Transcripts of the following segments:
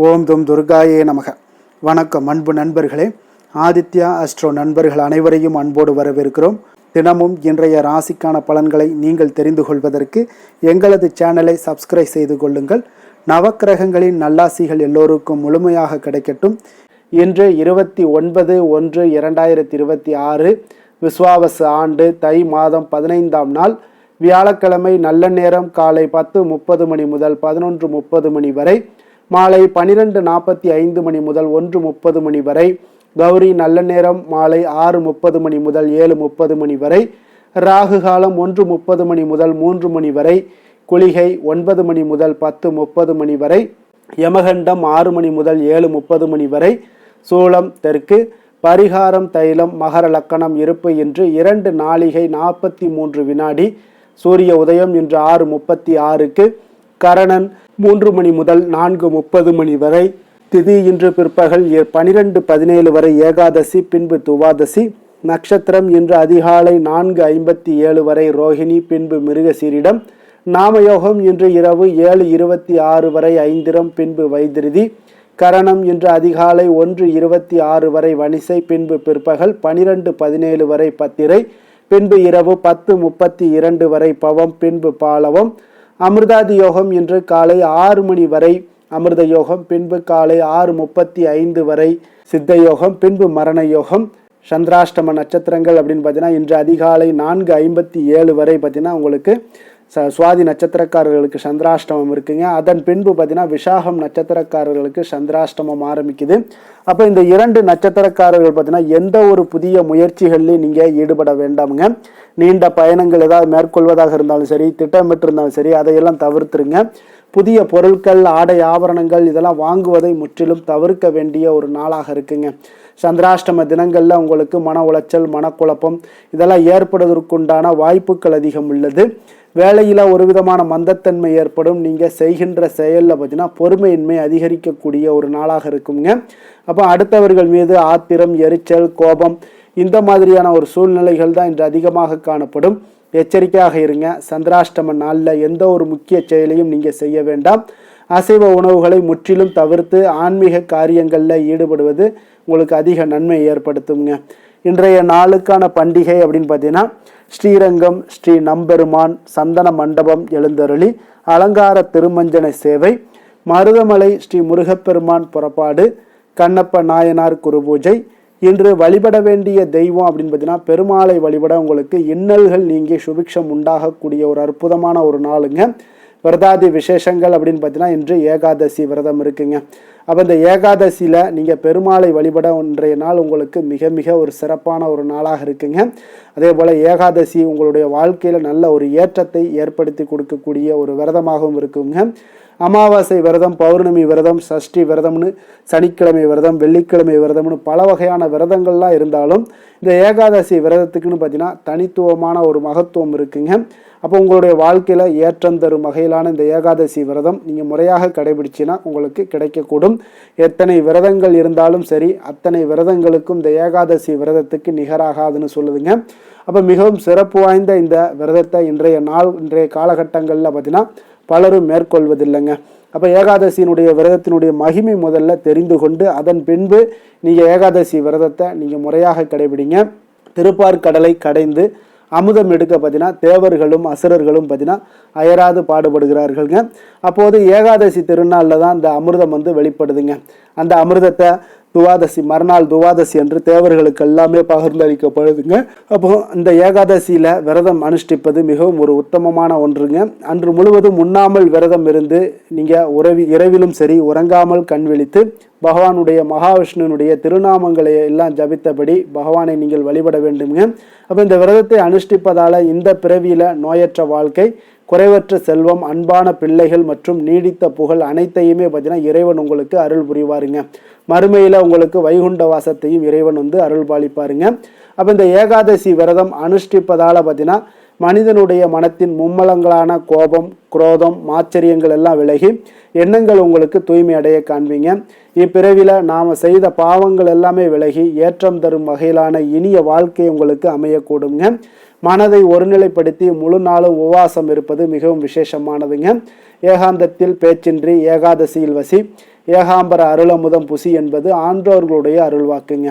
ஓம் தும் துர்காயே நமக. வணக்கம் அன்பு நண்பர்களே. ஆதித்யா அஸ்ட்ரோ நண்பர்கள் அனைவரையும் அன்போடு வரவேற்கிறோம். தினமும் இன்றைய ராசிக்கான பலன்களை நீங்கள் தெரிந்து கொள்வதற்கு எங்களது சேனலை சப்ஸ்கிரைப் செய்து கொள்ளுங்கள். நவக்கிரகங்களின் நல்லாசிகள் எல்லோருக்கும் முழுமையாக கிடைக்கட்டும். இன்று 29/1/2026 விஸ்வாவசு ஆண்டு தை மாதம் 15ஆம் நாள் வியாழக்கிழமை. நல்ல நேரம் காலை 10:30 மணி முதல் 11:30 மணி வரை, மாலை 12:45 மணி முதல் 1:30 மணி வரை. கௌரி நல்ல நேரம் மாலை 6:30 மணி முதல் 7:30 மணி வரை. ராகு காலம் 1:30 மணி முதல் 3 மணி வரை. குளிகை 9 மணி முதல் 10:30 மணி வரை. யமகண்டம் 6 மணி முதல் 7:30 மணி வரை. சூலம் தெற்கு. பரிகாரம் தைலம். மகர லக்கணம் இருப்பு இன்று 2 நாழிகை 43 வினாடி. சூரிய உதயம் இன்று 6:36க்கு. கரணன் 3 மணி முதல் 4:30 மணி வரை. திதி இன்று பிற்பகல் 12:17 வரை ஏகாதசி, பின்பு துவாதசி. நட்சத்திரம் இன்று அதிகாலை 4:57 வரை ரோஹிணி, பின்பு மிருகசீரிடம். நாமயோகம் இன்று இரவு 7:26 வரை ஐந்திரம், பின்பு வைத்திருதி. கரணம் இன்று அதிகாலை 1:26 வரை வணிசை, பின்பு பிற்பகல் 12:17 வரை பத்திரை, பின்பு இரவு 10:32 வரை பவம், பின்பு பாலவம். அமிர்தாதி யோகம் இன்று காலை 6 மணி வரை அமிர்த யோகம், பின்பு காலை 6:35 வரை சித்த யோகம், பின்பு மரண யோகம். சந்திராஷ்டம நட்சத்திரங்கள் அப்படின்னு பார்த்தீங்கன்னா இன்று அதிகாலை 4:57 வரை பார்த்தீங்கன்னா உங்களுக்கு சுவாதி நட்சத்திரக்காரர்களுக்கு சந்திராஷ்டமம் இருக்குங்க. அதன் பின்பு பார்த்தீங்கன்னா விசாகம் நட்சத்திரக்காரர்களுக்கு சந்திராஷ்டமம் ஆரம்பிக்குது. அப்போ இந்த 2 நட்சத்திரக்காரர்கள் பார்த்தீங்கன்னா எந்த ஒரு புதிய முயற்சிகள்லையும் நீங்கள் ஈடுபட வேண்டாமுங்க. நீண்ட பயணங்கள் ஏதாவது மேற்கொள்வதாக இருந்தாலும் சரி, திட்டமிட்டு இருந்தாலும் சரி, அதையெல்லாம் தவிர்த்துருங்க. புதிய பொருட்கள், ஆடை ஆபரணங்கள் இதெல்லாம் வாங்குவதை முற்றிலும் தவிர்க்க வேண்டிய ஒரு நாளாக இருக்குங்க. சந்திராஷ்டம தினங்களில் உங்களுக்கு மன உளைச்சல், மனக்குழப்பம் இதெல்லாம் ஏற்படுவதற்குண்டான வாய்ப்புகள் அதிகம் உள்ளது. வேலையில் ஒரு விதமான மந்தத்தன்மை ஏற்படும். நீங்கள் செய்கின்ற செயலில் பார்த்தீங்கன்னா பொறுமையின்மை அதிகரிக்கக்கூடிய ஒரு நாளாக இருக்குங்க. அப்போ அடுத்தவர்கள் மீது ஆத்திரம், எரிச்சல், கோபம் இந்த மாதிரியான ஒரு சூழ்நிலைகள் தான் இன்று அதிகமாக காணப்படும். எச்சரிக்கையாக இருங்க. சந்திராஷ்டம நாளில் எந்த ஒரு முக்கிய செயலையும் நீங்கள் செய்ய வேண்டாம். அசைவ உணவுகளை முற்றிலும் தவிர்த்து ஆன்மீக காரியங்களில் ஈடுபடுவது உங்களுக்கு அதிக நன்மை ஏற்படுத்துங்க. இன்றைய நாளுக்கான பண்டிகை அப்படின்னு பார்த்தீங்கன்னா ஸ்ரீரங்கம் ஸ்ரீ நம்பெருமான் சந்தன மண்டபம் எழுந்தருளி அலங்கார திருமஞ்சன சேவை, மருதமலை ஸ்ரீ முருகப்பெருமான் புறப்பாடு, கண்ணப்ப நாயனார் குருபூஜை. இன்று வழிபட வேண்டிய தெய்வம் அப்படின்னு பார்த்தீங்கன்னா பெருமாளை வழிபட உங்களுக்கு இன்னல்கள் நீங்கி சுபிக்ஷம் உண்டாகக்கூடிய ஒரு அற்புதமான ஒரு நாளுங்க. விரதாதி விசேஷங்கள் அப்படின்னு பார்த்தீங்கன்னா இன்று ஏகாதசி விரதம் இருக்குங்க. அப்போ இந்த ஏகாதசியில் நீங்கள் பெருமாளை வழிபட இன்றைய நாள் உங்களுக்கு மிக மிக ஒரு சிறப்பான ஒரு நாளாக இருக்குங்க. அதே போல் ஏகாதசி உங்களுடைய வாழ்க்கையில் நல்ல ஒரு ஏற்றத்தை ஏற்படுத்தி கொடுக்கக்கூடிய ஒரு விரதமாகவும் இருக்குங்க. அமாவாசை விரதம், பௌர்ணமி விரதம், சஷ்டி விரதம்னு, சனிக்கிழமை விரதம், வெள்ளிக்கிழமை விரதம்னு பல வகையான விரதங்கள்லாம் இருந்தாலும் இந்த ஏகாதசி விரதத்துக்குன்னு பார்த்தீங்கன்னா தனித்துவமான ஒரு மகத்துவம் இருக்குங்க. அப்போ உங்களுடைய வாழ்க்கையில் ஏற்றம் தரும் வகையிலான இந்த ஏகாதசி விரதம் நீங்கள் முறையாக கடைபிடிச்சின்னா உங்களுக்கு கிடைக்கக்கூடும். எத்தனை விரதங்கள் இருந்தாலும் சரி, அத்தனை விரதங்களுக்கும் இந்த ஏகாதசி விரதத்துக்கு நிகராகாதுன்னு சொல்லுதுங்க. அப்போ மிகவும் சிறப்பு வாய்ந்த இந்த விரதத்தை இன்றைய காலகட்டங்களில் பார்த்தீங்கன்னா பலரும் மேற்கொள்வதில்லைங்க. அப்போ ஏகாதசியினுடைய விரதத்தினுடைய மகிமை முதல்ல தெரிந்து கொண்டு அதன் பின்பு நீங்கள் ஏகாதசி விரதத்தை நீங்கள் முறையாக கடைபிடிங்க. திருப்பார்கடலை கடைந்து அமுதம் எடுக்க பார்த்தீங்கன்னா தேவர்களும் அசுரர்களும் பார்த்தீங்கன்னா அயராது பாடுபடுகிறார்கள்ங்க. அப்போது ஏகாதசி திருநாளில் தான் அந்த அமிர்தம் வெளிப்படுதுங்க. அந்த அமிர்தத்தை துவாதசி மறுநாள் துவாதசி என்று தேவர்களுக்கு எல்லாமே பகிர்ந்தளிக்கப்படுதுங்க. அப்போ இந்த ஏகாதசியில் விரதம் அனுஷ்டிப்பது மிகவும் ஒரு உத்தமமான ஒன்றுங்க. அன்று முழுவதும் உண்ணாமல் விரதம் இருந்து நீங்கள் இரவிலும் சரி உறங்காமல் கண் விழித்து பகவானுடைய மகாவிஷ்ணுனுடைய திருநாமங்களை எல்லாம் ஜபித்தபடி பகவானை நீங்கள் வழிபட வேண்டுங்க. அப்போ இந்த விரதத்தை அனுஷ்டிப்பதால் இந்த பிறவியில் நோயற்ற வாழ்க்கை, குறைவற்ற செல்வம், அன்பான பிள்ளைகள் மற்றும் நீடித்த புகழ் அனைத்தையுமே பார்த்தீங்கன்னா இறைவன் உங்களுக்கு அருள் புரிவாருங்க. மறுமையில் உங்களுக்கு வைகுண்ட வாசத்தையும் இறைவன் அருள் பாலிப்பாருங்க. அப்போ இந்த ஏகாதசி விரதம் அனுஷ்டிப்பதால் பார்த்தீங்கன்னா மனிதனுடைய மனத்தின் மும்மலங்களான கோபம், குரோதம், மாச்சரியங்கள் எல்லாம் விலகி எண்ணங்கள் உங்களுக்கு தூய்மை அடைய காண்பீங்க. இப்பிறவில நாம் செய்த பாவங்கள் எல்லாமே விலகி ஏற்றம் தரும் வகையிலான இனிய வாழ்க்கை உங்களுக்கு அமையக்கூடுங்க. மனதை ஒருநிலைப்படுத்தி முழு நாளும் உபவாசம் இருப்பது மிகவும் விசேஷமானதுங்க. ஏகாந்தத்தில் பேச்சின்றி ஏகாதசியில் வசி, ஏகாம்பர அருளமுதம் புசி என்பது ஆன்றோர்களுடைய அருள்வாக்குங்க.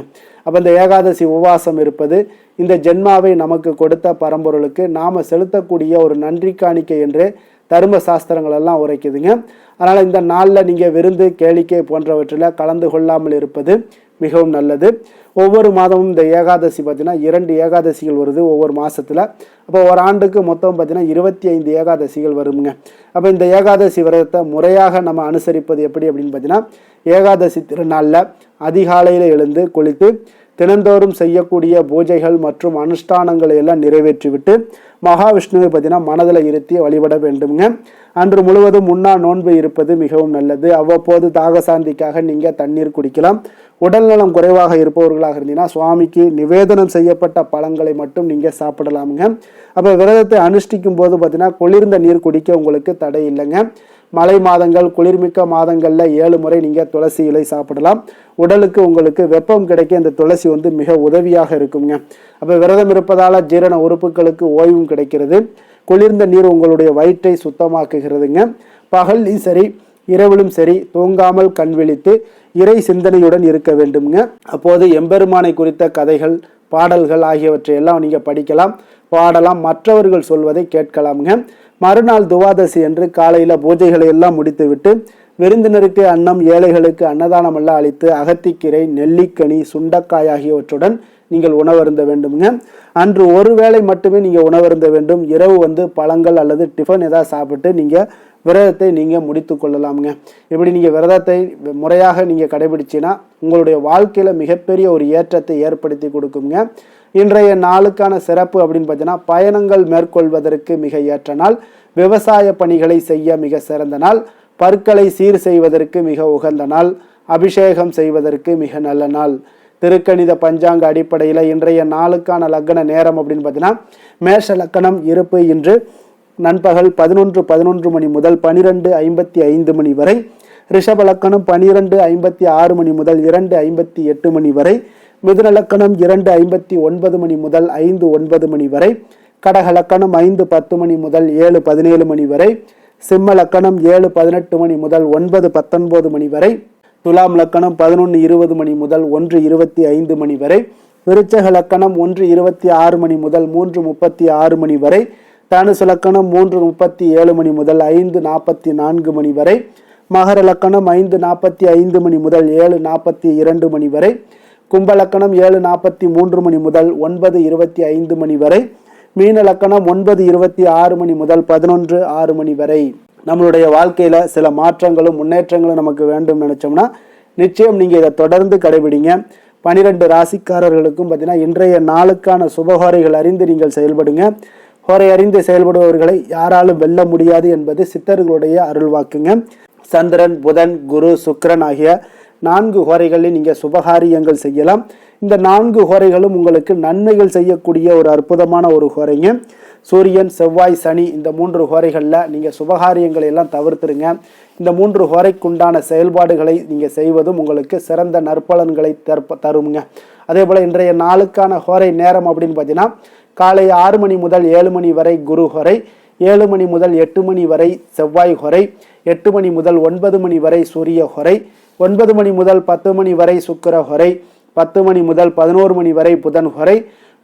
அப்போ இந்த ஏகாதசி உபவாசம் இருப்பது இந்த ஜென்மாவை நமக்கு கொடுத்த பரம்பொருளுக்கு நாம் செலுத்தக்கூடிய ஒரு நன்றி காணிக்கை என்றே தர்ம சாஸ்திரங்கள் எல்லாம் உரைக்குதுங்க. அதனால் இந்த நாளில் நீங்கள் விருந்து கேளிக்கை போன்றவற்றில் கலந்து கொள்ளாமல் இருப்பது மிகவும் நல்லது. ஒவ்வொரு மாதமும் இந்த ஏகாதசி பார்த்தீங்கன்னா 2 ஏகாதசிகள் வருது ஒவ்வொரு மாதத்தில். அப்போ ஒரு ஆண்டுக்கு மொத்தம் பார்த்தீங்கன்னா 25 ஏகாதசிகள் வருங்க. அப்போ இந்த ஏகாதசி விரதத்தை முறையாக நம்ம அனுசரிப்பது எப்படி அப்படின்னு பார்த்தீங்கன்னா, ஏகாதசி திருநாளில் அதிகாலையில் எழுந்து குளித்து தினந்தோறும் செய்யக்கூடிய பூஜைகள் மற்றும் அனுஷ்டானங்களை எல்லாம் நிறைவேற்றிவிட்டு மகாவிஷ்ணுவை பார்த்தீங்கன்னா மனதில் இருத்தி வழிபட வேண்டுங்க. அன்று முழுவதும் உண்ணா நோன்பு இருப்பது மிகவும் நல்லது. அவ்வப்போது தாகசாந்திக்காக நீங்கள் தண்ணீர் குடிக்கலாம். உடல்நலம் குறைவாக இருப்பவர்களாக இருந்தீங்கன்னா சுவாமிக்கு நிவேதனம் செய்யப்பட்ட பழங்களை மட்டும் நீங்கள் சாப்பிடலாமுங்க. அப்போ விரதத்தை அனுஷ்டிக்கும் போது பார்த்தீங்கன்னா குளிர்ந்த நீர் குடிக்க உங்களுக்கு தடை இல்லைங்க. மழை மாதங்கள் குளிர்மிக்க மாதங்களில் 7 முறை நீங்கள் துளசி இலை சாப்பிடலாம். உடலுக்கு உங்களுக்கு வெப்பம் கிடைக்க இந்த துளசி மிக உதவியாக இருக்குங்க. அப்போ விரதம் இருப்பதால் ஜீரண உறுப்புகளுக்கு ஓய்வும் கிடைக்கிறது. குளிர்ந்த நீர் உங்களுடைய வயிற்றை சுத்தமாக்குகிறதுங்க. பகலும் சரி இரவிலும் சரி தூங்காமல் கண் விழித்து இறை சிந்தனையுடன் இருக்க வேண்டுங்க. அப்போது எம்பெருமானை குறித்த கதைகள் பாடல்கள் ஆகியவற்றை எல்லாம் நீங்கள் படிக்கலாம், பாடலாம், மற்றவர்கள் சொல்வதை கேட்கலாமுங்க. மறுநாள் துவாதசி என்று காலையில் பூஜைகளை எல்லாம் முடித்துவிட்டு விருந்தினருக்கு அன்னம், ஏழைகளுக்கு அன்னதானம் எல்லாம் அளித்து அகத்திக்கீரை, நெல்லிக்கனி, சுண்டக்காய் ஆகியவற்றுடன் நீங்கள் உணவருந்த வேண்டுங்க. அன்று ஒரு வேளை மட்டுமே நீங்கள் உணவருந்த வேண்டும். இரவு பழங்கள் அல்லது டிஃபன் ஏதாவது சாப்பிட்டு நீங்கள் விரதத்தை நீங்கள் முடித்து கொள்ளலாமுங்க. இப்படி நீங்கள் விரதத்தை முறையாக நீங்கள் கடைபிடிச்சின்னா உங்களுடைய வாழ்க்கையில் மிகப்பெரிய ஒரு ஏற்றத்தை ஏற்படுத்தி கொடுக்குங்க. இன்றைய நாளுக்கான சிறப்பு அப்படின்னு பார்த்தீங்கன்னா, பயணங்கள் மேற்கொள்வதற்கு மிக ஏற்ற நாள், விவசாய பணிகளை செய்ய மிக சிறந்த நாள், பற்களை சீர் செய்வதற்கு மிக உகந்த நாள், அபிஷேகம் செய்வதற்கு மிக நல்ல நாள். திருக்கணித பஞ்சாங்க அடிப்படையில் இன்றைய நாளுக்கான லக்ன நேரம் அப்படின்னு பார்த்தீங்கன்னா, மேஷ லக்கணம் இருப்பு இன்று நண்பகல் 11:11 மணி முதல் 12:55 மணி வரை, ரிஷப லக்கணம் 12:56 மணி முதல் 2:58 மணி வரை, மிதுன லக்கணம் 2:59 மணி முதல் 5:09 மணி வரை, கடக லக்கணம் 5:10 மணி முதல் 7:17 மணி வரை, சிம்ம லக்கணம் 7:18 மணி முதல் 9:19 மணி வரை, துலாம் லக்கணம் 11:20 மணி முதல் 1:25 மணி வரை, விருச்சக லக்கணம் 1:26 மணி முதல் 3:36 மணி வரை, தனுசு லக்கணம் 3:37 மணி முதல் 5:44 மணி வரை, மகர லக்கணம் 5:45 மணி முதல் 7:42 மணி வரை, கும்பலக்கணம் 7:43 மணி முதல் 9:25 மணி வரை, மீன லக்கணம் 9:26 மணி முதல் 11:06 மணி வரை. நம்மளுடைய வாழ்க்கையில சில மாற்றங்களும் முன்னேற்றங்களும் நமக்கு வேண்டும் நினைச்சோம்னா நிச்சயம் நீங்க இதை தொடர்ந்து கடைபிடிங்க. 12 ராசிக்காரர்களுக்கும் பார்த்தீங்கன்னா இன்றைய நாளுக்கான சுபஹோரைகள் அறிந்து நீங்கள் செயல்படுங்க. ஹோரை அறிந்து செயல்படுபவர்களை யாராலும் வெல்ல முடியாது என்பது சித்தர்களுடைய அருள்வாக்குங்க. சந்திரன், புதன், குரு, சுக்கிரன் ஆகிய 4 ஹோரைகளில் நீங்கள் சுபகாரியங்கள் செய்யலாம். இந்த 4 ஹோரைகளும் உங்களுக்கு நன்மைகள் செய்யக்கூடிய ஒரு அற்புதமான ஒரு ஹோரைங்க. சூரியன், செவ்வாய், சனி இந்த 3 ஹோரைகளில் நீங்கள் சுபகாரியங்களை எல்லாம் தவிர்த்துருங்க. இந்த 3 ஹோரைக்குண்டான செயல்பாடுகளை நீங்கள் செய்வதும் உங்களுக்கு சிறந்த நற்பலன்களை தருங்க. அதே போல் இன்றைய நாளுக்கான ஹோரை நேரம் அப்படின்னு பார்த்தீங்கன்னா, காலை 6 மணி முதல் 7 மணி வரை குரு ஹோரை, 7 மணி முதல் 8 மணி வரை செவ்வாய் ஹோரை, 8 மணி முதல் 9 மணி வரை சூரிய ஹோரை, 9 மணி முதல் 10 மணி வரை சுக்கிர ஹோரை, 10 மணி முதல் 11 மணி வரை புதன் ஹோரை,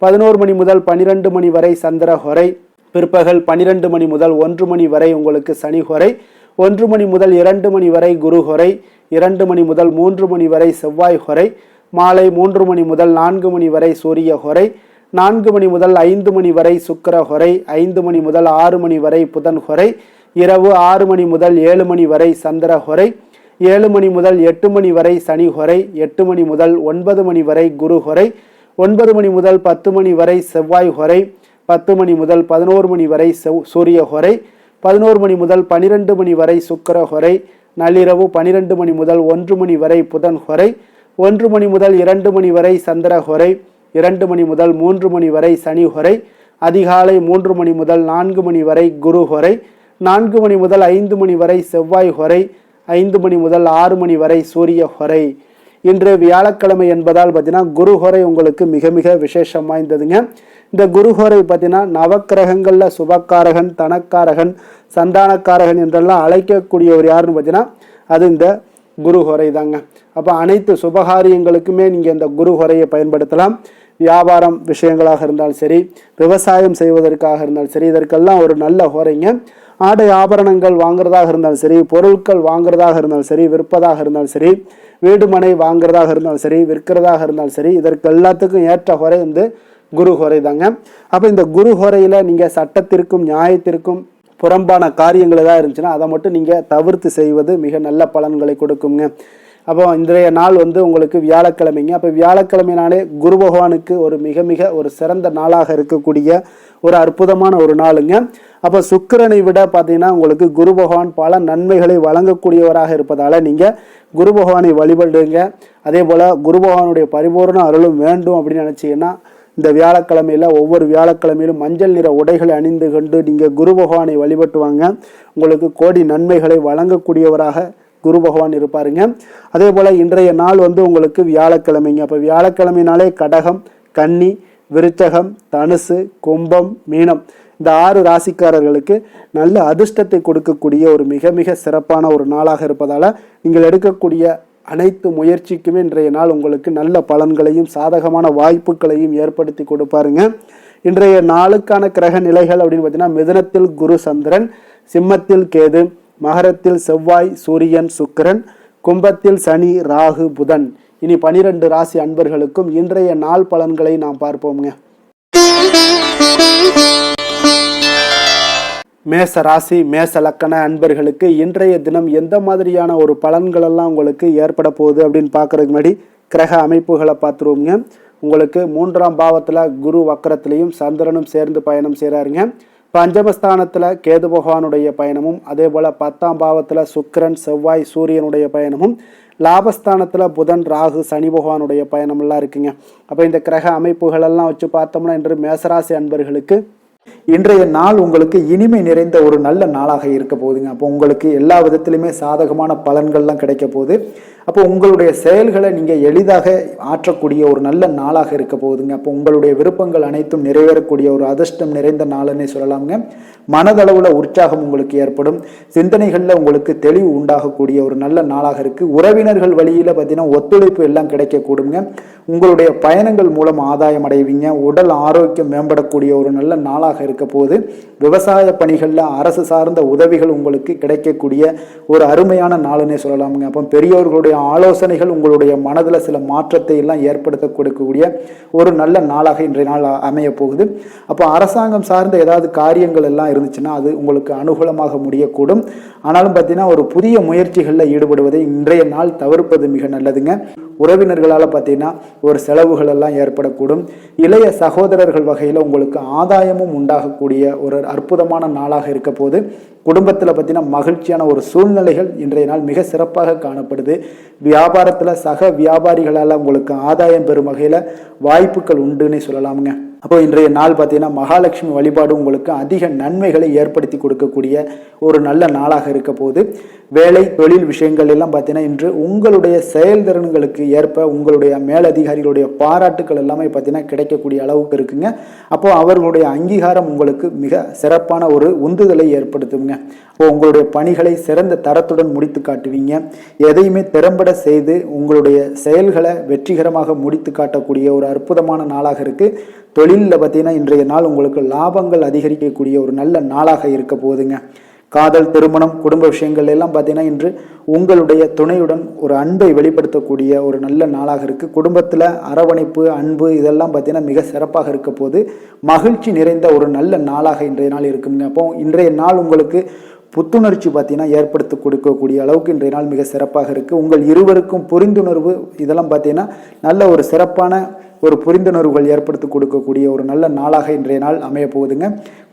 11 மணி முதல் 12 மணி வரை சந்திர ஹோரை, பிற்பகல் 12 மணி முதல் 1 மணி வரை உங்களுக்கு சனி ஹோரை, 1 மணி முதல் 2 மணி வரை குரு ஹோரை, 2 மணி முதல் 3 மணி வரை செவ்வாய் ஹோரை, மாலை 3 மணி முதல் 4 மணி வரை சூரிய ஹோரை, 4 மணி முதல் 5 மணி வரை சுக்கிர ஹோரை, 5 மணி முதல் 6 மணி வரை புதன் ஹோரை, இரவு 6 மணி முதல் 7 மணி வரை சந்திர ஹோரை, 7 மணி முதல் 8 மணி வரை சனி ஹோரை, 8 மணி முதல் 9 மணி வரை குரு ஹோரை, 9 மணி முதல் 10 மணி வரை செவ்வாய் ஹோரை, 10 மணி முதல் 11 மணி வரை சூரிய ஹோரை, 11 மணி முதல் 12 மணி வரை சுக்கிர ஹோரை, நள்ளிரவு 12 மணி முதல் 1 மணி வரை புதன் ஹோரை, 1 மணி முதல் 2 மணி வரை சந்திர ஹோரை, 2 மணி முதல் 3 மணி வரை சனி ஹோரை, அதிகாலை 3 மணி முதல் 4 மணி வரை குரு ஹோரை, 4 மணி முதல் 5 மணி வரை செவ்வாய் ஹோரை, 5 மணி முதல் 6 மணி வரை சூரிய ஹோரை. இன்று வியாழக்கிழமை என்பதால் பார்த்தீங்கன்னா குரு ஹோரை உங்களுக்கு மிக மிக விசேஷம் வாய்ந்ததுங்க. இந்த குரு ஹோரை பார்த்தீங்கன்னா நவக்கிரகங்களில் சுபக்காரகன், தனக்காரகன், சந்தானக்காரகன் என்றெல்லாம் அழைக்கக்கூடியவர் யாருன்னு பார்த்தீங்கன்னா அது இந்த குரு ஹோரை தாங்க. அப்போ அனைத்து சுபகாரியங்களுக்குமே நீங்கள் இந்த குரு ஹோரையை பயன்படுத்தலாம். வியாபாரம் விஷயங்களாக இருந்தாலும் சரி, விவசாயம் செய்வதற்காக இருந்தாலும் சரி, இதற்கெல்லாம் ஒரு நல்ல ஹோரைங்க. ஆடை ஆபரணங்கள் வாங்குறதாக இருந்தாலும் சரி, பொருட்கள் வாங்குறதாக இருந்தாலும் சரி, விற்பதாக இருந்தாலும் சரி, வீடு மனை வாங்குறதாக இருந்தாலும் சரி, விற்கிறதாக இருந்தாலும் சரி, இதற்கு எல்லாத்துக்கும் ஏற்ற ஹோரை வந்து குரு ஹோரை தாங்க. அப்போ இந்த குரு ஹோரையில் நீங்கள் சட்டத்திற்கும் நியாயத்திற்கும் புறம்பான காரியங்கள் ஏதாவது இருந்துச்சுன்னா அதை மட்டும் நீங்கள் தவிர்த்து செய்வது மிக நல்ல பலன்களை கொடுக்குங்க. அப்போ இன்றைய நாள் வந்து உங்களுக்கு வியாழக்கிழமைங்க. அப்போ வியாழக்கிழமைனாலே குரு பகவானுக்கு ஒரு மிக மிக ஒரு சிறந்த நாளாக இருக்கக்கூடிய ஒரு அற்புதமான ஒரு நாளுங்க. அப்போ சுக்கிரனை விட பார்த்தீங்கன்னா உங்களுக்கு குரு பகவான் பல நன்மைகளை வழங்கக்கூடியவராக இருப்பதால் நீங்கள் குரு பகவானை வழிபடுங்க. அதே போல் குரு பகவானுடைய பரிபூர்ண அருளும் வேண்டும் அப்படின்னு நினச்சிங்கன்னா இந்த வியாழக்கிழமையில் ஒவ்வொரு வியாழக்கிழமையிலும் மஞ்சள் நிற உடைகளை அணிந்து கொண்டு நீங்கள் குரு பகவானை வழிபட்டு வாங்க. உங்களுக்கு கோடி நன்மைகளை வழங்கக்கூடியவராக குரு பகவான் இருப்பாருங்க. அதே போல் இன்றைய நாள் வந்து உங்களுக்கு வியாழக்கிழமைங்க. அப்போ வியாழக்கிழமைனாலே கடகம், கன்னி, விருச்சகம், தனுசு, கும்பம், மீனம் இந்த 6 ராசிக்காரர்களுக்கு நல்ல அதிர்ஷ்டத்தை கொடுக்கக்கூடிய ஒரு மிக மிக சிறப்பான ஒரு நாளாக இருப்பதால் நீங்கள் எடுக்கக்கூடிய அனைத்து முயற்சிக்குமே இன்றைய நாள் உங்களுக்கு நல்ல பலன்களையும் சாதகமான வாய்ப்புகளையும் ஏற்படுத்தி கொடுப்பாருங்க. இன்றைய நாளுக்கான கிரக நிலைகள் அப்படின்னு பார்த்தீங்கன்னா மிதுனத்தில் குரு சந்திரன், சிம்மத்தில் கேது, மகரத்தில் செவ்வாய் சூரியன் சுக்கிரன், கும்பத்தில் சனி ராகு புதன். இனி 12 ராசி அன்பர்களுக்கும் இன்றைய நாள் பலன்களை நாம் பார்ப்போம்ங்க. மேச ராசி மேச லக்கண அன்பர்களுக்கு இன்றைய தினம் எந்த மாதிரியான ஒரு பலன்கள் எல்லாம் உங்களுக்கு ஏற்பட போகுது அப்படின்னு பார்க்கறதுக்கு முன்னாடி கிரக அமைப்புகளை பார்த்துருவோங்க. உங்களுக்கு 3ஆம் பாவத்தில் குரு வக்கரத்திலையும் சந்திரனும் சேர்ந்து பயணம் செய்கிறாருங்க. பஞ்சமஸ்தானத்தில் கேது பகவானுடைய பயணமும், அதே போல் 10ஆம் பாவத்தில் சுக்கிரன் செவ்வாய் சூரியனுடைய பயணமும், லாபஸ்தானத்தில் புதன் ராகு சனி பகவானுடைய பயணமெல்லாம் இருக்குங்க. அப்போ இந்த கிரக அமைப்புகளெல்லாம் வச்சு பார்த்தோம்னா இன்று மேசராசி அன்பர்களுக்கு இன்றைய நாள் உங்களுக்கு இனிமை நிறைந்த ஒரு நல்ல நாளாக இருக்க போகுதுங்க. அப்போ உங்களுக்கு எல்லா விதத்திலுமே சாதகமான பலன்கள்லாம் கிடைக்க போகுது. அப்போ உங்களுடைய செயல்களை நீங்கள் எளிதாக ஆற்றக்கூடிய ஒரு நல்ல நாளாக இருக்க போகுதுங்க. அப்போ உங்களுடைய விருப்பங்கள் அனைத்தும் நிறைவேறக்கூடிய ஒரு அதிர்ஷ்டம் நிறைந்த நாளுன்னே சொல்லலாமுங்க. மனதளவில் உற்சாகம் உங்களுக்கு ஏற்படும். சிந்தனைகளில் உங்களுக்கு தெளிவு உண்டாகக்கூடிய ஒரு நல்ல நாளாக இருக்குது. உறவினர்கள் வழியில் பார்த்தீங்கன்னா ஒத்துழைப்பு எல்லாம் கிடைக்கக்கூடுங்க. உங்களுடைய பயணங்கள் மூலம் ஆதாயம் அடைவீங்க. உடல் ஆரோக்கியம் மேம்படக்கூடிய ஒரு நல்ல நாளாக இருக்க போது. விவசாய பணிகளில் அரசு சார்ந்த உதவிகள் உங்களுக்கு கிடைக்கக்கூடிய ஒரு அருமையான நாளுன்னே சொல்லலாமுங்க. அப்போ பெரியோர்களுடைய ஆலோசனைகள் உங்களுடைய மனதில் சில மாற்றத்தை எல்லாம் ஏற்படுத்த கொடுக்கக்கூடிய ஒரு நல்ல நாளாக இன்றைய நாள் அமைய போகுது. அப்போ அரசாங்கம் சார்ந்த ஏதாவது காரியங்கள் எல்லாம் இருந்துச்சுன்னா அது உங்களுக்கு அனுகூலமாக முடியக்கூடும். ஆனாலும் பார்த்தீங்கன்னா ஒரு புதிய முயற்சிகளில் ஈடுபடுவதை இன்றைய நாள் தவிர்ப்பது மிக நல்லதுங்க. உறவினர்களால் பார்த்தீங்கன்னா ஒரு செலவுகள் எல்லாம் ஏற்படக்கூடும். இளைய சகோதரர்கள் வகையில் உங்களுக்கு ஆதாயமும் உண்டாகக்கூடிய ஒரு அற்புதமான நாளாக இருக்க போது. குடும்பத்தில் பார்த்தீங்கன்னா மகிழ்ச்சியான ஒரு சூழ்நிலைகள் இன்றைய நாள் மிக சிறப்பாக காணப்படுது. வியாபாரத்தில் சக வியாபாரிகளால் உங்களுக்கு ஆதாயம் பெறும் வகையில் வாய்ப்புகள் உண்டுன்னு சொல்லலாமுங்க. அப்போ இன்றைய நாள் பார்த்தீங்கன்னா மகாலட்சுமி வழிபாடு உங்களுக்கு அதிக நன்மைகளை ஏற்படுத்தி கொடுக்கக்கூடிய ஒரு நல்ல நாளாக இருக்க போது. வேலை தொழில் விஷயங்கள் எல்லாம் பார்த்தீங்கன்னா இன்று உங்களுடைய செயல்திறன்களுக்கு ஏற்ப உங்களுடைய மேலதிகாரிகளுடைய பாராட்டுக்கள் எல்லாமே பார்த்தீங்கன்னா கிடைக்கக்கூடிய அளவுக்கு இருக்குங்க. அப்போ அவர்களுடைய அங்கீகாரம் உங்களுக்கு மிக சிறப்பான ஒரு உந்துதலை ஏற்படுத்துங்க. அப்போ உங்களுடைய பணிகளை சிறந்த தரத்துடன் முடித்து காட்டுவீங்க. எதையுமே திறம்பட செய்து உங்களுடைய செயல்களை வெற்றிகரமாக முடித்து காட்டக்கூடிய ஒரு அற்புதமான நாளாக இருக்கு. தொழிலில் பார்த்தீங்கன்னா இன்றைய நாள் உங்களுக்கு லாபங்கள் அதிகரிக்கக்கூடிய ஒரு நல்ல நாளாக இருக்க போகுதுங்க. காதல், திருமணம், குடும்ப விஷயங்கள் எல்லாம் பார்த்தீங்கன்னா இன்று உங்களுடைய துணையுடன் ஒரு அன்பை வெளிப்படுத்தக்கூடிய ஒரு நல்ல நாளாக இருக்குது. குடும்பத்தில் அரவணைப்பு, அன்பு இதெல்லாம் பார்த்தீங்கன்னா மிக சிறப்பாக இருக்க போது. மகிழ்ச்சி நிறைந்த ஒரு நல்ல நாளாக இன்றைய நாள் இருக்குங்க. அப்போ இன்றைய நாள் உங்களுக்கு புத்துணர்ச்சி பார்த்தீங்கன்னா ஏற்படுத்தி கொடுக்கக்கூடிய அளவுக்கு இன்றைய நாள் மிக சிறப்பாக இருக்குது. உங்கள் இருவருக்கும் புரிந்துணர்வு இதெல்லாம் பார்த்தீங்கன்னா நல்ல ஒரு சிறப்பான ஒரு புரிந்துணர்வுகள் ஏற்படுத்தி கொடுக்கக்கூடிய ஒரு நல்ல நாளாக இன்றைய நாள் அமைய போகுதுங்க.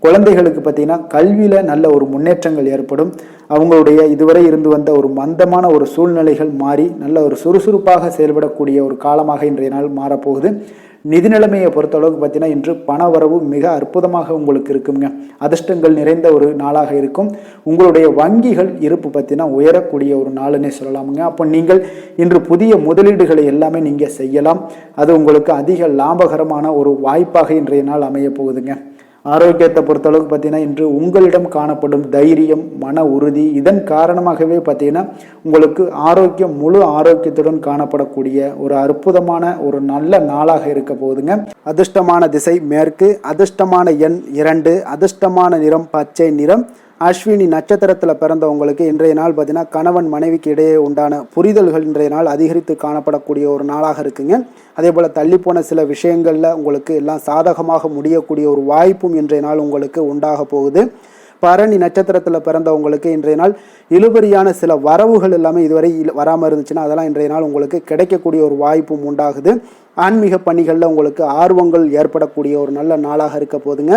குழந்தைகளுக்கு பார்த்தீங்கன்னா கல்வியில் நல்ல ஒரு முன்னேற்றங்கள் ஏற்படும். அவங்களுடைய இதுவரை இருந்து வந்த ஒரு மந்தமான ஒரு சூழ்நிலைகள் மாறி நல்ல ஒரு சுறுசுறுப்பாக செயல்படக்கூடிய ஒரு காலமாக இன்றைய நாள் மாறப்போகுது. நிதி நிலைமையை பொறுத்தளவுக்கு பார்த்தீங்கன்னா இன்று பண வரவு மிக அற்புதமாக உங்களுக்கு இருக்குங்க. அதிர்ஷ்டங்கள் நிறைந்த ஒரு நாளாக இருக்கும். உங்களுடைய வங்கிகள் இருப்பு பார்த்தீங்கன்னா உயரக்கூடிய ஒரு நாளுன்னே சொல்லலாமுங்க. அப்போ நீங்கள் இன்று புதிய முதலீடுகளை எல்லாமே நீங்கள் செய்யலாம். அது உங்களுக்கு அதிக லாபகரமான ஒரு வாய்ப்பாக இன்றைய நாள் அமைய போகுதுங்க. ஆரோக்கியத்தை பொறுத்தளவுக்கு பார்த்தீங்கன்னா இன்று உங்களிடம் காணப்படும் தைரியம், மன உறுதி, இதன் காரணமாகவே பார்த்தீங்கன்னா உங்களுக்கு ஆரோக்கியம், முழு ஆரோக்கியத்துடன் காணப்படக்கூடிய ஒரு அற்புதமான ஒரு நல்ல நாளாக இருக்க போகுதுங்க. அதிர்ஷ்டமான திசை மேற்கு, அதிர்ஷ்டமான எண் 2, அதிர்ஷ்டமான நிறம் பச்சை நிறம். அஸ்வினி நட்சத்திரத்தில் பிறந்தவங்களுக்கு இன்றைய நாள் பார்த்தீங்கன்னா கணவன் மனைவிக்கு இடையே உண்டான புரிதல்கள் இன்றைய நாள் அதிகரித்து காணப்படக்கூடிய ஒரு நாளாக இருக்குங்க. அதே போல் தள்ளிப்போன சில விஷயங்களில் உங்களுக்கு எல்லாம் சாதகமாக முடியக்கூடிய ஒரு வாய்ப்பும் இன்றைய நாள் உங்களுக்கு உண்டாக போகுது. பரணி நட்சத்திரத்தில் பிறந்தவங்களுக்கு இன்றைய நாள் இழுபறியான சில வரவுகள் எல்லாமே இதுவரை வராமல் இருந்துச்சுன்னா அதெல்லாம் இன்றைய நாள் உங்களுக்கு கிடைக்கக்கூடிய ஒரு வாய்ப்பும் உண்டாகுது. ஆன்மீக பணிகளில் உங்களுக்கு ஆர்வங்கள் ஏற்படக்கூடிய ஒரு நல்ல நாளாக இருக்க போதுங்க.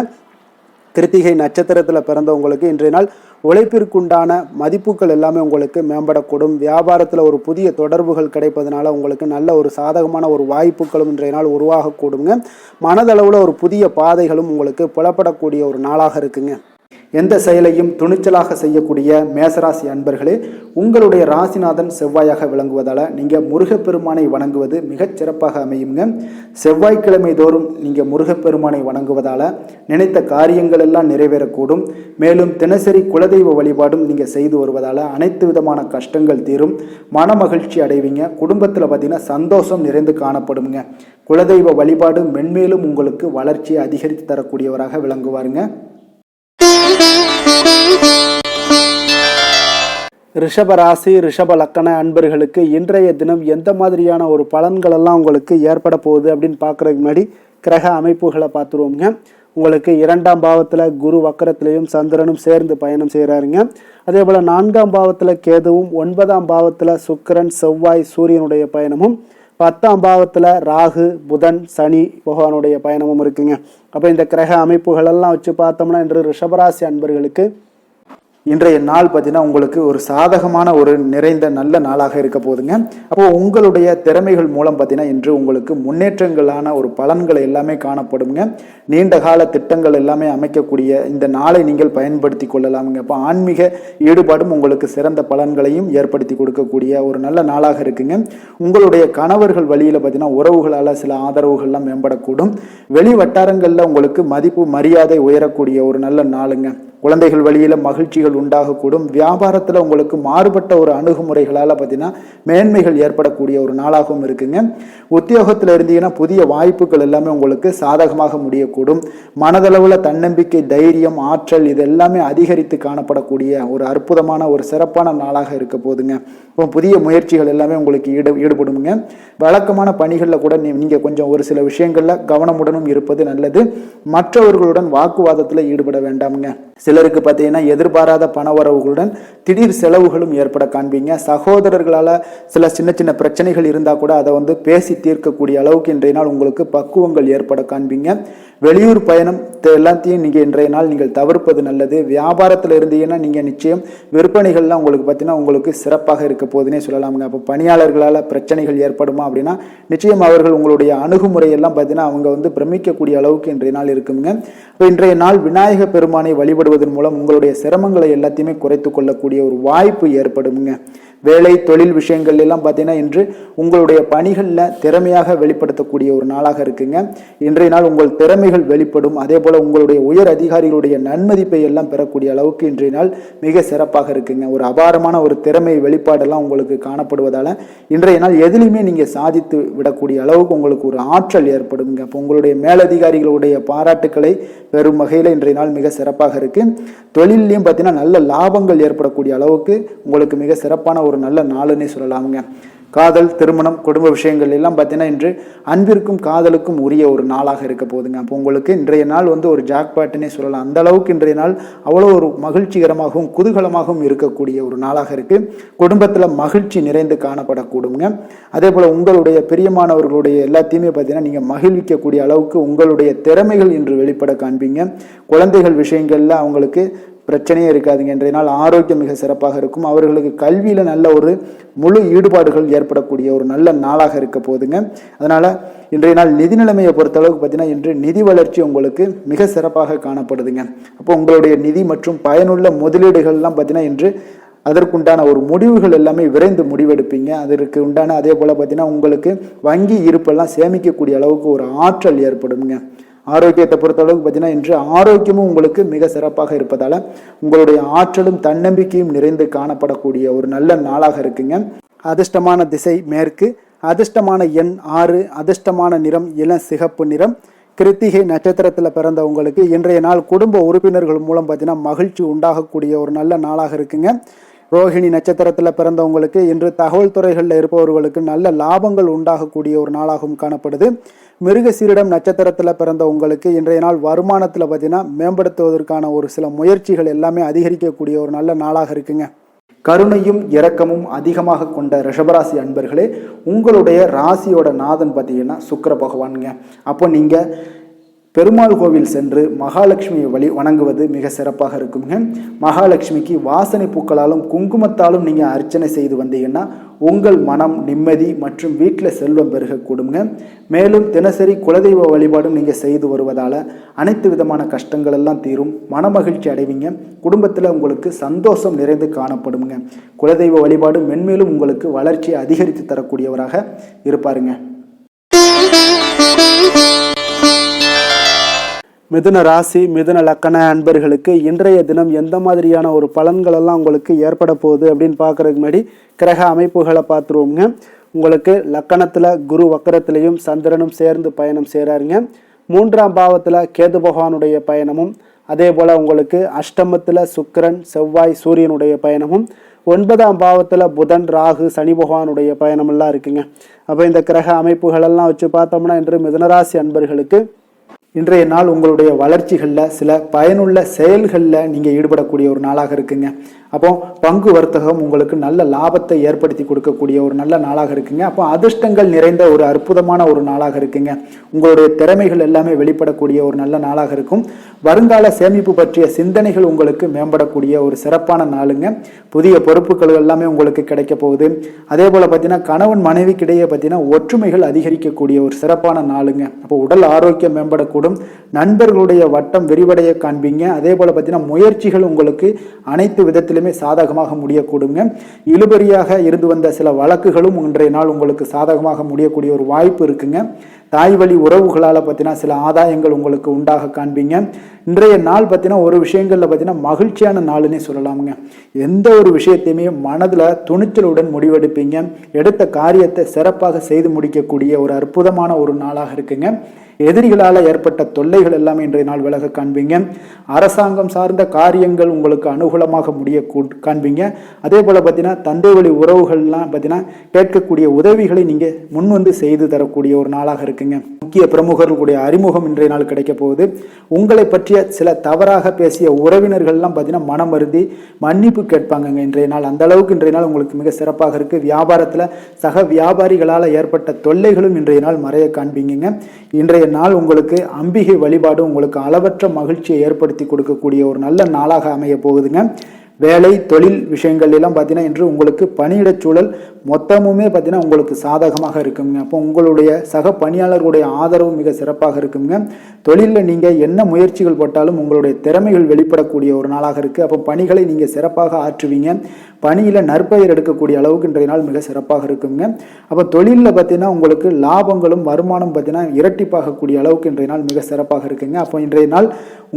கிருத்திகை நட்சத்திரத்தில் பிறந்தவங்களுக்கு இன்றைய நாள் உழைப்பிற்குண்டான மதிப்புகள் எல்லாமே உங்களுக்கு மேம்படக்கூடும். வியாபாரத்தில் ஒரு புதிய தொடர்புகள் கிடைப்பதனால உங்களுக்கு நல்ல ஒரு சாதகமான ஒரு வாய்ப்புகளும் இன்றைய நாள் உருவாகக்கூடுங்க. மனதளவில் ஒரு புதிய பாதைகளும் உங்களுக்கு புலப்படக்கூடிய ஒரு நாளாக இருக்குங்க. எந்த செயலையும் துணிச்சலாக செய்யக்கூடிய மேசராசி அன்பர்களே, உங்களுடைய ராசிநாதன் செவ்வாயாக விளங்குவதால் நீங்கள் முருகப்பெருமானை வணங்குவது மிகச் சிறப்பாக அமையுங்க. செவ்வாய்க்கிழமை தோறும் நீங்கள் முருகப்பெருமானை வணங்குவதால் நினைத்த காரியங்கள் எல்லாம் நிறைவேறக்கூடும். மேலும் தினசரி குலதெய்வ வழிபாடும் நீங்கள் செய்து வருவதால் அனைத்து விதமான கஷ்டங்கள் தீரும், மன மகிழ்ச்சி அடைவீங்க. குடும்பத்தில் பார்த்தீங்கன்னா சந்தோஷம் நிறைந்து காணப்படுங்க. குலதெய்வ வழிபாடு மென்மேலும் உங்களுக்கு வளர்ச்சியை அதிகரித்து தரக்கூடியவராக விளங்குவாருங்க. ரிஷப ராசி ரிஷப லக்கண அன்பர்களுக்கு இன்றைய தினம் எந்த மாதிரியான ஒரு பலன்கள் எல்லாம் உங்களுக்கு ஏற்பட போகுது அப்படின்னு பார்க்குறதுக்கு முன்னாடி கிரக அமைப்புகளை பார்த்துருவோங்க. உங்களுக்கு 2ஆம் பாவத்தில் குரு வக்கரத்திலையும் சந்திரனும் சேர்ந்து பயணம் செய்கிறாருங்க. அதே போல் 4ஆம் பாவத்தில் கேதுவும், 9ஆம் பாவத்தில் சுக்கிரன், செவ்வாய், சூரியனுடைய பயணமும், 10ஆம் பாவத்தில் ராகு, புதன், சனி பகவானுடைய பயணமும் இருக்குங்க. அப்போ இந்த கிரக அமைப்புகளெல்லாம் வச்சு பார்த்தோம்னா இன்று ரிஷபராசி அன்பர்களுக்கு இன்றைய நாள் பார்த்தீங்கன்னா உங்களுக்கு ஒரு சாதகமான ஒரு நிறைந்த நல்ல நாளாக இருக்க போதுங்க. அப்போ உங்களுடைய திறமைகள் மூலம் பார்த்தீங்கன்னா இன்று உங்களுக்கு முன்னேற்றங்களான ஒரு பலன்களை எல்லாமே காணப்படுங்க. நீண்ட கால திட்டங்கள் எல்லாமே அமைக்கக்கூடிய இந்த நாளை நீங்கள் பயன்படுத்தி கொள்ளலாமுங்க. அப்போ ஆன்மீக ஈடுபாடும் உங்களுக்கு சிறந்த பலன்களையும் ஏற்படுத்தி கொடுக்கக்கூடிய ஒரு நல்ல நாளாக இருக்குங்க. உங்களுடைய கணவர்கள் வழியில் பார்த்தீங்கன்னா உறவுகளால் சில ஆதரவுகள்லாம் மேம்படக்கூடும். வெளி வட்டாரங்களில் உங்களுக்கு மதிப்பு மரியாதை உயரக்கூடிய ஒரு நல்ல நாளுங்க. குழந்தைகள் வழியில் மகிழ்ச்சிகள் உண்டாகக்கூடும். வியாபாரத்தில் உங்களுக்கு மாறுபட்ட ஒரு அணுகுமுறைகளால் பார்த்தீங்கன்னா மேன்மைகள் ஏற்படக்கூடிய ஒரு நாளாகவும் இருக்குங்க. உத்தியோகத்தில் இருந்தீங்கன்னா புதிய வாய்ப்புகள் எல்லாமே உங்களுக்கு சாதகமாக முடியக்கூடும். மனதளவில் தன்னம்பிக்கை, தைரியம், ஆற்றல் இது எல்லாமே அதிகரித்து காணப்படக்கூடிய ஒரு அற்புதமான ஒரு சிறப்பான நாளாக இருக்க போதுங்க. இப்போ புதிய முயற்சிகள் எல்லாமே உங்களுக்கு ஈடுபடுங்க. வழக்கமான பணிகளில் கூட நீங்கள் கொஞ்சம் ஒரு சில விஷயங்களில் கவனமுடனும் இருப்பது நல்லது. மற்றவர்களுடன் வாக்குவாதத்தில் ஈடுபட வேண்டாமுங்க. சிலருக்கு பார்த்தீங்கன்னா எதிர்பாராத பணவரவுகளுடன் திடீர் செலவுகளும் ஏற்பட காண்பீங்க. சகோதரர்களால் சில சின்ன சின்ன பிரச்சனைகள் இருந்தால் கூட அதை பேசி தீர்க்கக்கூடிய அளவுக்கு இன்றைய நாள் உங்களுக்கு பக்குவங்கள் ஏற்பட காண்பீங்க. வெளியூர் பயணம் எல்லாத்தையும் நீங்கள் இன்றைய நாள் நீங்கள் தவிர்ப்பது நல்லது. வியாபாரத்தில் இருந்தீங்கன்னா நீங்கள் நிச்சயம் விற்பனைகள்லாம் உங்களுக்கு பார்த்தீங்கன்னா உங்களுக்கு சிறப்பாக இருக்க போதுன்னே சொல்லலாமுங்க. அப்போ பணியாளர்களால் பிரச்சனைகள் ஏற்படுமா அப்படின்னா நிச்சயம் அவர்கள் உங்களுடைய அணுகுமுறையெல்லாம் பார்த்தீங்கன்னா அவங்க பிரமிக்கக்கூடிய அளவுக்கு இன்றைய நாள் இருக்குங்க. இப்போ இன்றைய நாள் விநாயக பெருமானை வழிபடுவதன் மூலம் உங்களுடைய சிரமங்களை எல்லாத்தையுமே குறைத்து கொள்ளக்கூடிய ஒரு வாய்ப்பு ஏற்படுங்க. வேலை தொழில் விஷயங்கள் எல்லாம் பார்த்தீங்கன்னா இன்று உங்களுடைய பணிகளில் திறமையாக வெளிப்படுத்தக்கூடிய ஒரு நாளாக இருக்குங்க. இன்றைய நாள் உங்கள் திறமைகள் வெளிப்படும். அதே போல் உங்களுடைய உயர் அதிகாரிகளுடைய நன்மதிப்பை எல்லாம் பெறக்கூடிய அளவுக்கு இன்றைய நாள் மிக சிறப்பாக இருக்குங்க. ஒரு அபாரமான ஒரு திறமை வெளிப்பாடெல்லாம் உங்களுக்கு காணப்படுவதால் இன்றைய நாள் எதிலையுமே நீங்கள் சாதித்து விடக்கூடிய அளவுக்கு உங்களுக்கு ஒரு ஆற்றல் ஏற்படுங்க. அப்போ உங்களுடைய மேலதிகாரிகளுடைய பாராட்டுக்களை பெறும் வகையில் இன்றைய நாள் மிக சிறப்பாக இருக்கு. தொழிலையும் பார்த்தீங்கன்னா நல்ல லாபங்கள் ஏற்படக்கூடிய அளவுக்கு உங்களுக்கு மிக சிறப்பான ஒரு நல்ல நாளுன்னே சொல்லலாமுங்க. காதல், திருமணம், குடும்ப விஷயங்கள் எல்லாம் பார்த்தீங்கன்னா இன்று அன்பிற்கும் காதலுக்கும் உரிய ஒரு நாளாக இருக்க போதுங்க. அப்போ உங்களுக்கு இன்றைய நாள் ஒரு ஜாக்பாட்டுன்னே சொல்லலாம். அந்த அளவுக்கு இன்றைய நாள் அவ்வளோ ஒரு மகிழ்ச்சிகரமாகவும் குதூகலமாகவும் இருக்கக்கூடிய ஒரு நாளாக இருக்கு. குடும்பத்தில் மகிழ்ச்சி நிறைந்து காணப்படக்கூடுங்க. அதே போல் உங்களுடைய பிரியமானவர்களுடைய எல்லாத்தையுமே பார்த்தீங்கன்னா நீங்கள் மகிழ்விக்கக்கூடிய அளவுக்கு உங்களுடைய திறமைகள் இன்று வெளிப்பட காண்பீங்க. குழந்தைகள் விஷயங்கள்ல அவங்களுக்கு பிரச்சனையே இருக்காதுங்க. இன்றைய நாள் ஆரோக்கியம் மிக சிறப்பாக இருக்கும். அவர்களுக்கு கல்வியில் நல்ல ஒரு முழு ஈடுபாடுகள் ஏற்படக்கூடிய ஒரு நல்ல நாளாக இருக்க போதுங்க. அதனால் இன்றைய நாள் நிதி நிலைமையை பொறுத்தளவுக்கு பார்த்தீங்கன்னா இன்று நிதி வளர்ச்சி உங்களுக்கு மிக சிறப்பாக காணப்படுதுங்க. அப்போ உங்களுடைய நிதி மற்றும் பயனுள்ள முதலீடுகள்லாம் பார்த்தீங்கன்னா இன்று அதற்குண்டான ஒரு முடிவுகள் எல்லாமே விரைந்து முடிவெடுப்பீங்க. அதற்கு உண்டான அதே போல் பார்த்தீங்கன்னா உங்களுக்கு வங்கி இருப்பெல்லாம் சேமிக்கக்கூடிய அளவுக்கு ஒரு ஆற்றல் ஏற்படுங்க. ஆரோக்கியத்தை பொறுத்தளவுக்கு பார்த்தீங்கன்னா இன்று ஆரோக்கியமும் உங்களுக்கு மிக சிறப்பாக இருப்பதால் உங்களுடைய ஆற்றலும் தன்னம்பிக்கையும் நிறைந்து காணப்படக்கூடிய ஒரு நல்ல நாளாக இருக்குங்க. அதிர்ஷ்டமான திசை மேற்கு, அதிர்ஷ்டமான எண் 6, அதிர்ஷ்டமான நிறம் இளம் சிகப்பு நிறம். கிருத்திகை நட்சத்திரத்தில் பிறந்தவங்களுக்கு இன்றைய நாள் குடும்ப உறுப்பினர்கள் மூலம் பார்த்தீங்கன்னா மகிழ்ச்சி உண்டாகக்கூடிய ஒரு நல்ல நாளாக இருக்குங்க. ரோஹிணி நட்சத்திரத்தில் பிறந்தவங்களுக்கு இன்று தகவல் துறைகளில் இருப்பவர்களுக்கு நல்ல லாபங்கள் உண்டாகக்கூடிய ஒரு நாளாகவும் காணப்படுது. மிருகசீரிடம் நட்சத்திரத்தில் பிறந்த உங்களுக்கு இன்றைய நாள் வருமானத்தில் பார்த்தீங்கன்னா மேம்படுத்துவதற்கான ஒரு சில முயற்சிகள் எல்லாமே அதிகரிக்கக்கூடிய ஒரு நல்ல நாளாக இருக்குங்க. கருணையும் இரக்கமும் அதிகமாக கொண்ட ரிஷபராசி அன்பர்களே, உங்களுடைய ராசியோட நாதன் பார்த்தீங்கன்னா சுக்கிர பகவானுங்க. அப்போ நீங்கள் பெருமாள் கோவில் சென்று மகாலட்சுமியை வணங்குவது மிக சிறப்பாக இருக்குங்க. மகாலட்சுமிக்கு வாசனை பூக்களாலும் குங்குமத்தாலும் நீங்கள் அர்ச்சனை செய்து வந்தீங்கன்னா உங்கள் மனம் நிம்மதி மற்றும் வீட்டில் செல்வம் பெருகக்கூடுங்க. மேலும் தினசரி குலதெய்வ வழிபாடும் நீங்கள் செய்து வருவதால் அனைத்து விதமான கஷ்டங்கள் எல்லாம் தீரும், மனமகிழ்ச்சி அடைவீங்க. குடும்பத்தில் உங்களுக்கு சந்தோஷம் நிறைந்து காணப்படுங்க. குலதெய்வ வழிபாடு மென்மேலும் உங்களுக்கு வளர்ச்சியை அதிகரித்து தரக்கூடியவராக இருப்பாருங்க. மிதுன ராசி மிதுன லக்கண அன்பர்களுக்கு இன்றைய தினம் எந்த மாதிரியான ஒரு பலன்கள் எல்லாம் உங்களுக்கு ஏற்பட போகுது அப்படின்னு பார்க்கறதுக்கு முன்னாடி கிரக அமைப்புகளை பார்த்துருவோங்க. உங்களுக்கு லக்கணத்தில் குரு வக்கரத்திலையும் சந்திரனும் சேர்ந்து பயணம் செய்கிறாருங்க. 3ஆம் பாவத்தில் கேது பகவானுடைய பயணமும், அதே போல் உங்களுக்கு அஷ்டமத்தில் சுக்கிரன் செவ்வாய் சூரியனுடைய பயணமும், 9ஆம் பாவத்தில் புதன் ராகு சனி பகவானுடைய பயணமெல்லாம் இருக்குங்க. அப்போ இந்த கிரக அமைப்புகளெல்லாம் வச்சு பார்த்தோம்னா இன்று மிதுனராசி அன்பர்களுக்கு இன்றைய நாள் உங்களுடைய வளர்ச்சிகளில் சில பயனுள்ள செயல்களில் நீங்கள் ஈடுபடக்கூடிய ஒரு நாளாக இருக்குங்க. அப்போ பங்கு வர்த்தகம் உங்களுக்கு நல்ல லாபத்தை ஏற்படுத்தி கொடுக்கக்கூடிய ஒரு நல்ல நாளாக இருக்குங்க. அப்போ அதிர்ஷ்டங்கள் நிறைந்த ஒரு அற்புதமான ஒரு நாளாக இருக்குங்க. உங்களுடைய திறமைகள் எல்லாமே வெளிப்படக்கூடிய ஒரு நல்ல நாளாக இருக்கும். வருங்கால சேமிப்பு பற்றிய சிந்தனைகள் உங்களுக்கு மேம்படக்கூடிய ஒரு சிறப்பான நாளுங்க. புதிய பொறுப்புகள் எல்லாமே உங்களுக்கு கிடைக்க போகுது. அதே போல் பார்த்தீங்கன்னா கணவன் மனைவிக்கிடையே பார்த்தீங்கன்னா ஒற்றுமைகள் அதிகரிக்கக்கூடிய ஒரு சிறப்பான நாளுங்க. அப்போ உடல் ஆரோக்கியம் மேம்படக்கூடும். நண்பர்களுடைய வட்டம் விரிவடைய காண்பீங்க. அதே போல் பார்த்தீங்கன்னா முயற்சிகள் உங்களுக்கு அனைத்து விதத்திலும் சாதகமாக முடியக்கூடுங்க. இழுபறியாக இருந்து வந்த சில வழக்குகளும் இன்றைய நாள் உங்களுக்கு சாதகமாக முடியக்கூடிய ஒரு வாய்ப்பு இருக்குங்க. தாய் வழி உறவுகளால் பார்த்தீங்கன்னா சில ஆதாயங்கள் உங்களுக்கு உண்டாக காண்பீங்க. இன்றைய நாள் பார்த்தீங்கன்னா ஒரு விஷயங்களில் பார்த்தீங்கன்னா மகிழ்ச்சியான நாளுன்னே சொல்லலாமுங்க. எந்த ஒரு விஷயத்தையுமே மனதில் துணிச்சலுடன் முடிவெடுப்பீங்க. எடுத்த காரியத்தை சிறப்பாக செய்து முடிக்கக்கூடிய ஒரு அற்புதமான ஒரு நாளாக இருக்குங்க. எதிரிகளால் ஏற்பட்ட தொல்லைகள் எல்லாமே இன்றைய நாள் விலக காண்பீங்க. அரசாங்கம் சார்ந்த காரியங்கள் உங்களுக்கு அனுகூலமாக முடிய காண்பீங்க. அதே போல் பார்த்தீங்கன்னா தந்தை வழி உறவுகள்லாம் பார்த்தீங்கன்னா கேட்கக்கூடிய உதவிகளை நீங்கள் முன் வந்து செய்து தரக்கூடிய ஒரு நாளாக இருக்குங்க. முக்கிய பிரமுகர்களுடைய அறிமுகம் இன்றைய நாள் கிடைக்க போகுது. உங்களை பற்றிய சில தவறாக பேசிய உறவினர்கள்லாம் பார்த்தீங்கன்னா மனம் வருந்தி மன்னிப்பு கேட்பாங்க இன்றைய நாள். அந்த அளவுக்கு இன்றைய நாள் உங்களுக்கு மிக சிறப்பாக இருக்கு. வியாபாரத்தில் சக வியாபாரிகளால் ஏற்பட்ட தொல்லைகளும் இன்றைய நாள் மறைய காண்பீங்க. இன்றைய நாள் உங்களுக்கு அம்பிகை வழிபாடு உங்களுக்கு அளவற்ற மகிழ்ச்சியை ஏற்படுத்தி கொடுக்கக்கூடிய ஒரு நல்ல நாளாக அமைய போகுதுங்க. வேலை தொழில் விஷயங்கள் எல்லாம் பார்த்தீங்கன்னா இன்று உங்களுக்கு பணியிடச் சூழல் மொத்தமுமே பார்த்தீங்கன்னா உங்களுக்கு சாதகமாக இருக்குங்க. அப்போ உங்களுடைய சக பணியாளர்களுடைய ஆதரவு மிக சிறப்பாக இருக்குங்க. தொழிலில் நீங்கள் என்ன முயற்சிகள் போட்டாலும் உங்களுடைய திறமைகள் வெளிப்படக்கூடிய ஒரு நாளாக இருக்குது. அப்போ பணிகளை நீங்கள் சிறப்பாக ஆற்றுவீங்க. பணியில் நற்பெயர் எடுக்கக்கூடிய அளவுக்கு இன்றைய நாள் மிக சிறப்பாக இருக்குங்க. அப்போ தொழிலில் பார்த்தீங்கன்னா உங்களுக்கு லாபங்களும் வருமானம் பார்த்தீங்கன்னா இரட்டிப்பாகக்கூடிய அளவுக்கு இன்றைய நாள் மிக சிறப்பாக இருக்குங்க. அப்போ இன்றைய நாள்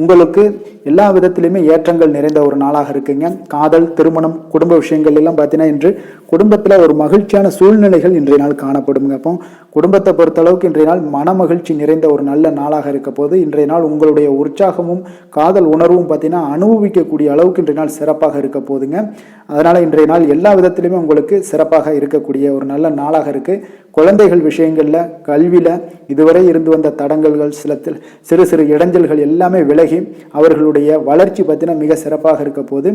உங்களுக்கு எல்லா விதத்திலுமே ஏற்றங்கள் நிறைந்த ஒரு நாளாக இருக்குங்க. காதல் திருமணம் குடும்ப விஷயங்கள் எல்லாம் பார்த்தீங்கன்னா இன்று குடும்பத்தில் ஒரு மகிழ்ச்சியான சூழ்நிலைகள் இன்றைய நாள் காணப்படுங்க. அப்போ குடும்பத்தை பொறுத்த அளவுக்கு இன்றைய நாள் மன மகிழ்ச்சி நிறைந்த ஒரு நல்ல நாளாக இருக்க போது இன்றைய நாள் உங்களுடைய உற்சாகமும் காதல் உணர்வும் பார்த்தீங்கன்னா அனுபவிக்கக்கூடிய அளவுக்கு இன்றைய நாள் சிறப்பாக இருக்க போதுங்க. அதனால இன்றைய நாள் எல்லா விதத்திலுமே உங்களுக்கு சிறப்பாக இருக்கக்கூடிய ஒரு நல்ல நாளாக இருக்கு. குழந்தைகள் விஷயங்கள்ல கல்வியில இதுவரை இருந்து வந்த தடங்கல்கள் சிறு சிறு இடைஞ்சல்கள் எல்லாமே விலகி அவர்களுடைய வளர்ச்சி பார்த்தீங்கன்னா மிக சிறப்பாக இருக்க போது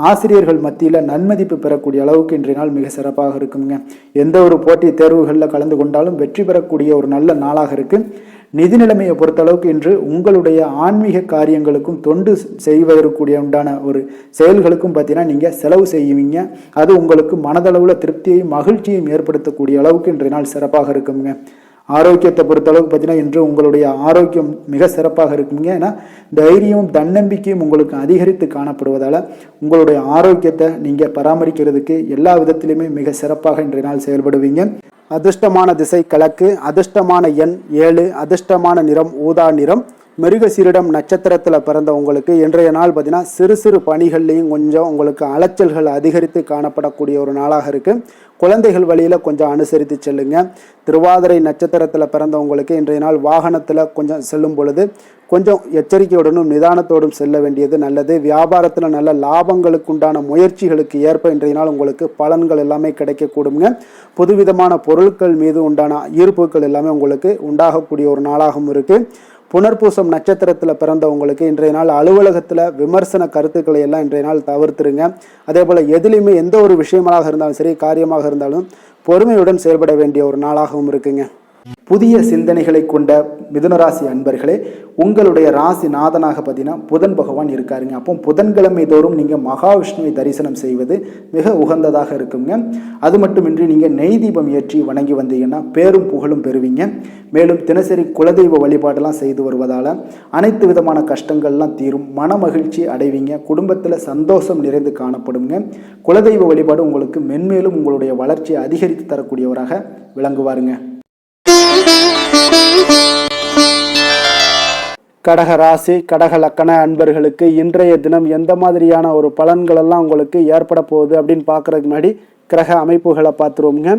ஆசிரியர்கள் மத்தியில் நன்மதிப்பு பெறக்கூடிய அளவுக்கு இன்றைய நாள் மிக சிறப்பாக இருக்குங்க. எந்த ஒரு போட்டி தேர்வுகளில் கலந்து கொண்டாலும் வெற்றி பெறக்கூடிய ஒரு நல்ல நாளாக இருக்கு. நிதி நிலைமையை பொறுத்தளவுக்கு இன்று உங்களுடைய ஆன்மீக காரியங்களுக்கும் தொண்டு செய்வதற்குரிய உண்டான ஒரு செயல்களுக்கும் பார்த்தீங்கன்னா நீங்கள் செலவு செய்வீங்க. அது உங்களுக்கு மனதளவில் திருப்தியையும் மகிழ்ச்சியையும் ஏற்படுத்தக்கூடிய அளவுக்கு இன்றைய நாள் சிறப்பாக இருக்குங்க. ஆரோக்கியத்தை பொறுத்தளவுக்கு பார்த்தீங்கன்னா இன்று உங்களுடைய ஆரோக்கியம் மிக சிறப்பாக இருக்குங்க. ஏன்னா தைரியமும் தன்னம்பிக்கையும் உங்களுக்கு அதிகரித்து காணப்படுவதால் உங்களுடைய ஆரோக்கியத்தை நீங்கள் பராமரிக்கிறதுக்கு எல்லா விதத்திலுமே மிக சிறப்பாக இன்றைய நாள் செயல்படுவீங்க. அதிர்ஷ்டமான திசை கிழக்கு, அதிர்ஷ்டமான எண் 7, அதிர்ஷ்டமான நிறம் ஊதா நிறம். மிருகசீரிடம் நட்சத்திரத்தில் பிறந்த உங்களுக்கு இன்றைய நாள் பார்த்தீங்கன்னா சிறு சிறு பணிகள்லையும் கொஞ்சம் உங்களுக்கு அலைச்சல்கள் அதிகரித்து காணப்படக்கூடிய ஒரு நாளாக இருக்குது. குழந்தைகள் வழியில் கொஞ்சம் அனுசரித்து செல்லுங்க. திருவாதிரை நட்சத்திரத்தில் பிறந்தவங்களுக்கு இன்றைய நாள் வாகனத்தில் கொஞ்சம் செல்லும் பொழுது கொஞ்சம் எச்சரிக்கையுடனும் நிதானத்தோடும் செல்ல வேண்டியது நல்லது. வியாபாரத்தில் நல்ல லாபங்களுக்கு உண்டான முயற்சிகளுக்கு ஏற்ப இன்றைய நாள் உங்களுக்கு பலன்கள் எல்லாமே கிடைக்கக்கூடுங்க. புதுவிதமான பொருட்கள் மீது உண்டான ஈர்ப்புகள் எல்லாமே உங்களுக்கு உண்டாகக்கூடிய ஒரு நாளாகவும் இருக்குது. புனர்பூசம் நட்சத்திரத்தில் பிறந்தவங்களுக்கு இன்றைய நாள் அலுவலகத்தில் விமர்சன கருத்துக்களை எல்லாம் இன்றைய நாள் தவிர்த்துருங்க. அதே போல் எதிலையுமே எந்த ஒரு விஷயமாக இருந்தாலும் சரி, காரியமாக இருந்தாலும் பொறுமையுடன் செயல்பட வேண்டிய ஒரு நாளாகவும் இருக்குங்க. புதிய சிந்தனைகளை கொண்ட மிதுனராசி அன்பர்களே, உங்களுடைய ராசி நாதனாக பார்த்தீங்கன்னா புதன் பகவான் இருக்காருங்க. அப்போ புதன்கிழமை தோறும் நீங்கள் மகாவிஷ்ணுவை தரிசனம் செய்வது மிக உகந்ததாக இருக்குங்க. அது மட்டுமின்றி நீங்கள் நெய் தீபம் ஏற்றி வணங்கி வந்தீங்கன்னா பேரும் புகழும் பெறுவீங்க. மேலும் தினசரி குலதெய்வ வழிபாடெல்லாம் செய்து வருவதால் அனைத்து விதமான கஷ்டங்கள்லாம் தீரும், மன மகிழ்ச்சி அடைவீங்க, குடும்பத்தில் சந்தோஷம் நிறைந்து காணப்படுங்க. குலதெய்வ வழிபாடு உங்களுக்கு மென்மேலும் உங்களுடைய வளர்ச்சியை அதிகரித்து தரக்கூடியவராக விளங்குவாருங்க. கடக ராசி கடக லக்கண அன்பர்களுக்கு இன்றைய தினம் எந்த மாதிரியான ஒரு பலன்கள் எல்லாம் உங்களுக்கு ஏற்பட போகுது அப்படின்னு பார்க்கறதுக்கு முன்னாடி கிரக அமைப்புகளை பார்த்துருவோங்க.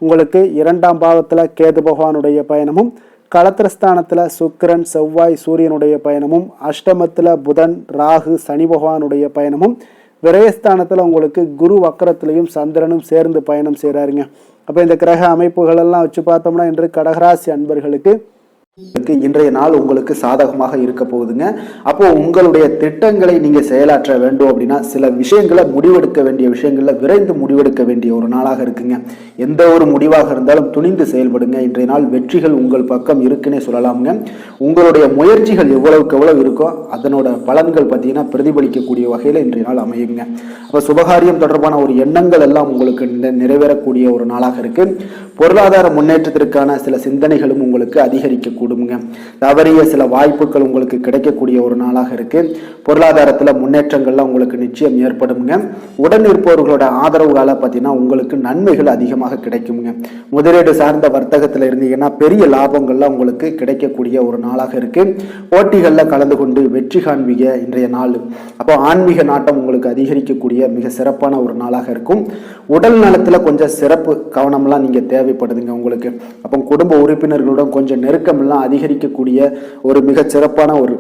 உங்களுக்கு 2ஆம் பாவத்தில் கேது பகவானுடைய பயணமும், களத்திரஸ்தானத்தில் சுக்கிரன் செவ்வாய் சூரியனுடைய பயணமும், அஷ்டமத்தில் புதன் ராகு சனி பகவானுடைய பயணமும், விரயஸ்தானத்தில் உங்களுக்கு குரு வக்கரத்திலையும் சந்திரனும் சேர்ந்து பயணம் செய்கிறாருங்க. அப்போ இந்த கிரக அமைப்புகளெல்லாம் வச்சு பார்த்தோம்னா இன்று கடகராசி அன்பர்களுக்கு இன்றைய நாள் உங்களுக்கு சாதகமாக இருக்க போகுதுங்க. அப்போ உங்களுடைய திட்டங்களை நீங்க செயலாற்ற வேண்டும் அப்படின்னா சில விஷயங்களை முடிவெடுக்க வேண்டிய விஷயங்கள்ல விரைந்து முடிவெடுக்க வேண்டிய ஒரு நாளாக இருக்குங்க. எந்த ஒரு முடிவாக இருந்தாலும் துணிந்து செயல்படுங்க. இன்றைய நாள் வெற்றிகள் உங்கள் பக்கம் இருக்குன்னே சொல்லலாமுங்க. உங்களுடைய முயற்சிகள் எவ்வளவுக்கு எவ்வளவு இருக்கோ அதனோட பலன்கள் பார்த்தீங்கன்னா பிரதிபலிக்கக்கூடிய வகையில் இன்றைய நாள் அமையுங்க. அப்போ சுபகாரியம் தொடர்பான ஒரு எண்ணங்கள் எல்லாம் உங்களுக்கு நிறைவேறக்கூடிய ஒரு நாளாக இருக்கு. பொருளாதார முன்னேற்றத்திற்கான சில சிந்தனைகளும் உங்களுக்கு அதிகரிக்கக்கூடுங்க. தவறிய சில வாய்ப்புகள் உங்களுக்கு கிடைக்கக்கூடிய ஒரு நாளாக இருக்கு. பொருளாதாரத்தில் முன்னேற்றங்கள்லாம் உங்களுக்கு நிச்சயம் ஏற்படுங்க. உடன் இருப்பவர்களோட ஆதரவுகால பார்த்தீங்கன்னா உங்களுக்கு நன்மைகள் அதிகமாக கிடைக்குங்க. முதலீடு சார்ந்த வர்த்தகத்தில் இருந்தீங்கன்னா பெரிய லாபங்கள்லாம் உங்களுக்கு கிடைக்கக்கூடிய ஒரு நாளாக இருக்கு. போட்டிகளில் கலந்து கொண்டு வெற்றி காண்பீங்க இன்றைய நாள். அப்போ ஆன்மீக நாட்டம் உங்களுக்கு அதிகரிக்கக்கூடிய மிக சிறப்பான ஒரு நாளாக இருக்கும். உடல் நலத்தில் கொஞ்சம் சிறப்பு கவனம்லாம் நீங்க தேவைப்படுதுங்க உங்களுக்கு. அப்போ குடும்ப உறுப்பினர்களுடன் கொஞ்சம் நெருக்கமெல்லாம் அதிகரிக்கக்கூடிய ஒரு மிக சிறப்பான ஒரு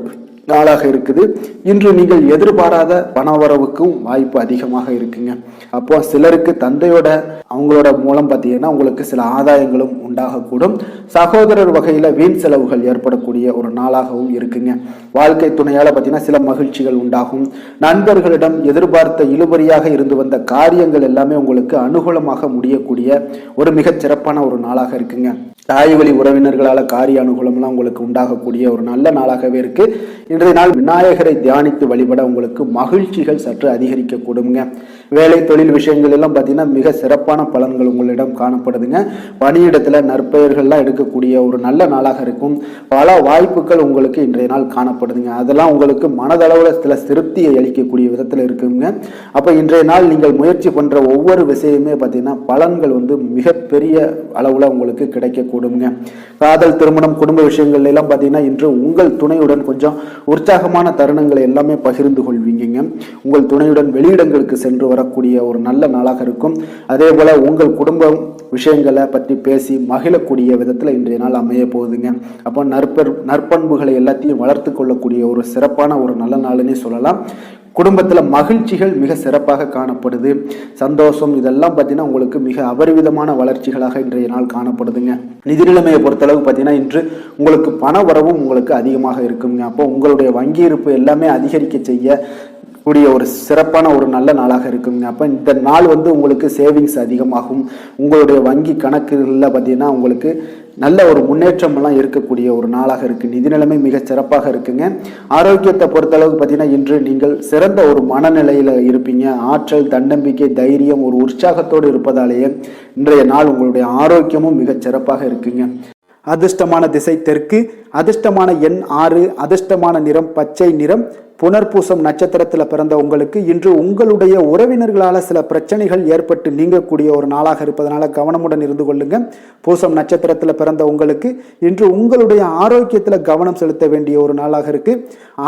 நாளாக இருக்குது. இன்று நீங்கள் எதிர்பாராத பணவரவுக்கும் வாய்ப்பு அதிகமாக இருக்குங்க. அப்போ சிலருக்கு தந்தையோட அவங்களோட மூலம் பார்த்தீங்கன்னா உங்களுக்கு சில ஆதாயங்களும் உண்டாகக்கூடும். சகோதரர் வகையில் வீண் செலவுகள் ஏற்படக்கூடிய ஒரு நாளாகவும் இருக்குங்க. வாழ்க்கை துணையால பார்த்தீங்கன்னா சில மகிழ்ச்சிகள் உண்டாகும். நண்பர்களிடம் எதிர்பார்த்த இழுபறியாக இருந்து வந்த காரியங்கள் எல்லாமே உங்களுக்கு அனுகூலமாக முடியக்கூடிய ஒரு மிகச் சிறப்பான ஒரு நாளாக இருக்குங்க. தாய் வழி உறவினர்களால் காரிய அனுகூலம்லாம் உங்களுக்கு உண்டாகக்கூடிய ஒரு நல்ல நாளாகவே இருக்கு. இன்றைய நாள் விநாயகரை தியானித்து வழிபட உங்களுக்கு மகிழ்ச்சிகள் சற்று அதிகரிக்கக்கூடுங்க. வேலை தொழில் விஷயங்கள் எல்லாம் பார்த்தீங்கன்னா மிக சிறப்பான பலன்கள் உங்களிடம் காணப்படுதுங்க. பணியிடத்தில் நற்பெயர்கள்லாம் எடுக்கக்கூடிய ஒரு நல்ல நாளாக இருக்கும். பல வாய்ப்புகள் உங்களுக்கு இன்றைய நாள் காணப்படுதுங்க. அதெல்லாம் உங்களுக்கு மனதளவில் சில திருப்தியை அளிக்கக்கூடிய விதத்தில் இருக்குங்க. அப்போ இன்றைய நாள் நீங்கள் முயற்சி பண்ற ஒவ்வொரு விஷயமே பார்த்தீங்கன்னா பலன்கள் மிகப்பெரிய அளவில் உங்களுக்கு கிடைக்கக்கூடும். காதல், திருமணம், குடும்ப விஷயங்கள் எல்லாம் பார்த்தீங்கன்னா இன்று உங்கள் துணையுடன் கொஞ்சம் உற்சாகமான தருணங்களை எல்லாமே பகிர்ந்து கொள்வீங்க. உங்கள் துணையுடன் வெளியிடங்களுக்கு சென்று வரக்கூடிய ஒரு நல்ல நாளாக இருக்கும். அதே போல உங்கள் குடும்பம் விஷயங்களை பற்றி பேசி மகிழக்கூடிய விதத்தில் இன்றைய நாள் அமைய போகுதுங்க. அப்போ நற்பண்புகளை எல்லாத்தையும் வளர்த்து கொள்ளக்கூடிய ஒரு சிறப்பான ஒரு நல்ல நாள்னே சொல்லலாம். குடும்பத்தில் மகிழ்ச்சிகள் மிக சிறப்பாக காணப்படுது. சந்தோஷம் இதெல்லாம் பார்த்தீங்கன்னா உங்களுக்கு மிக அபரிவிதமான வளர்ச்சிகளாக இன்றைய நாள் காணப்படுதுங்க. நிதி நிலைமையை பொறுத்தளவு பார்த்தீங்கன்னா இன்று உங்களுக்கு பண வரவும் உங்களுக்கு அதிகமாக இருக்குங்க. அப்போ உங்களுடைய வங்கி இருப்பு எல்லாமே அதிகரிக்க செய்ய கூடிய ஒரு சிறப்பான ஒரு நல்ல நாளாக இருக்குங்க. அப்போ இந்த நாள் உங்களுக்கு சேவிங்ஸ் அதிகமாகும். உங்களுடைய வங்கி கணக்குகளில் பார்த்தீங்கன்னா உங்களுக்கு நல்ல ஒரு முன்னேற்றம் எல்லாம் இருக்கக்கூடிய ஒரு நாளாக இருக்கு. நிதி நிலைமை மிக சிறப்பாக இருக்குங்க. ஆரோக்கியத்தை பொறுத்தளவுக்கு பார்த்தீங்கன்னா இன்று நீங்கள் சிறந்த ஒரு மனநிலையில இருப்பீங்க. ஆற்றல், தன்னம்பிக்கை, தைரியம், ஒரு உற்சாகத்தோடு இருப்பதாலேயே இன்றைய நாள் உங்களுடைய ஆரோக்கியமும் மிக சிறப்பாக இருக்குங்க. அதிர்ஷ்டமான திசை தெற்கு, அதிர்ஷ்டமான எண் 6, அதிர்ஷ்டமான நிறம் பச்சை நிறம். புனர்பூசம் நட்சத்திரத்தில் பிறந்த உங்களுக்கு இன்று உங்களுடைய உறவினர்களால் சில பிரச்சனைகள் ஏற்பட்டு நீங்கக்கூடிய ஒரு நாளாக இருப்பதனால கவனமுடன் இருந்து கொள்ளுங்க. பூசம் நட்சத்திரத்தில் பிறந்த உங்களுக்கு இன்று உங்களுடைய ஆரோக்கியத்தில் கவனம் செலுத்த வேண்டிய ஒரு நாளாக இருக்கு.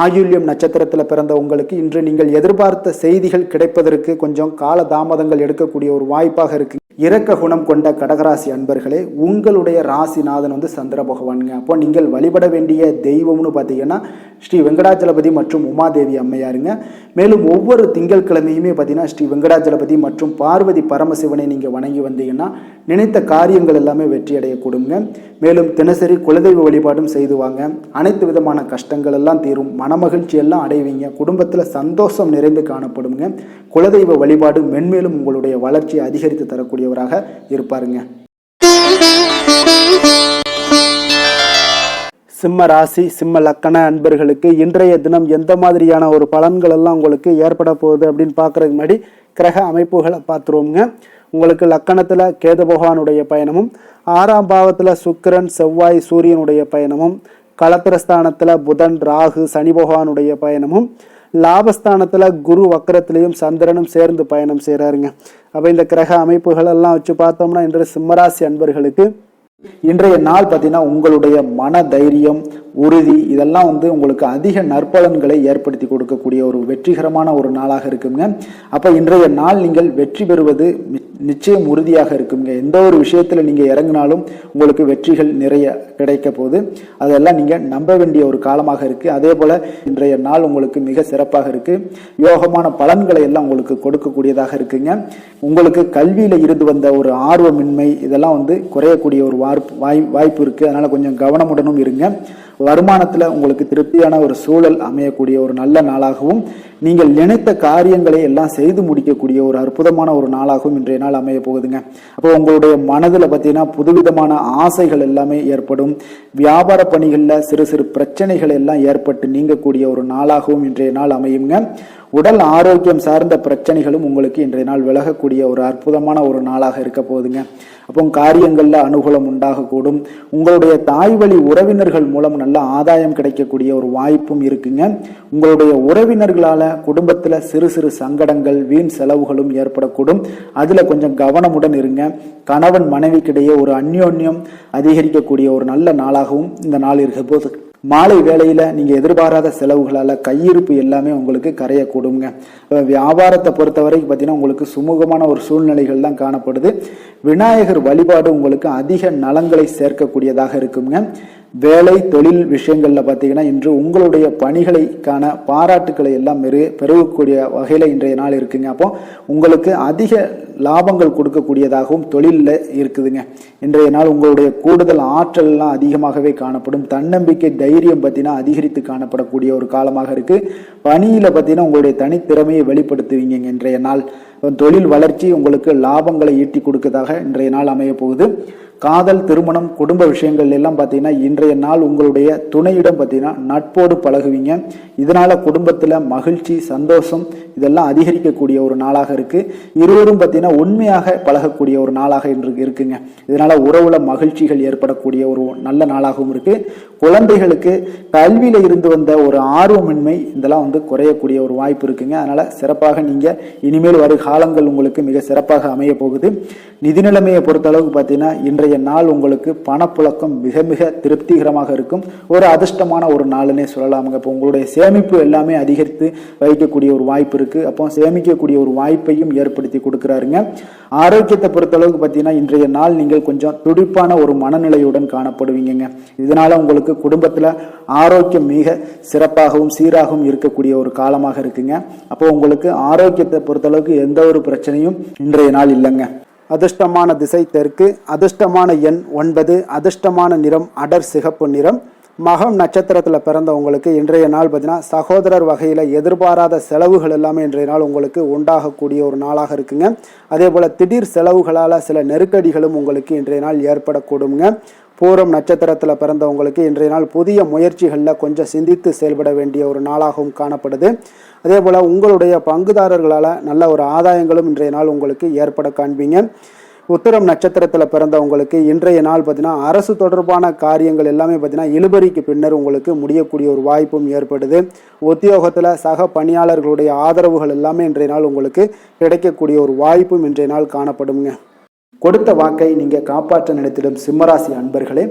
ஆயுள்யம் நட்சத்திரத்தில் பிறந்த உங்களுக்கு இன்று நீங்கள் எதிர்பார்த்த செய்திகள் கிடைப்பதற்கு கொஞ்சம் கால தாமதங்கள் எடுக்கக்கூடிய ஒரு வாய்ப்பாக இருக்கு. இரக்க குணம் கொண்ட கடகராசி அன்பர்களே, உங்களுடைய ராசிநாதன் சந்திர பகவானுங்க. அப்போ நீங்கள் வழிபட வேண்டிய தெய்வம்னு பார்த்தீங்கன்னா ஸ்ரீ வெங்கடாச்சலபதி மற்றும் உமாதேவி அம்மையாருங்க. மேலும் ஒவ்வொரு திங்கட்கிழமையுமே பார்த்தீங்கன்னா ஸ்ரீ வெங்கடாச்சலபதி மற்றும் பார்வதி பரமசிவனை நீங்கள் வணங்கி வந்தீங்கன்னா நினைத்த காரியங்கள் எல்லாமே வெற்றி அடையக்கூடுங்க. மேலும் தினசரி குலதெய்வ வழிபாடும் செய்து வாங்க. அனைத்து விதமான கஷ்டங்கள் எல்லாம் தீரும், மனமகிழ்ச்சி எல்லாம் அடைவீங்க. குடும்பத்தில் சந்தோஷம் நிறைந்து காணப்படுங்க. குலதெய்வ வழிபாடு மென்மேலும் உங்களுடைய வளர்ச்சியை அதிகரித்து தரக்கூடியவராக இருப்பாருங்க. சிம்ம ராசி சிம்ம லக்கண அன்பர்களுக்கு இன்றைய தினம் எந்த மாதிரியான ஒரு பலன்கள் எல்லாம் உங்களுக்கு ஏற்பட போகுது அப்படின்னு பார்க்கறதுக்கு முன்னாடி கிரக அமைப்புகளை பார்த்துருவோங்க. உங்களுக்கு லக்கணத்தில் கேது பகவானுடைய பயணமும், 6ஆம் பாவத்தில் சுக்கிரன் செவ்வாய் சூரியனுடைய பயணமும், களத்திரஸ்தானத்தில் புதன் ராகு சனி பகவானுடைய பயணமும், லாபஸ்தானத்தில் குரு வக்கரத்திலையும் சந்திரனும் சேர்ந்து பயணம் செய்கிறாருங்க. அப்போ இந்த கிரக அமைப்புகள் எல்லாம் வச்சு பார்த்தோம்னா இன்று சிம்மராசி அன்பர்களுக்கு இன்றைய நாள் பார்த்தீங்கன்னா உங்களுடைய மன தைரியம் உறுதி இதெல்லாம் உங்களுக்கு அதிக நற்பலன்களை ஏற்படுத்தி கொடுக்கக்கூடிய ஒரு வெற்றிகரமான ஒரு நாளாக இருக்குங்க. அப்போ இன்றைய நாள் நீங்கள் வெற்றி பெறுவது நிச்சயம் உறுதியாக இருக்குங்க. எந்த ஒரு விஷயத்தில் நீங்கள் இறங்கினாலும் உங்களுக்கு வெற்றிகள் நிறைய கிடைக்க போகுது. அதெல்லாம் நீங்கள் நம்ப வேண்டிய ஒரு காலமாக இருக்குது. அதே போல் இன்றைய நாள் உங்களுக்கு மிக சிறப்பாக இருக்குது. யோகமான பலன்களை எல்லாம் உங்களுக்கு கொடுக்கக்கூடியதாக இருக்குங்க. உங்களுக்கு கல்வியில் இருந்து வந்த ஒரு ஆர்வமின்மை இதெல்லாம் குறையக்கூடிய ஒரு வாய்ப்பு இருக்குது. அதனால் கொஞ்சம் கவனமுடனும் இருங்க. வருமானத்தில் உங்களுக்கு திருப்தியான ஒரு சூழல் அமையக்கூடிய ஒரு நல்ல நாளாகவும், நீங்கள் நினைத்த காரியங்களை எல்லாம் செய்து முடிக்கக்கூடிய ஒரு அற்புதமான ஒரு நாளாகவும் இன்றைய நாள் அமைய போகுதுங்க. அப்போ உங்களுடைய மனதில் பார்த்தீங்கன்னா புதுவிதமான ஆசைகள் எல்லாமே ஏற்படும். வியாபார பணிகளில் சிறு சிறு பிரச்சனைகள் எல்லாம் ஏற்பட்டு நீங்கக்கூடிய ஒரு நாளாகவும் இன்றைய நாள் அமையுங்க. உடல் ஆரோக்கியம் சார்ந்த பிரச்சனைகளும் உங்களுக்கு இன்றைய நாள் விலகக்கூடிய ஒரு அற்புதமான ஒரு நாளாக இருக்க போகுதுங்க. அப்போ காரியங்கள்ல அனுகூலம் உண்டாகக்கூடும். உங்களுடைய தாய் வழி உறவினர்கள் மூலம் நல்ல ஆதாயம் கிடைக்கக்கூடிய ஒரு வாய்ப்பும் இருக்குங்க. உங்களுடைய உறவினர்களால குடும்பத்துல சிறு சிறு சங்கடங்கள் வீண் செலவுகளும் ஏற்படக்கூடும். அதுல கொஞ்சம் கவனமுடன் இருங்க. கணவன் மனைவிக்கிடையே ஒரு அந்யோன்யம் அதிகரிக்கக்கூடிய ஒரு நல்ல நாளாகவும் இந்த நாள் இருக்க போது. மாலை வேளையில நீங்க எதிர்பாராத செலவுகளால கையிருப்பு எல்லாமே உங்களுக்கு கரையக்கூடுங்க. வியாபாரத்தை பொறுத்தவரைக்கும் பார்த்தீங்கன்னா உங்களுக்கு சுமூகமான ஒரு சூழ்நிலைகள் தான் காணப்படுது. விநாயகர் வழிபாடு உங்களுக்கு அதிக நலன்களை சேர்க்கக்கூடியதாக இருக்குங்க. வேலை தொழில் விஷயங்கள்ல பார்த்தீங்கன்னா இன்று உங்களுடைய பணிகளுக்கான பாராட்டுக்களை எல்லாம் பெருகக்கூடிய வகையில இன்றைய நாள் இருக்குங்க. அப்போ உங்களுக்கு அதிக லாபங்கள் கொடுக்கக்கூடியதாகவும் தொழிலில் இருக்குதுங்க. இன்றைய நாள் உங்களுடைய கூடுதல் ஆற்றல் எல்லாம் அதிகமாகவே காணப்படும். தன்னம்பிக்கை தைரியம் பார்த்தீங்கன்னா அதிகரித்து காணப்படக்கூடிய ஒரு காலமாக இருக்கு. பணியில பார்த்தீங்கன்னா உங்களுடைய தனித்திறமையை வெளிப்படுத்துவீங்க. இன்றைய நாள் தொழில் வளர்ச்சி உங்களுக்கு லாபங்களை ஈட்டி கொடுக்கதாக இன்றைய நாள் அமைய போகுது. காதல் திருமணம் குடும்ப விஷயங்கள் எல்லாம் பார்த்தீங்கன்னா இன்றைய நாள் உங்களுடைய துணையிடம் பார்த்தீங்கன்னா நட்போடு பழகுவீங்க. இதனால குடும்பத்தில் மகிழ்ச்சி சந்தோஷம் இதெல்லாம் அதிகரிக்கக்கூடிய ஒரு நாளாக இருக்கு. இருவரும் பார்த்தீங்கன்னா உண்மையாக பழகக்கூடிய ஒரு நாளாக இன்று இருக்குங்க. இதனால உறவுல மகிழ்ச்சிகள் ஏற்படக்கூடிய ஒரு நல்ல நாளாகவும் இருக்கு. குழந்தைகளுக்கு கல்வியில இருந்து வந்த ஒரு ஆர்வமின்மை இதெல்லாம் குறையக்கூடிய ஒரு வாய்ப்பு இருக்குங்க. அதனால சிறப்பாக நீங்க இனிமேல் வரும் காலங்கள் உங்களுக்கு மிக சிறப்பாக அமைய போகுது. நிதி நிலைமையை பொறுத்த அளவுக்கு பார்த்தீங்கன்னா இன்றைய நாள் உங்களுக்கு பணப்புழக்கம் மிக மிக திருப்திகரமாக இருக்கும். ஒரு அதிர்ஷ்டமான ஒரு நாளுன்னே சொல்லலாமுங்க. இப்போ உங்களுடைய சேமிப்பு எல்லாமே அதிகரித்து வைக்கக்கூடிய ஒரு வாய்ப்பு இருக்கு. அப்போ சேமிக்கக்கூடிய ஒரு வாய்ப்பையும் ஏற்படுத்தி கொடுக்குறாருங்க. ஆரோக்கியத்தை பொறுத்த அளவுக்கு பார்த்தீங்கன்னா இன்றைய நாள் நீங்கள் கொஞ்சம் துடிப்பான ஒரு மனநிலையுடன் காணப்படுவீங்க. இதனால உங்களுக்கு குடும்பத்தில் ஆரோக்கியம் மிக சிறப்பாகவும் சீராகவும் இருக்கக்கூடிய ஒரு காலமாக இருக்குங்க. அப்போ உங்களுக்கு ஆரோக்கியத்தை பொறுத்த அளவுக்கு எந்த ஒரு பிரச்சனையும் இன்றைய நாள் இல்லைங்க. அதிர்ஷ்டமான திசை தெற்கு, அதிர்ஷ்டமான எண் 9, அதிர்ஷ்டமான நிறம் அடர் சிகப்பு நிறம். மகம் நட்சத்திரத்தில் பிறந்தவங்களுக்கு இன்றைய நாள் பார்த்தீங்கன்னா சகோதரர் வகையில் எதிர்பாராத செலவுகள் எல்லாமே இன்றைய நாள் உங்களுக்கு உண்டாகக்கூடிய ஒரு நாளாக இருக்குங்க. அதே போல் திடீர் செலவுகளால் சில நெருக்கடிகளும் உங்களுக்கு இன்றைய நாள் ஏற்படக்கூடுங்க. பூரம் நட்சத்திரத்தில் பிறந்தவங்களுக்கு இன்றைய நாள் புதிய முயற்சிகளில் கொஞ்சம் சிந்தித்து செயல்பட வேண்டிய ஒரு நாளாகவும் காணப்படுது. அதே போல் உங்களுடைய பங்குதாரர்களால் நல்ல ஒரு ஆதாயங்களும் இன்றைய நாள் உங்களுக்கு ஏற்பட காண்பீங்க. உத்திரம் நட்சத்திரத்தில் பிறந்தவங்களுக்கு இன்றைய நாள் பார்த்தீங்கன்னா அரசு தொடர்பான காரியங்கள் எல்லாமே பார்த்தீங்கன்னா இழுபறிக்கு பின்னர் உங்களுக்கு முடியக்கூடிய ஒரு வாய்ப்பும் ஏற்படுது. உத்தியோகத்தில் சக பணியாளர்களுடைய ஆதரவுகள் எல்லாமே இன்றைய நாள் உங்களுக்கு கிடைக்கக்கூடிய ஒரு வாய்ப்பும் இன்றைய நாள் காணப்படுங்க. கொடுத்த வாக்கை நீங்கள் காப்பாற்ற நினைத்திடும் சிம்மராசி அன்பர்களே,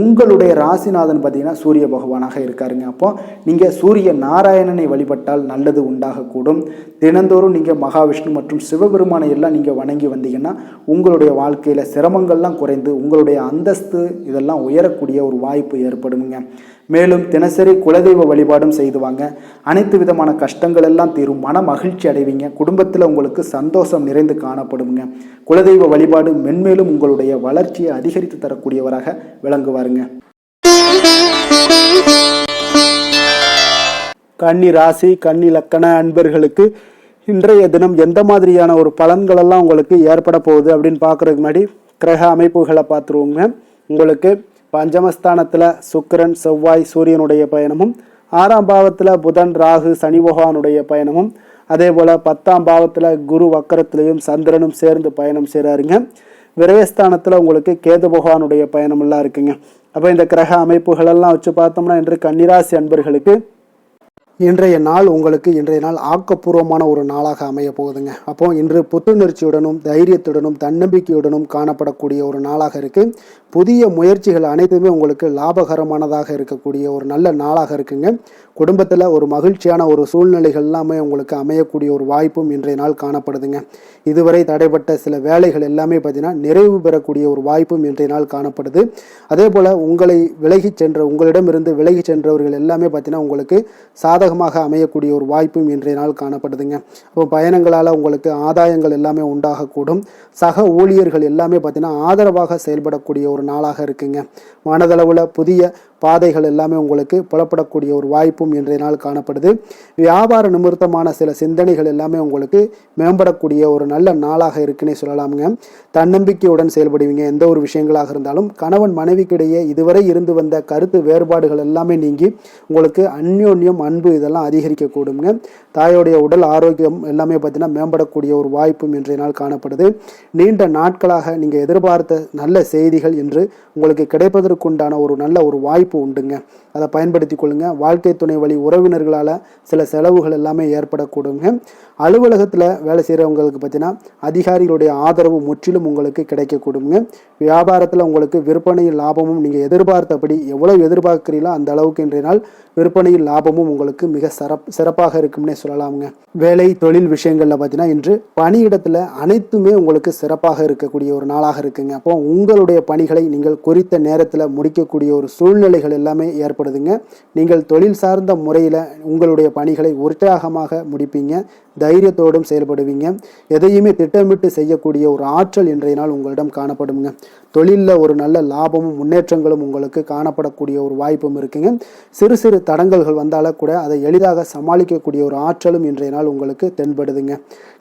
உங்களுடைய ராசிநாதன் பார்த்தீங்கன்னா சூரிய பகவானாக இருக்காருங்க. அப்போ நீங்கள் சூரிய நாராயணனை வழிபட்டால் நல்லது உண்டாகக்கூடும். தினந்தோறும் நீங்கள் மகாவிஷ்ணு மற்றும் சிவபெருமானை எல்லாம் நீங்கள் வணங்கி வந்தீங்கன்னா உங்களுடைய வாழ்க்கையில் சிரமங்கள்லாம் குறைந்து உங்களுடைய அந்தஸ்து இதெல்லாம் உயரக்கூடிய ஒரு வாய்ப்பு ஏற்படுங்க. மேலும் தினசரி குலதெய்வ வழிபாடும் செய்துவாங்க. அனைத்து விதமான கஷ்டங்கள் எல்லாம் தீரும். மன மகிழ்ச்சி அடைவீங்க. குடும்பத்தில் உங்களுக்கு சந்தோஷம் நிறைந்து காணப்படுங்க. குலதெய்வ வழிபாடு மென்மேலும் உங்களுடைய வளர்ச்சியை அதிகரித்து தரக்கூடியவராக விளங்குவாருங்க. கன்னி ராசி கன்னி லக்கண அன்பர்களுக்கு இன்றைய தினம் எந்த மாதிரியான ஒரு பலன்களெல்லாம் உங்களுக்கு ஏற்பட போகுது அப்படின்னு பார்க்குறதுக்கு முன்னாடி கிரக அமைப்புகளை பார்த்துருவோங்க. உங்களுக்கு பஞ்சமஸ்தானத்தில் சுக்கிரன் செவ்வாய் சூரியனுடைய பயணமும், 6ஆம் பாவத்தில் புதன் ராகு சனி பகவானுடைய பயணமும், அதே போல் 10ஆம் பாவத்தில் குரு வக்கரத்திலையும் சந்திரனும் சேர்ந்து பயணம் செய்கிறாருங்க. விரயஸ்தானத்தில் உங்களுக்கு கேது பகவானுடைய பயணமெல்லாம் இருக்குங்க. அப்போ இந்த கிரக அமைப்புகளெல்லாம் வச்சு பார்த்தோம்னா இன்று கன்னிராசி அன்பர்களுக்கு இன்றைய நாள் உங்களுக்கு இன்றைய நாள் ஆக்கப்பூர்வமான ஒரு நாளாக அமைய போகுதுங்க. அப்போ இன்று புத்துணர்ச்சியுடனும் தைரியத்துடனும் தன்னம்பிக்கையுடனும் காணப்படக்கூடிய ஒரு நாளாக இருக்கு. புதிய முயற்சிகள் அனைத்துமே உங்களுக்கு லாபகரமானதாக இருக்கக்கூடிய ஒரு நல்ல நாளாக இருக்குங்க. குடும்பத்தில் ஒரு மகிழ்ச்சியான ஒரு சூழ்நிலைகள் எல்லாமே உங்களுக்கு அமையக்கூடிய ஒரு வாய்ப்பும் இன்றைய நாள் காணப்படுதுங்க. இதுவரை தடைப்பட்ட சில வேலைகள் எல்லாமே பார்த்தீங்கன்னா நிறைவு பெறக்கூடிய ஒரு வாய்ப்பும் இன்றைய நாள் காணப்படுது. அதே போல் உங்களிடமிருந்து விலகி சென்றவர்கள் எல்லாமே பார்த்தீங்கன்னா உங்களுக்கு சாதகமாக அமையக்கூடிய ஒரு வாய்ப்பும் இன்றைய நாள் காணப்படுதுங்க. அப்போ பயணங்களால் உங்களுக்கு ஆதாயங்கள் எல்லாமே உண்டாகக்கூடும். சக ஊழியர்கள் எல்லாமே பார்த்தீங்கன்னா ஆதரவாக செயல்படக்கூடிய ஒரு நாளாக இருக்குங்க. மனதளவில் புதிய பாதைகள் எல்லாமே உங்களுக்கு புலப்படக்கூடிய ஒரு வாய்ப்பும் இன்றைய நாள் காணப்படுது. வியாபார நிமித்தமான சில சிந்தனைகள் எல்லாமே உங்களுக்கு மேம்படக்கூடிய ஒரு நல்ல நாளாக இருக்குன்னே சொல்லலாமுங்க. தன்னம்பிக்கையுடன் செயல்படுவீங்க. எந்த ஒரு விஷயங்களாக இருந்தாலும் கணவன் மனைவிக்கிடையே இதுவரை இருந்து வந்த கருத்து வேறுபாடுகள் எல்லாமே நீங்கி உங்களுக்கு அந்யோன்யம் அன்பு இதெல்லாம் அதிகரிக்கக்கூடுங்க. தாயோடைய உடல் ஆரோக்கியம் எல்லாமே பார்த்தீங்கன்னா மேம்படக்கூடிய ஒரு வாய்ப்பும் இன்றைய நாள் காணப்படுது. நீண்ட நாட்களாக நீங்கள் எதிர்பார்த்த நல்ல செய்திகள் என்று உங்களுக்கு கிடைப்பதற்குண்டான ஒரு நல்ல ஒரு வாய்ப்பு உண்டுங்க. அதை பயன்படுத்தி கொள்ளுங்க. வாழ்க்கை துணை வழி உறவினர்களால் சில செலவுகள் எல்லாமே ஏற்படக்கூடுங்க. அலுவலகத்தில் வேலை செய்கிறவங்களுக்கு பார்த்தீங்கன்னா அதிகாரிகளுடைய ஆதரவு முற்றிலும் உங்களுக்கு கிடைக்கக்கூடுங்க. வியாபாரத்தில் உங்களுக்கு விற்பனையில் லாபமும் நீங்கள் எதிர்பார்த்தபடி எவ்வளவு எதிர்பார்க்கிறீங்களோ அந்த அளவுக்கு இன்றைய நாள் விற்பனையில் லாபமும் உங்களுக்கு மிக சிறப்பாக இருக்கும்னே சொல்லலாமுங்க. வேலை தொழில் விஷயங்களில் பார்த்தீங்கன்னா இன்று பணியிடத்தில் அனைத்துமே உங்களுக்கு சிறப்பாக இருக்கக்கூடிய ஒரு நாளாக இருக்குங்க. அப்போ உங்களுடைய பணிகளை நீங்கள் குறித்த நேரத்தில் முடிக்கக்கூடிய ஒரு சூழ்நிலைகள் எல்லாமே ஏற்படுதுங்க. நீங்கள் தொழில் சார்ந்த முறையில் உங்களுடைய பணிகளை உற்சாகமாக முடிப்பீங்க. தைரியத்தோடும் செயல்படுவீங்க. எதையுமே திட்டமிட்டு செய்யக்கூடிய ஒரு ஆற்றல் இன்றைய நாள் உங்களிடம் காணப்படுங்க. தொழிலில் ஒரு நல்ல லாபமும் முன்னேற்றங்களும் உங்களுக்கு காணப்படக்கூடிய ஒரு வாய்ப்பும் இருக்குங்க. சிறு சிறு தடங்கல்கள் வந்தாலும் கூட அதை எளிதாக சமாளிக்கக்கூடிய ஒரு ஆற்றலும் இன்றைய நாள் உங்களுக்கு தென்படுதுங்க.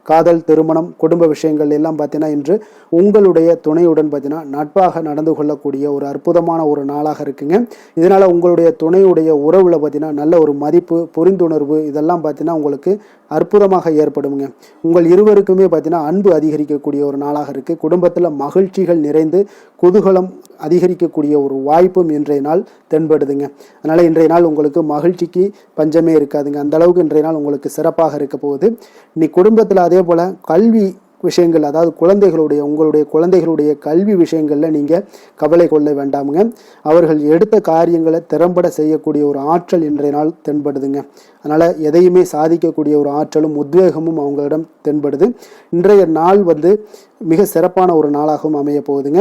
காதல் திருமணம் குடும்ப விஷயங்கள் எல்லாம் பார்த்தீங்கன்னா இன்று உங்களுடைய துணையுடன் பார்த்தீங்கன்னா நட்பாக நடந்து கொள்ளக்கூடிய ஒரு அற்புதமான ஒரு நாளாக இருக்குங்க. இதனால் உங்களுடைய துணையுடைய உறவில் பார்த்தீங்கன்னா நல்ல ஒரு மதிப்பு புரிந்துணர்வு இதெல்லாம் பார்த்தீங்கன்னா உங்களுக்கு அற்புதமாக ஏற்படுங்க. உங்கள் இருவருக்குமே பார்த்தீங்கன்னா அன்பு அதிகரிக்கக்கூடிய ஒரு நாளாக இருக்குது. குடும்பத்தில் மகிழ்ச்சிகள் நிறைந்து குதூகலம் அதிகரிக்கக்கூடிய ஒரு வாய்ப்பும் இன்றைய நாள் தென்படுதுங்க. அதனால் இன்றைய நாள் உங்களுக்கு மகிழ்ச்சிக்கு பஞ்சமே இருக்காதுங்க. அந்த அளவுக்கு இன்றைய நாள் உங்களுக்கு சிறப்பாக இருக்க போகுது. நீ குடும்பத்தில் அதே போல் கல்வி விஷயங்கள் அதாவது உங்களுடைய குழந்தைகளுடைய கல்வி விஷயங்களில் நீங்கள் கவலை கொள்ள வேண்டாமுங்க. அவர்கள் எடுத்த காரியங்களை திறம்பட செய்யக்கூடிய ஒரு ஆற்றல் இன்றைய நாள் தென்படுதுங்க. அதனால் எதையுமே சாதிக்கக்கூடிய ஒரு ஆற்றலும் உத்வேகமும் அவங்களிடம் தென்படுது. இன்றைய நாள் மிக சிறப்பான ஒரு நாளாகவும் அமைய போகுதுங்க.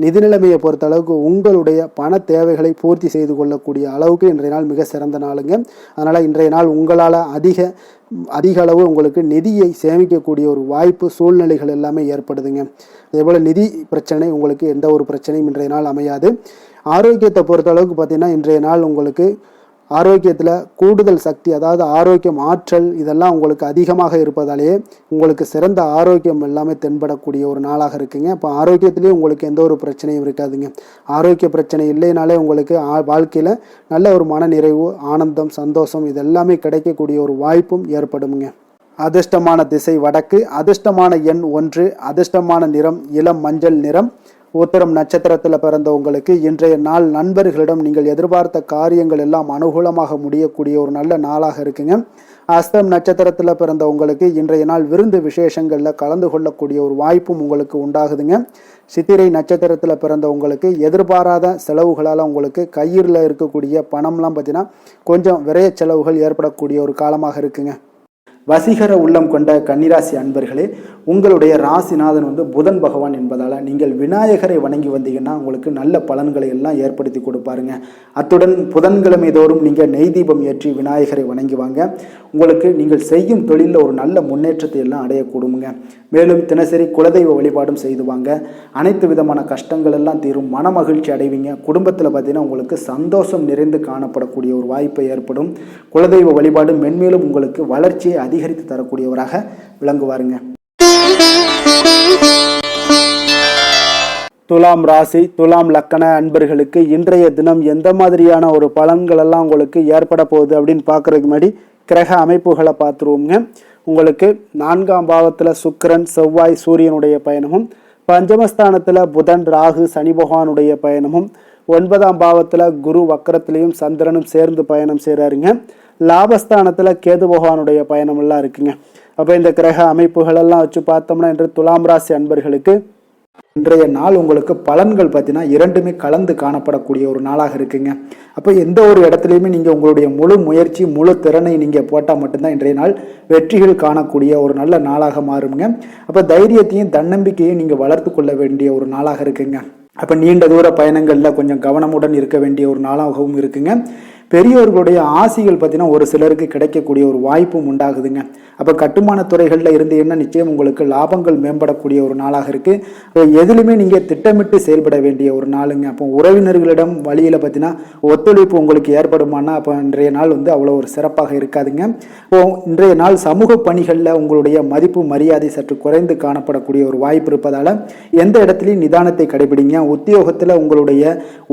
நிதி நிலைமையை பொறுத்த அளவுக்கு உங்களுடைய பண தேவைகளை பூர்த்தி செய்து கொள்ளக்கூடிய அளவுக்கு இன்றைய நாள் மிக சிறந்த நாளுங்க. அதனால் இன்றைய நாள் உங்களால் அதிக அளவு உங்களுக்கு நிதியை சேமிக்கக்கூடிய ஒரு வாய்ப்பு சூழ்நிலைகள் எல்லாமே ஏற்படுதுங்க. அதேபோல் நிதி பிரச்சனை உங்களுக்கு எந்த ஒரு பிரச்சனையும் இன்றைய நாள் அமையாது. ஆரோக்கியத்தை பொறுத்த அளவுக்கு பார்த்தீங்கன்னா இன்றைய நாள் உங்களுக்கு ஆரோக்கியத்தில் கூடுதல் சக்தி அதாவது ஆரோக்கியம் ஆற்றல் இதெல்லாம் உங்களுக்கு அதிகமாக இருப்பதாலேயே உங்களுக்கு சிறந்த ஆரோக்கியம் எல்லாமே தென்படக்கூடிய ஒரு நாளாக இருக்குங்க. இப்போ ஆரோக்கியத்திலேயே உங்களுக்கு எந்த ஒரு பிரச்சனையும் இருக்காதுங்க. ஆரோக்கிய பிரச்சனை இல்லைனாலே உங்களுக்கு வாழ்க்கையில் நல்ல ஒரு மன நிறைவு ஆனந்தம் சந்தோஷம் இதெல்லாமே கிடைக்கக்கூடிய ஒரு வாய்ப்பும் ஏற்படுங்க. அதிர்ஷ்டமான திசை வடக்கு, அதிர்ஷ்டமான எண் 1, அதிர்ஷ்டமான நிறம் இளம் மஞ்சள் நிறம். உத்திரம் நட்சத்திரத்தில் பிறந்தவங்களுக்கு இன்றைய நாள் நண்பர்களிடம் நீங்கள் எதிர்பார்த்த காரியங்கள் எல்லாம் அனுகூலமாக முடியக்கூடிய ஒரு நல்ல நாளாக இருக்குங்க. அஸ்தம் நட்சத்திரத்தில் பிறந்தவங்களுக்கு இன்றைய நாள் விருந்து விசேஷங்களில் கலந்து கொள்ளக்கூடிய ஒரு வாய்ப்பும் உங்களுக்கு உண்டாகுதுங்க. சித்திரை நட்சத்திரத்தில் பிறந்தவங்களுக்கு எதிர்பாராத செலவுகளால் உங்களுக்கு கையில் இருக்கக்கூடிய பணம்லாம் பார்த்தீங்கன்னா கொஞ்சம் விரைய செலவுகள் ஏற்படக்கூடிய ஒரு காலமாக இருக்குங்க. வசீகர உள்ளம் கொண்ட கன்னிராசி அன்பர்களே, உங்களுடைய ராசிநாதன் புதன் பகவான் என்பதால் நீங்கள் விநாயகரை வணங்கி வந்தீங்கன்னா உங்களுக்கு நல்ல பலன்களை எல்லாம் ஏற்படுத்தி கொடுப்பாருங்க. அத்துடன் புதன்கிழமை தோறும் நீங்கள் நெய் தீபம் ஏற்றி விநாயகரை வணங்கி வாங்க. உங்களுக்கு நீங்கள் செய்யும் தொழிலில் ஒரு நல்ல முன்னேற்றத்தை எல்லாம் அடையக்கூடுங்க. மேலும் தினசரி குலதெய்வ வழிபாடும் செய்து வாங்க. அனைத்து விதமான கஷ்டங்கள் எல்லாம் தீரும், மன மகிழ்ச்சி அடைவீங்க. குடும்பத்தில் பார்த்தீங்கன்னா உங்களுக்கு சந்தோஷம் நிறைந்து காணப்படக்கூடிய ஒரு வாய்ப்பு ஏற்படும். குலதெய்வ வழிபாடு மென்மேலும் உங்களுக்கு வளர்ச்சியை அதிகரித்து தரக்கூடியவராக விளங்குவாருங்க. துலாம் ராசி, துலாம் லக்கண அன்பர்களுக்கு இன்றைய தினம் எந்த மாதிரியான ஒரு பலன்கள் எல்லாம் உங்களுக்கு ஏற்பட போகுது அப்படின்னு பார்க்கறதுக்கு முன்னாடி கிரக அமைப்புகளை பார்த்துருவோங்க. உங்களுக்கு 4ஆம் பாவத்தில் சுக்கிரன், செவ்வாய், சூரியனுடைய பயணமும், பஞ்சமஸ்தானத்தில் புதன், ராகு, சனி பகவானுடைய பயணமும், 9ஆம் பாவத்தில் குரு வக்கரத்திலையும் சந்திரனும் சேர்ந்து பயணம் செய்கிறாருங்க. லாபஸ்தானத்தில் கேது பகவானுடைய பயணம் எல்லாம் இருக்குங்க. அப்போ இந்த கிரக அமைப்புகள் எல்லாம் வச்சு பார்த்தோம்னா இன்று துலாம் ராசி அன்பர்களுக்கு இன்றைய நாள் உங்களுக்கு பலன்கள் பார்த்தீங்கன்னா இரண்டுமே கலந்து காணப்படக்கூடிய ஒரு நாளாக இருக்குங்க. அப்போ எந்த ஒரு இடத்துலையுமே நீங்கள் உங்களுடைய முழு முயற்சி முழு திறனை நீங்கள் போட்டால் மட்டும்தான் இன்றைய நாள் வெற்றிகள் காணக்கூடிய ஒரு நல்ல நாளாக மாறுங்க. அப்போ தைரியத்தையும் தன்னம்பிக்கையும் நீங்கள் வளர்த்து கொள்ள வேண்டிய ஒரு நாளாக இருக்குங்க. அப்போ நீண்ட தூர பயணங்களில் கொஞ்சம் கவனமுடன் இருக்க வேண்டிய ஒரு நாளாகவும் இருக்குங்க. பெரியோர்களுடைய ஆசிகள் பார்த்தீங்கன்னா ஒரு சிலருக்கு கிடைக்கக்கூடிய ஒரு வாய்ப்பும் உண்டாகுதுங்க. அப்போ கட்டுமான துறைகளில் இருந்தீங்கன்னா நிச்சயம் உங்களுக்கு லாபங்கள் மேம்படக்கூடிய ஒரு நாளாக இருக்குது. எதுலையுமே நீங்கள் திட்டமிட்டு செயல்பட வேண்டிய ஒரு நாளுங்க. அப்போ உறவினர்களிடம் வழியில் பார்த்தீங்கன்னா ஒத்துழைப்பு உங்களுக்கு ஏற்படுமானா அப்போ இன்றைய நாள் அவ்வளோ ஒரு சிறப்பாக இருக்காதுங்க. இன்றைய நாள் சமூக பணிகளில் உங்களுடைய மதிப்பு மரியாதை சற்று குறைந்து காணப்படக்கூடிய ஒரு வாய்ப்பு இருப்பதால் எந்த இடத்துலையும் நிதானத்தை கடைபிடிங்க. உத்தியோகத்தில் உங்களுடைய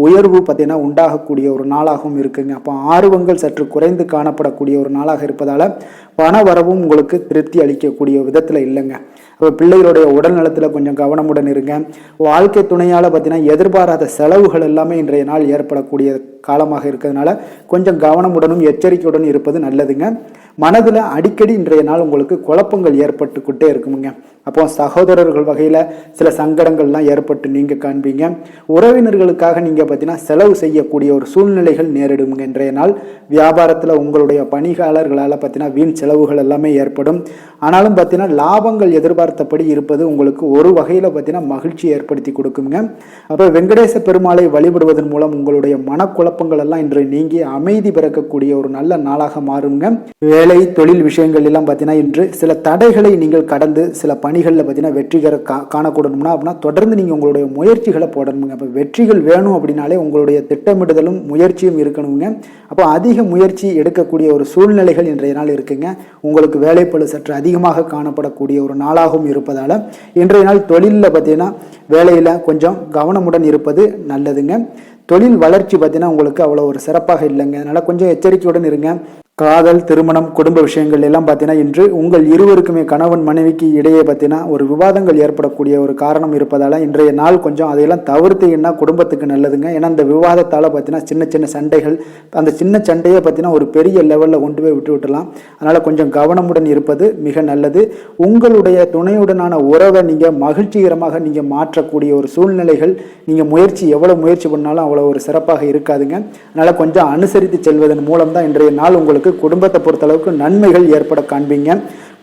உயர்வு பார்த்தீங்கன்னா உண்டாகக்கூடிய ஒரு நாளாகவும் இருக்குங்க. அப்போ ஆர்வங்கள் சற்று குறைந்து காணப்படக்கூடிய ஒரு நாளாக இருப்பதால் பண வரவும் உங்களுக்கு திருப்தி அளிக்கக்கூடிய விதத்தில் இல்லைங்க. அப்போ பிள்ளைகளுடைய உடல் நலத்தில் கொஞ்சம் கவனமுடன் இருங்க. வாழ்க்கை துணையால் பார்த்தீங்கன்னா எதிர்பாராத செலவுகள் எல்லாமே இன்றைய நாள் ஏற்படக்கூடிய காலமாக இருக்கிறதுனால கொஞ்சம் கவனமுடனும் எச்சரிக்கையுடன் இருப்பது நல்லதுங்க. மனதில் அடிக்கடி இன்றைய நாள் உங்களுக்கு குழப்பங்கள் ஏற்பட்டுக்கிட்டே இருக்குமுங்க. அப்போ சகோதரர்கள் வகையில் சில சங்கடங்கள்லாம் ஏற்பட்டு நீங்கள் காண்பீங்க. உறவினர்களுக்காக நீங்கள் பார்த்தீங்கன்னா செலவு செய்யக்கூடிய ஒரு சூழ்நிலைகள் நேரிடுங்க. இன்றைய நாள் வியாபாரத்தில் உங்களுடைய பணியாளர்களால் பார்த்தீங்கன்னா வீண் செலவுகள் எல்லாமே ஏற்படும். ஆனாலும் பார்த்தீங்கன்னா லாபங்கள் எதிர்பார்த்தபடி இருப்பது உங்களுக்கு ஒரு வகையில் பார்த்தீங்கன்னா மகிழ்ச்சி ஏற்படுத்தி கொடுக்குங்க. அப்போ வெங்கடேச பெருமாளை வழிபடுவதன் மூலம் உங்களுடைய மனக்குழப்பங்கள் எல்லாம் இன்று நீங்கி அமைதி பிறக்கக்கூடிய ஒரு நல்ல நாளாக மாறுங்க. வேலை தொழில் விஷயங்கள் எல்லாம் பார்த்தீங்கன்னா இன்று சில தடைகளை நீங்கள் கடந்து சில பணிகளில் பார்த்தீங்கன்னா வெற்றிகர காணக்கூடணும்னா அப்படின்னா தொடர்ந்து நீங்கள் உங்களுடைய முயற்சிகளை போடணுங்க. அப்போ வெற்றிகள் வேணும் அப்படின்னாலே உங்களுடைய திட்டமிடுதலும் முயற்சியும் இருக்கணுங்க. அப்போ அதிக முயற்சி எடுக்கக்கூடிய ஒரு சூழ்நிலைகள் இன்றைய நாள் இருக்குங்க. உங்களுக்கு வேலைப்பளு சற்று அதிகமாக காணப்படக்கூடிய ஒரு நாளாகவும் இருப்பதால் இன்றைய நாள் தொழிலில் பார்த்தீங்கன்னா வேலையில் கொஞ்சம் கவனமுடன் இருப்பது நல்லதுங்க. தொழில் வளர்ச்சி பார்த்தீங்கன்னா உங்களுக்கு அவ்வளோ ஒரு சிறப்பாக இல்லைங்க. அதனால் கொஞ்சம் எச்சரிக்கையுடன் இருங்க. காதல், திருமணம், குடும்ப விஷயங்கள் எல்லாம் பார்த்தீங்கன்னா இன்று உங்கள் இருவருக்குமே கணவன் மனைவிக்கு இடையே பார்த்தீங்கன்னா ஒரு விவாதங்கள் ஏற்படக்கூடிய ஒரு காரணம் இருப்பதால் இன்றைய நாள் கொஞ்சம் அதையெல்லாம் தவிர்த்தீங்கன்னா குடும்பத்துக்கு நல்லதுங்க. ஏன்னா அந்த விவாதத்தால் பார்த்தீங்கன்னா சின்ன சின்ன சண்டைகள், அந்த சின்ன சண்டையை பார்த்தீங்கன்னா ஒரு பெரிய லெவலில் கொண்டு போய் விட்டுலாம். அதனால் கொஞ்சம் கவனமுடன் இருப்பது மிக நல்லது. உங்களுடைய துணையுடனான உறவை நீங்கள் மகிழ்ச்சிகரமாக நீங்கள் மாற்றக்கூடிய ஒரு சூழ்நிலைகள் நீங்கள் எவ்வளோ முயற்சி பண்ணாலும் அவ்வளோ ஒரு சிறப்பாக இருக்காதுங்க. அதனால் கொஞ்சம் அனுசரித்து செல்வதன் மூலம் தான் இன்றைய நாள் உங்களுக்கு குடும்பத்தை பொறுத்தளவுக்கு நன்மைகள் ஏற்பட காண்பீங்க.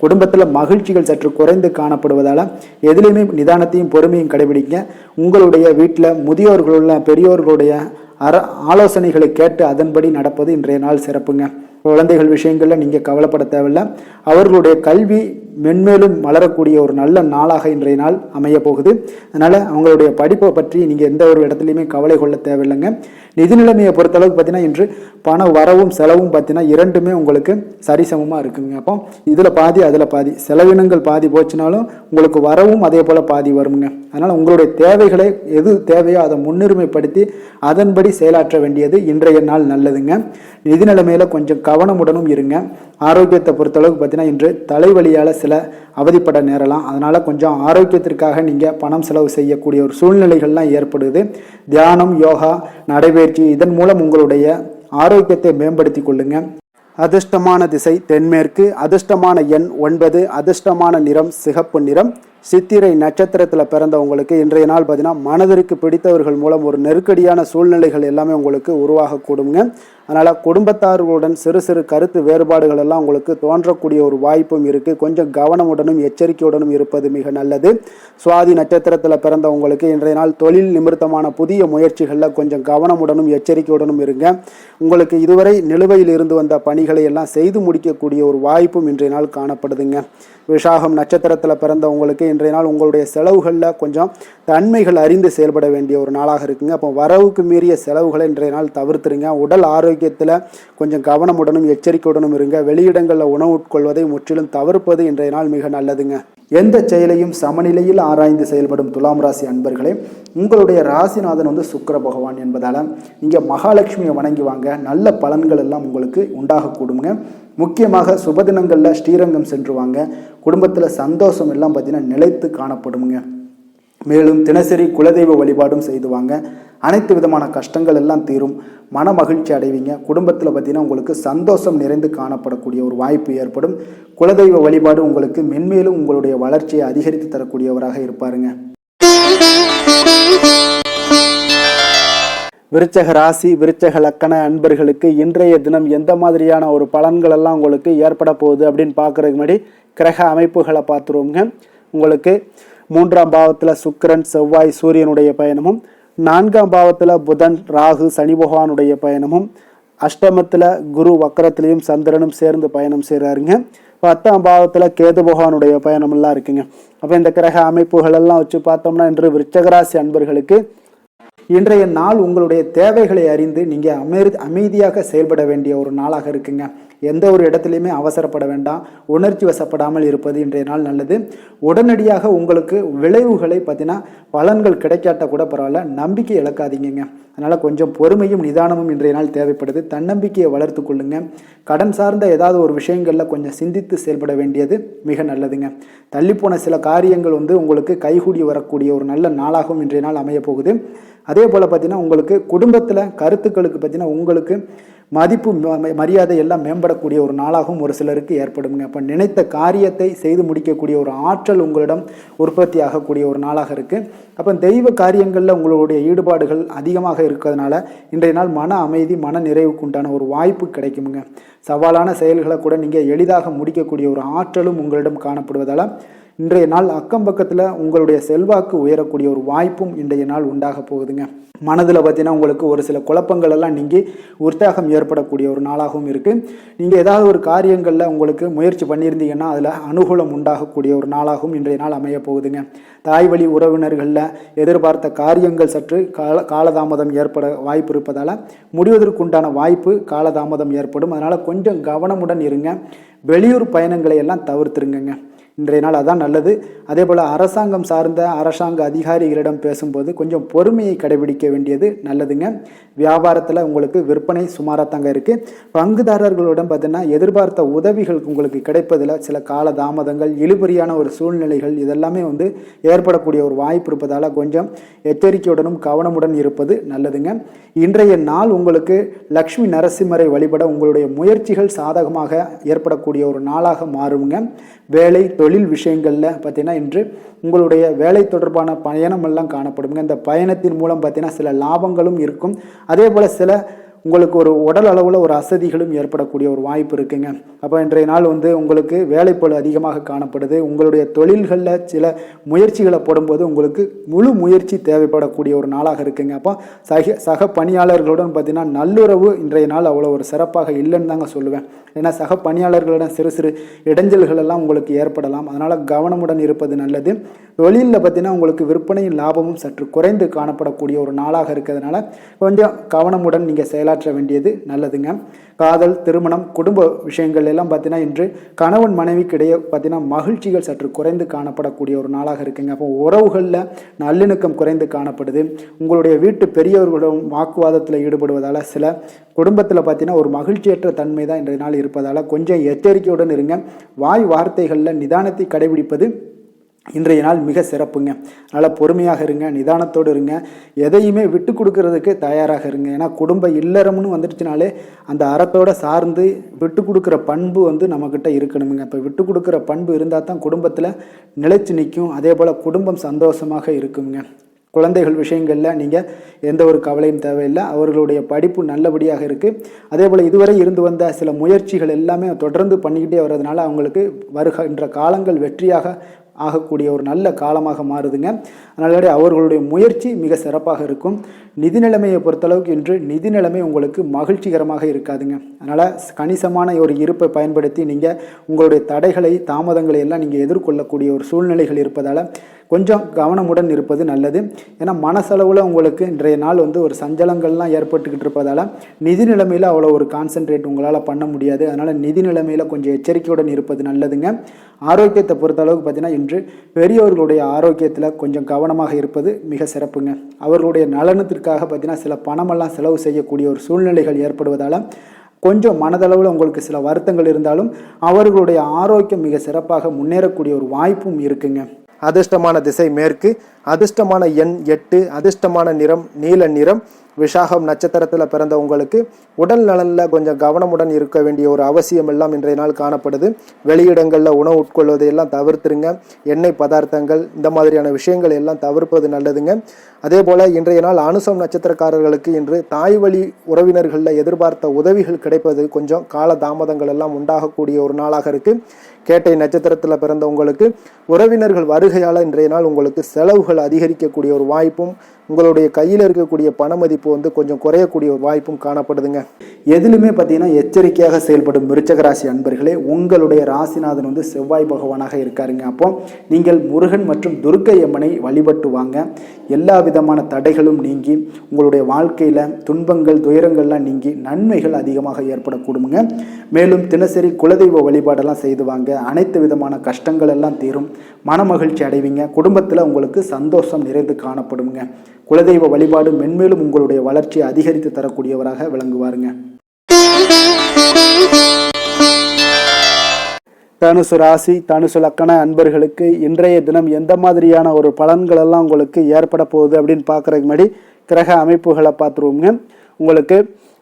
குடும்பத்தில் மகிழ்ச்சிகள் சற்று குறைந்து காணப்படுவதால் எதிலையுமே நிதானத்தையும் பொறுமையும் கடைபிடிக்க. உங்களுடைய வீட்டில் முதியோர்களுள்ள பெரியோர்களுடைய ஆலோசனைகளை கேட்டு அதன்படி நடப்பது இன்றைய நாள் சிறப்புங்க. குழந்தைகள் விஷயங்களில் நீங்கள் கவலைப்பட தேவையில்லை. அவர்களுடைய கல்வி மென்மேலும் வளரக்கூடிய ஒரு நல்ல நாளாக இன்றைய நாள் அமைய போகுது. அதனால் அவங்களுடைய படிப்பை பற்றி நீங்கள் எந்த ஒரு இடத்துலையுமே கவலை கொள்ள தேவையில்லைங்க. நிதி நிலைமையை பொறுத்தளவுக்கு பார்த்தீங்கன்னா இன்று பண வரவும் செலவும் பார்த்தீங்கன்னா இரண்டுமே உங்களுக்கு சரிசமமாக இருக்குங்க. அப்போ இதில் பாதி அதில் பாதி, செலவினங்கள் பாதி போச்சுனாலும் உங்களுக்கு வரவும் அதே போல் பாதி வருங்க. அதனால் உங்களுடைய தேவைகளை எது தேவையோ அதை முன்னுரிமைப்படுத்தி அதன்படி செயலாற்ற வேண்டியது இன்றைய நாள் நல்லதுங்க. நிதி நிலைமையில் கொஞ்சம் கவனமுடனும் இருங்க. ஆரோக்கியத்தை பொறுத்தளவுக்கு பார்த்தீங்கன்னா இன்று தலைவலியால் சில அவதிப்பட நேரலாம். அதனால் கொஞ்சம் ஆரோக்கியத்திற்காக நீங்கள் பணம் செலவு செய்யக்கூடிய ஒரு சூழ்நிலைகள்லாம் ஏற்படுது. தியானம், யோகா, நடைபயிற்சி இதன் மூலம் உங்களுடைய ஆரோக்கியத்தை மேம்படுத்தி கொள்ளுங்க. அதிர்ஷ்டமான திசை தென்மேற்கு, அதிர்ஷ்டமான எண் 9, அதிர்ஷ்டமான நிறம் சிகப்பு நிறம். சித்திரை நட்சத்திரத்தில் பிறந்தவங்களுக்கு இன்றைய நாள் பார்த்தீங்கன்னா மனதிற்கு பிடித்தவர்கள் மூலம் ஒரு நெருக்கடியான சூழ்நிலைகள் எல்லாமே உங்களுக்கு உருவாகக்கூடுங்க. அதனால் குடும்பத்தார்களுடன் சிறு சிறு கருத்து வேறுபாடுகள் எல்லாம் உங்களுக்கு தோன்றக்கூடிய ஒரு வாய்ப்பும் இருக்குது. கொஞ்சம் கவனமுடனும் எச்சரிக்கையுடனும் இருப்பது மிக நல்லது. சுவாதி நட்சத்திரத்தில் பிறந்தவங்களுக்கு இன்றைய நாள் தொழில் நிமித்தமான புதிய முயற்சிகளில் கொஞ்சம் கவனமுடனும் எச்சரிக்கையுடனும் இருங்க. உங்களுக்கு இதுவரை நிலுவையில் இருந்து வந்த பணிகளை எல்லாம் செய்து முடிக்கக்கூடிய ஒரு வாய்ப்பும் இன்றைய நாள் காணப்படுதுங்க. விசாகம் நட்சத்திரத்தில் பிறந்தவங்களுக்கு இன்றைய நாள் உங்களுடைய செலவுகளில் கொஞ்சம் தன்மைகள் அறிந்து செயல்பட வேண்டிய ஒரு நாளாக இருக்குங்க. அப்போ வரவுக்கு மீறிய செலவுகளை இன்றைய நாள் தவிர்த்துருங்க. உடல் ஆரோக்கியத்தில் கொஞ்சம் கவனமுடனும் எச்சரிக்கையுடனும் இருங்க. வெளியிடங்களில் உணவு உட்கொள்வதை முற்றிலும் தவிர்ப்பது இன்றைய நாள் மிக நல்லதுங்க. எந்த செயலையும் சமநிலையில் ஆராய்ந்து செயல்படும் துலாம் ராசி அன்பர்களே, உங்களுடைய ராசிநாதன் சுக்கிர பகவான் என்பதால் நீங்கள் மகாலட்சுமியை வணங்கி வாங்க. நல்ல பலன்கள் எல்லாம் உங்களுக்கு உண்டாகக்கூடுங்க. முக்கியமாக சுபதினங்களில் ஸ்ரீரங்கம் சென்று வாங்க. குடும்பத்தில் சந்தோஷம் எல்லாம் பார்த்தீங்கன்னா நிலைத்து காணப்படுங்க. மேலும் தினசரி குலதெய்வ வழிபாடும் செய்து வாங்க. அனைத்து விதமான கஷ்டங்கள் எல்லாம் தீரும். மன மகிழ்ச்சி அடைவீங்க. குடும்பத்தில் பார்த்தீங்கன்னா உங்களுக்கு சந்தோஷம் நிறைந்து காணப்படக்கூடிய ஒரு வாய்ப்பு ஏற்படும். குலதெய்வ வழிபாடு உங்களுக்கு மென்மேலும் உங்களுடைய வளர்ச்சியை அதிகரித்து தரக்கூடியவராக இருப்பாருங்க. விருச்சக ராசி, விருச்சக லக்கண அன்பர்களுக்கு இன்றைய தினம் எந்த மாதிரியான ஒரு பலன்கள் எல்லாம் உங்களுக்கு ஏற்பட போகுது அப்படின்னு பார்க்குறதுக்கு முன்னாடி கிரக அமைப்புகளை பார்த்துருவோங்க. உங்களுக்கு 3ஆம் பாவத்தில் சுக்கிரன், செவ்வாய், சூரியனுடைய பயணமும், 4ஆம் பாவத்தில் புதன், ராகு, சனி பகவானுடைய பயணமும், அஷ்டமத்தில் குரு வக்கரத்திலையும் சந்திரனும் சேர்ந்து பயணம் செய்கிறாருங்க. 10ஆம் பாவத்தில் கேது பகவானுடைய பயணமெல்லாம் இருக்குங்க. அப்போ இந்த கிரக அமைப்புகள் எல்லாம் வச்சு பார்த்தோம்னா இன்று விருச்சகராசி அன்பர்களுக்கு இன்றைய நாள் உங்களுடைய தேவைகளை அறிந்து நீங்கள் அமைதியாக செயல்பட வேண்டிய ஒரு நாளாக இருக்குங்க. எந்த ஒரு இடத்துலையுமே அவசரப்பட வேண்டாம். உணர்ச்சி வசப்படாமல் இருப்பது இன்றைய நாள் நல்லது. உடனடியாக உங்களுக்கு விளைவுகளை பார்த்தீங்கன்னா பலன்கள் கிடைக்காட்ட கூட பரவாயில்ல, நம்பிக்கை இழக்காதீங்க. அதனால் கொஞ்சம் பொறுமையும் நிதானமும் இன்றைய நாள் தேவைப்படுது. தன்னம்பிக்கையை வளர்த்து கொள்ளுங்க. கடன் சார்ந்த ஏதாவது ஒரு விஷயங்களில் கொஞ்சம் சிந்தித்து செயல்பட வேண்டியது மிக நல்லதுங்க. தள்ளிப்போன சில காரியங்கள் உங்களுக்கு கைகூடி வரக்கூடிய ஒரு நல்ல நாளாகவும் இன்றைய நாள் அமைய போகுது. அதே போல் பார்த்தீங்கன்னா உங்களுக்கு குடும்பத்தில் கருத்துக்களுக்கு பார்த்தீங்கன்னா உங்களுக்கு மதிப்பு மரியாதை எல்லாம் மேம்படக்கூடிய ஒரு நாளாகவும் ஒரு சிலருக்கு ஏற்படுங்க. அப்போ நினைத்த காரியத்தை செய்து முடிக்கக்கூடிய ஒரு ஆற்றல் உங்களிடம் உற்பத்தி ஆகக்கூடிய ஒரு நாளாக இருக்குது. அப்போ தெய்வ காரியங்களில் உங்களுடைய ஈடுபாடுகள் அதிகமாக இருக்கிறதுனால இன்றைய நாள் மன அமைதி, மன நிறைவுக்கு உண்டான ஒரு வாய்ப்பு கிடைக்குங்க. சவாலான செயல்களை கூட நீங்கள் எளிதாக முடிக்கக்கூடிய ஒரு ஆற்றலும் உங்களிடம் காணப்படுவதால் இன்றைய நாள் அக்கம் பக்கத்தில் உங்களுடைய செல்வாக்கு உயரக்கூடிய ஒரு வாய்ப்பும் இன்றைய நாள் உண்டாக போகுதுங்க. மனதில் பார்த்தீங்கன்னா உங்களுக்கு ஒரு சில குழப்பங்கள் எல்லாம் நீங்கி உற்சாகம் ஏற்படக்கூடிய ஒரு நாளாகவும் இருக்குது. நீங்கள் ஏதாவது ஒரு காரியங்களில் உங்களுக்கு முயற்சி பண்ணியிருந்தீங்கன்னா அதில் அனுகூலம் உண்டாகக்கூடிய ஒரு நாளாகவும் இன்றைய நாள் அமைய போகுதுங்க. தாய் வழி உறவினர்களில் எதிர்பார்த்த காரியங்கள் சற்று காலதாமதம் ஏற்பட வாய்ப்பு இருப்பதால் முடிவதற்குண்டான வாய்ப்பு காலதாமதம் ஏற்படும். அதனால் கொஞ்சம் கவனமுடன் இருங்க. வெளியூர் பயணங்களை எல்லாம் தவிர்த்துருங்க. இன்றைய நாள் அதான் நல்லது. அதே போல் அரசாங்கம் சார்ந்த அரசாங்க அதிகாரிகளிடம் பேசும்போது கொஞ்சம் பொறுமையை கடைபிடிக்க வேண்டியது நல்லதுங்க. வியாபாரத்தில் உங்களுக்கு விற்பனை சுமாராக தாங்க இருக்குது. பங்குதாரர்களிடம் பார்த்தீங்கன்னா எதிர்பார்த்த உதவிகள் உங்களுக்கு கிடைப்பதில் சில கால தாமதங்கள், இழுபறியான ஒரு சூழ்நிலைகள் இதெல்லாமே ஏற்படக்கூடிய ஒரு வாய்ப்பு இருப்பதால் கொஞ்சம் எச்சரிக்கையுடனும் கவனமுடன் இருப்பது நல்லதுங்க. இன்றைய நாள் உங்களுக்கு லக்ஷ்மி நரசிம்மரை வழிபட உங்களுடைய முயற்சிகள் சாதகமாக ஏற்படக்கூடிய ஒரு நாளாக மாறுங்க. வேலை தொழில் விஷயங்களில் பார்த்தீங்கன்னா இன்று உங்களுடைய வேலை தொடர்பான பயணம் எல்லாம் காணப்படுங்க. இந்த பயணத்தின் மூலம் பார்த்தீங்கன்னா சில லாபங்களும் இருக்கும். அதே போல் சில உங்களுக்கு ஒரு உடல் அளவில் ஒரு அசதிகளும் ஏற்படக்கூடிய ஒரு வாய்ப்பு இருக்குங்க. அப்போ இன்றைய நாள் வந்து உங்களுக்கு வேலைப்பளு அதிகமாக காணப்படுது. உங்களுடைய தொழில்களில் சில முயற்சிகளை போடும்போது உங்களுக்கு முழு முயற்சி தேவைப்படக்கூடிய ஒரு நாளாக இருக்குங்க. அப்போ சக பணியாளர்களுடன் பார்த்தீங்கன்னா நல்லுறவு இன்றைய நாள் அவ்வளோ ஒரு சிறப்பாக இல்லைன்னு தாங்க சொல்லுவேன். ஏன்னா சக பணியாளர்களிடம் சிறு சிறு இடைஞ்சல்கள் எல்லாம் உங்களுக்கு ஏற்படலாம். அதனால் கவனமுடன் இருப்பது நல்லது. தொழிலில் பார்த்தீங்கன்னா உங்களுக்கு விற்பனையும் லாபமும் சற்று குறைந்து காணப்படக்கூடிய ஒரு நாளாக இருக்கிறதுனால கொஞ்சம் கவனமுடன் நீங்கள் செயலாற்ற வேண்டியது நல்லதுங்க. காதல், திருமணம், குடும்ப விஷயங்கள் எல்லாம் பார்த்தீங்கன்னா இன்று கணவன் மனைவிக்கிடையே பார்த்தீங்கன்னா மகிழ்ச்சிகள் சற்று குறைந்து காணப்படக்கூடிய ஒரு நாளாக இருக்குங்க. அப்போ உறவுகளில் நல்லிணக்கம் குறைந்து காணப்படுது. உங்களுடைய வீட்டு பெரியவர்களும் வாக்குவாதத்தில் ஈடுபடுவதால் சில குடும்பத்தில் பார்த்தீங்கன்னா ஒரு மகிழ்ச்சியற்ற தன்மை தான் இன்றைய நாள் இருப்பதால் கொஞ்சம் எச்சரிக்கையுடன் இருங்க. வாய் வார்த்தைகளில் நிதானத்தை கடைபிடிப்பது இன்றைய நாள் மிக சிறப்புங்க. அதனால் பொறுமையாக இருங்க, நிதானத்தோடு இருங்க, எதையுமே விட்டு கொடுக்கறதுக்கு தயாராக இருங்க. ஏன்னா குடும்ப இல்லறம்னு வந்துடுச்சுனாலே அந்த அறத்தோடு சார்ந்து விட்டு கொடுக்குற பண்பு வந்து நம்மக்கிட்ட இருக்கணுங்க. இப்போ விட்டு கொடுக்குற பண்பு இருந்தால் தான் குடும்பத்தில் நிலைச்சு நிற்கும். அதே போல் குடும்பம் சந்தோஷமாக இருக்குங்க. குழந்தைகள் விஷயங்களில் நீங்கள் எந்த ஒரு கவலையும் தேவையில்லை. அவர்களுடைய படிப்பு நல்லபடியாக இருக்குது. அதே போல் இதுவரை இருந்து வந்த சில முயற்சிகள் எல்லாமே தொடர்ந்து பண்ணிக்கிட்டே வர்றதுனால அவங்களுக்கு வருகின்ற காலங்கள் வெற்றியாக ஆகக்கூடிய ஒரு நல்ல காலமாக மாறுதுங்க. அதனால அவர்களுடைய முயற்சி மிக சிறப்பாக இருக்கும். நிதி நிலைமையை பொறுத்தளவுக்கு இன்று நிதி நிலைமை உங்களுக்கு மகிழ்ச்சிகரமாக இருக்காதுங்க. அதனால் கணிசமான ஒரு இருப்பை பயன்படுத்தி நீங்கள் உங்களுடைய தடைகளை, தாமதங்களை எல்லாம் நீங்கள் எதிர்கொள்ளக்கூடிய ஒரு சூழ்நிலைகள் இருப்பதால் கொஞ்சம் கவனமுடன் இருப்பது நல்லது. ஏன்னா மனசளவில் உங்களுக்கு இன்றைய நாள் வந்து ஒரு சஞ்சலங்கள்லாம் ஏற்பட்டுக்கிட்டு இருப்பதால் நிதி நிலைமையில் அவ்வளோ ஒரு கான்சென்ட்ரேட் உங்களால் பண்ண முடியாது. அதனால் நிதி நிலைமையில் கொஞ்சம் எச்சரிக்கையுடன் இருப்பது நல்லதுங்க. ஆரோக்கியத்தை பொறுத்தளவுக்கு பார்த்தீங்கன்னா இன்று பெரியவர்களுடைய ஆரோக்கியத்தில் கொஞ்சம் கவனமாக இருப்பது மிக சிறப்புங்க. அவர்களுடைய நலனத்திற்காக பார்த்தீங்கன்னா சில பணமெல்லாம் செலவு செய்யக்கூடிய ஒரு சூழ்நிலைகள் ஏற்படுவதால் கொஞ்சம் மனதளவில் உங்களுக்கு சில வருத்தங்கள் இருந்தாலும் அவர்களுடைய ஆரோக்கியம் மிக சிறப்பாக முன்னேறக்கூடிய ஒரு வாய்ப்பும் இருக்குங்க. அதிர்ஷ்டமான திசை மேற்கு, அதிர்ஷ்டமான எண் 8, அதிர்ஷ்டமான நிறம் நீல நிறம். விஷாகம் நட்சத்திரத்தில் பிறந்த உங்களுக்கு உடல் நலனில் கொஞ்சம் கவனமுடன் இருக்க வேண்டிய ஒரு அவசியம் எல்லாம் இன்றைய நாள் காணப்படுது. வெளியிடங்களில் உணவு உட்கொள்வதை எல்லாம் தவிர்த்துருங்க. எண்ணெய் பதார்த்தங்கள் இந்த மாதிரியான விஷயங்கள் எல்லாம் தவிர்ப்பது நல்லதுங்க. அதே போல் இன்றைய நாள் அனுசம் நட்சத்திரக்காரர்களுக்கு இன்று தாய் வழி உறவினர்களில் எதிர்பார்த்த உதவிகள் கிடைப்பது கொஞ்சம் கால தாமதங்கள் எல்லாம் உண்டாகக்கூடிய ஒரு நாளாக இருக்குது. கேட்டை நட்சத்திரத்தில் பிறந்த உங்களுக்கு உறவினர்கள் வருகையால் இன்றைய நாள் உங்களுக்கு செலவுகள் அதிகரிக்கக்கூடிய ஒரு வாய்ப்பும் உங்களுடைய கையில் இருக்கக்கூடிய பண மதிப்பு வந்து கொஞ்சம் குறையக்கூடிய ஒரு வாய்ப்பும் காணப்படுதுங்க. எதிலுமே பார்த்தீங்கன்னா எச்சரிக்கையாக செயல்படும் விருச்சக ராசி அன்பர்களே, உங்களுடைய ராசிநாதன் வந்து செவ்வாய் பகவானாக இருக்காருங்க. அப்போ நீங்கள் முருகன் மற்றும் துர்க்கை அம்மனை வழிபட்டு வாங்க. எல்லா விதமான தடைகளும் நீங்கி உங்களுடைய வாழ்க்கையில் துன்பங்கள் துயரங்கள்லாம் நீங்கி நன்மைகள் அதிகமாக ஏற்படக்கூடுங்க. மேலும் தினசரி குலதெய்வ வழிபாடெல்லாம் செய்து வாங்க. அனைத்து விதமான கஷ்டங்கள் எல்லாம் தீரும். மன மகிழ்ச்சி அடைவீங்க. குடும்பத்தில் உங்களுக்கு சந்தோஷம் நிறைந்து காணப்படுங்க. குலதெய்வ வழிபாடு மென்மேலும் உங்களுடைய வளர்ச்சியை அதிகரித்து தரக்கூடியவராக விளங்குவாருங்க. தனுசு ராசி, தனுசு லக்கண அன்பர்களுக்கு இன்றைய தினம் எந்த மாதிரியான ஒரு பலன்கள் எல்லாம் உங்களுக்கு ஏற்பட போகுது அப்படின்னு பார்க்குறதுக்கு முன்னாடி கிரக அமைப்புகளை பார்த்துருவோங்க. உங்களுக்கு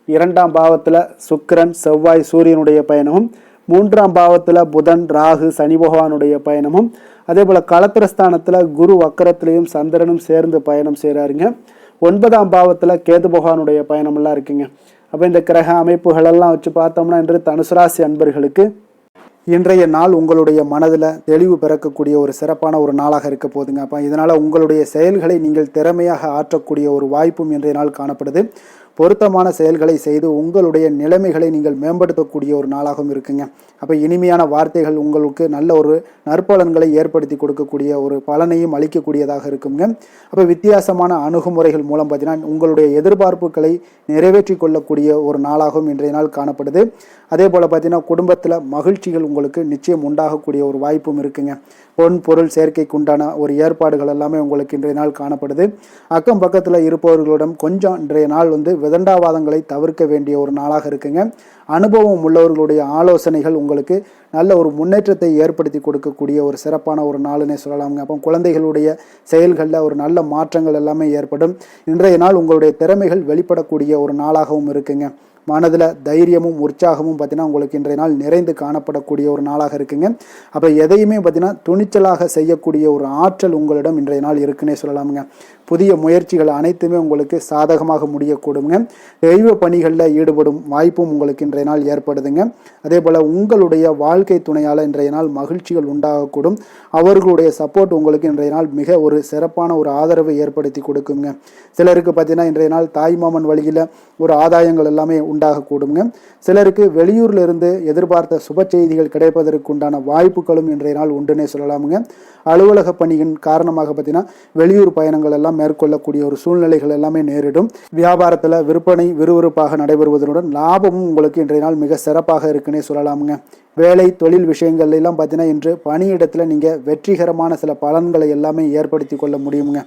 2ஆம் பாவத்தில் சுக்கிரன், செவ்வாய், சூரியனுடைய பயணமும், 3ஆம் பாவத்தில் புதன், ராகு, சனி பகவானுடைய பயணமும், அதே போல் களத்திரஸ்தானத்தில் குரு வக்கரத்திலையும் சந்திரனும் சேர்ந்து பயணம் செய்கிறாருங்க. 9ஆம் பாவத்தில் கேது பகவானுடைய பயணமெல்லாம் இருக்குங்க. அப்போ இந்த கிரக அமைப்புகளெல்லாம் வச்சு பார்த்தோம்னா இன்று தனுசு ராசி அன்பர்களுக்கு இன்றைய நாள் உங்களுடைய மனதில் தெளிவு பிறக்கக்கூடிய ஒரு சிறப்பான ஒரு நாளாக இருக்க போதுங்க. அப்போ இதனால் உங்களுடைய செயல்களை நீங்கள் திறமையாக ஆற்றக்கூடிய ஒரு வாய்ப்பும் இன்றைய நாள் காணப்படுது. பொருத்தமான செயல்களை செய்து உங்களுடைய நிலைமைகளை நீங்கள் மேம்படுத்தக்கூடிய ஒரு நாளாகவும் இருக்குங்க. அப்போ இனிமையான வார்த்தைகள் உங்களுக்கு நல்ல ஒரு நற்பலன்களை ஏற்படுத்தி கொடுக்கக்கூடிய ஒரு பலனையும் அளிக்கக்கூடியதாக இருக்குங்க. அப்போ வித்தியாசமான அணுகுமுறைகள் மூலம் பார்த்தீங்கன்னா உங்களுடைய எதிர்பார்ப்புகளை நிறைவேற்றி கொள்ளக்கூடிய ஒரு நாளாகவும் இன்றைய நாள் காணப்படுது. அதே போல் பார்த்தீங்கன்னா குடும்பத்தில் மகிழ்ச்சிகள் உங்களுக்கு நிச்சயம் உண்டாகக்கூடிய ஒரு வாய்ப்பும் இருக்குங்க. பொன் பொருள் சேர்க்கைக்கு உண்டான ஒரு ஏற்பாடுகள் எல்லாமே உங்களுக்கு இன்றைய நாள் காணப்படுது. அக்கம் பக்கத்தில் இருப்பவர்களிடம் கொஞ்சம் இன்றைய நாள் வந்து விதண்டாவாதங்களை தவிர்க்க வேண்டிய ஒரு நாளாக இருக்குங்க. அனுபவம் உள்ளவர்களுடைய ஆலோசனைகள் உங்களுக்கு நல்ல ஒரு முன்னேற்றத்தை ஏற்படுத்தி கொடுக்கக்கூடிய ஒரு சிறப்பான ஒரு நாளுன்னே சொல்லலாங்க. அப்போ குழந்தைகளுடைய செயல்களில் ஒரு நல்ல மாற்றங்கள் எல்லாமே ஏற்படும். இன்றைய நாள் உங்களுடைய திறமைகள் வெளிப்படக்கூடிய ஒரு நாளாகவும் இருக்குங்க. மனதில் தைரியமும் உற்சாகமும் பார்த்தீங்கன்னா உங்களுக்கு இன்றைய நாள் நிறைந்து காணப்படக்கூடிய ஒரு நாளாக இருக்குங்க. அப்போ எதையுமே பார்த்தீங்கன்னா துணிச்சலாக செய்யக்கூடிய ஒரு ஆற்றல் உங்களிடம் இன்றைய நாள் இருக்குன்னே சொல்லலாமுங்க. புதிய முயற்சிகள் அனைத்துமே உங்களுக்கு சாதகமாக முடியக்கூடுங்க. தெய்வ பணிகளில் ஈடுபடும் வாய்ப்பும் உங்களுக்கு இன்றைய நாள் ஏற்படுதுங்க. அதே போல் உங்களுடைய வாழ்க்கை துணையால் இன்றைய நாள் மகிழ்ச்சிகள் உண்டாகக்கூடும். அவர்களுடைய சப்போர்ட் உங்களுக்கு இன்றைய நாள் மிக ஒரு சிறப்பான ஒரு ஆதரவை ஏற்படுத்தி கொடுக்குங்க. சிலருக்கு பார்த்தீங்கன்னா இன்றைய நாள் தாய்மாமன் வழியில் ஒரு ஆதாயங்கள் எல்லாமே உண்டாகக்கூடுங்க. சிலருக்கு வெளியூரில் இருந்து எதிர்பார்த்த சுப செய்திகள் கிடைப்பதற்கு உண்டான வாய்ப்புகளும் இன்றைய நாள் உண்டுன்னே சொல்லலாமுங்க. அலுவலக பணியின் காரணமாக பார்த்தீங்கன்னா வெளியூர் பயணங்கள் எல்லாம் மேற்கொள்ளக்கூடிய ஒரு சூழ்நிலைகள் எல்லாமே நேரிடும். வியாபாரத்தில் விற்பனை விறுவிறுப்பாக நடைபெறுவதனுடன் லாபமும் உங்களுக்கு இன்றைய நாள் மிக சிறப்பாக இருக்குன்னே சொல்லலாமுங்க. வேலை தொழில் விஷயங்கள் எல்லாம் பார்த்தீங்கன்னா இன்று பணியிடத்தில் நீங்கள் வெற்றிகரமான சில பலன்களை எல்லாமே ஏற்படுத்தி கொள்ள முடியுங்க.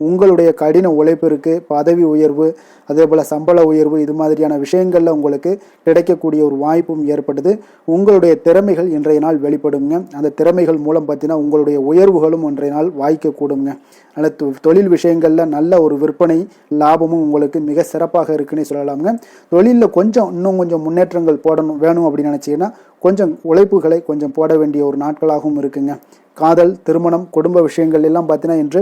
உங்களுடைய கடின உழைப்பிற்கு பதவி உயர்வு, அதே போல் சம்பள உயர்வு, இது மாதிரியான விஷயங்களில் உங்களுக்கு கிடைக்கக்கூடிய ஒரு வாய்ப்பும் ஏற்படுது. உங்களுடைய திறமைகள் இன்றைய நாள் வெளிப்படுங்க. அந்த திறமைகள் மூலம் பார்த்தீங்கன்னா உங்களுடைய உயர்வுகளும் இன்றைய நாள் வாய்க்கக்கூடுங்க. அதனால் தொழில் விஷயங்களில் நல்ல ஒரு விற்பனை லாபமும் உங்களுக்கு மிக சிறப்பாக இருக்குன்னு சொல்லலாமுங்க. தொழிலில் இன்னும் கொஞ்சம் முன்னேற்றங்கள் வேணும் அப்படின்னு நினச்சிங்கன்னா கொஞ்சம் உழைப்புகளை கொஞ்சம் போட வேண்டிய ஒரு நாட்களாகவும் இருக்குங்க. காதல், திருமணம், குடும்ப விஷயங்கள் எல்லாம் பார்த்தீங்கன்னா இன்று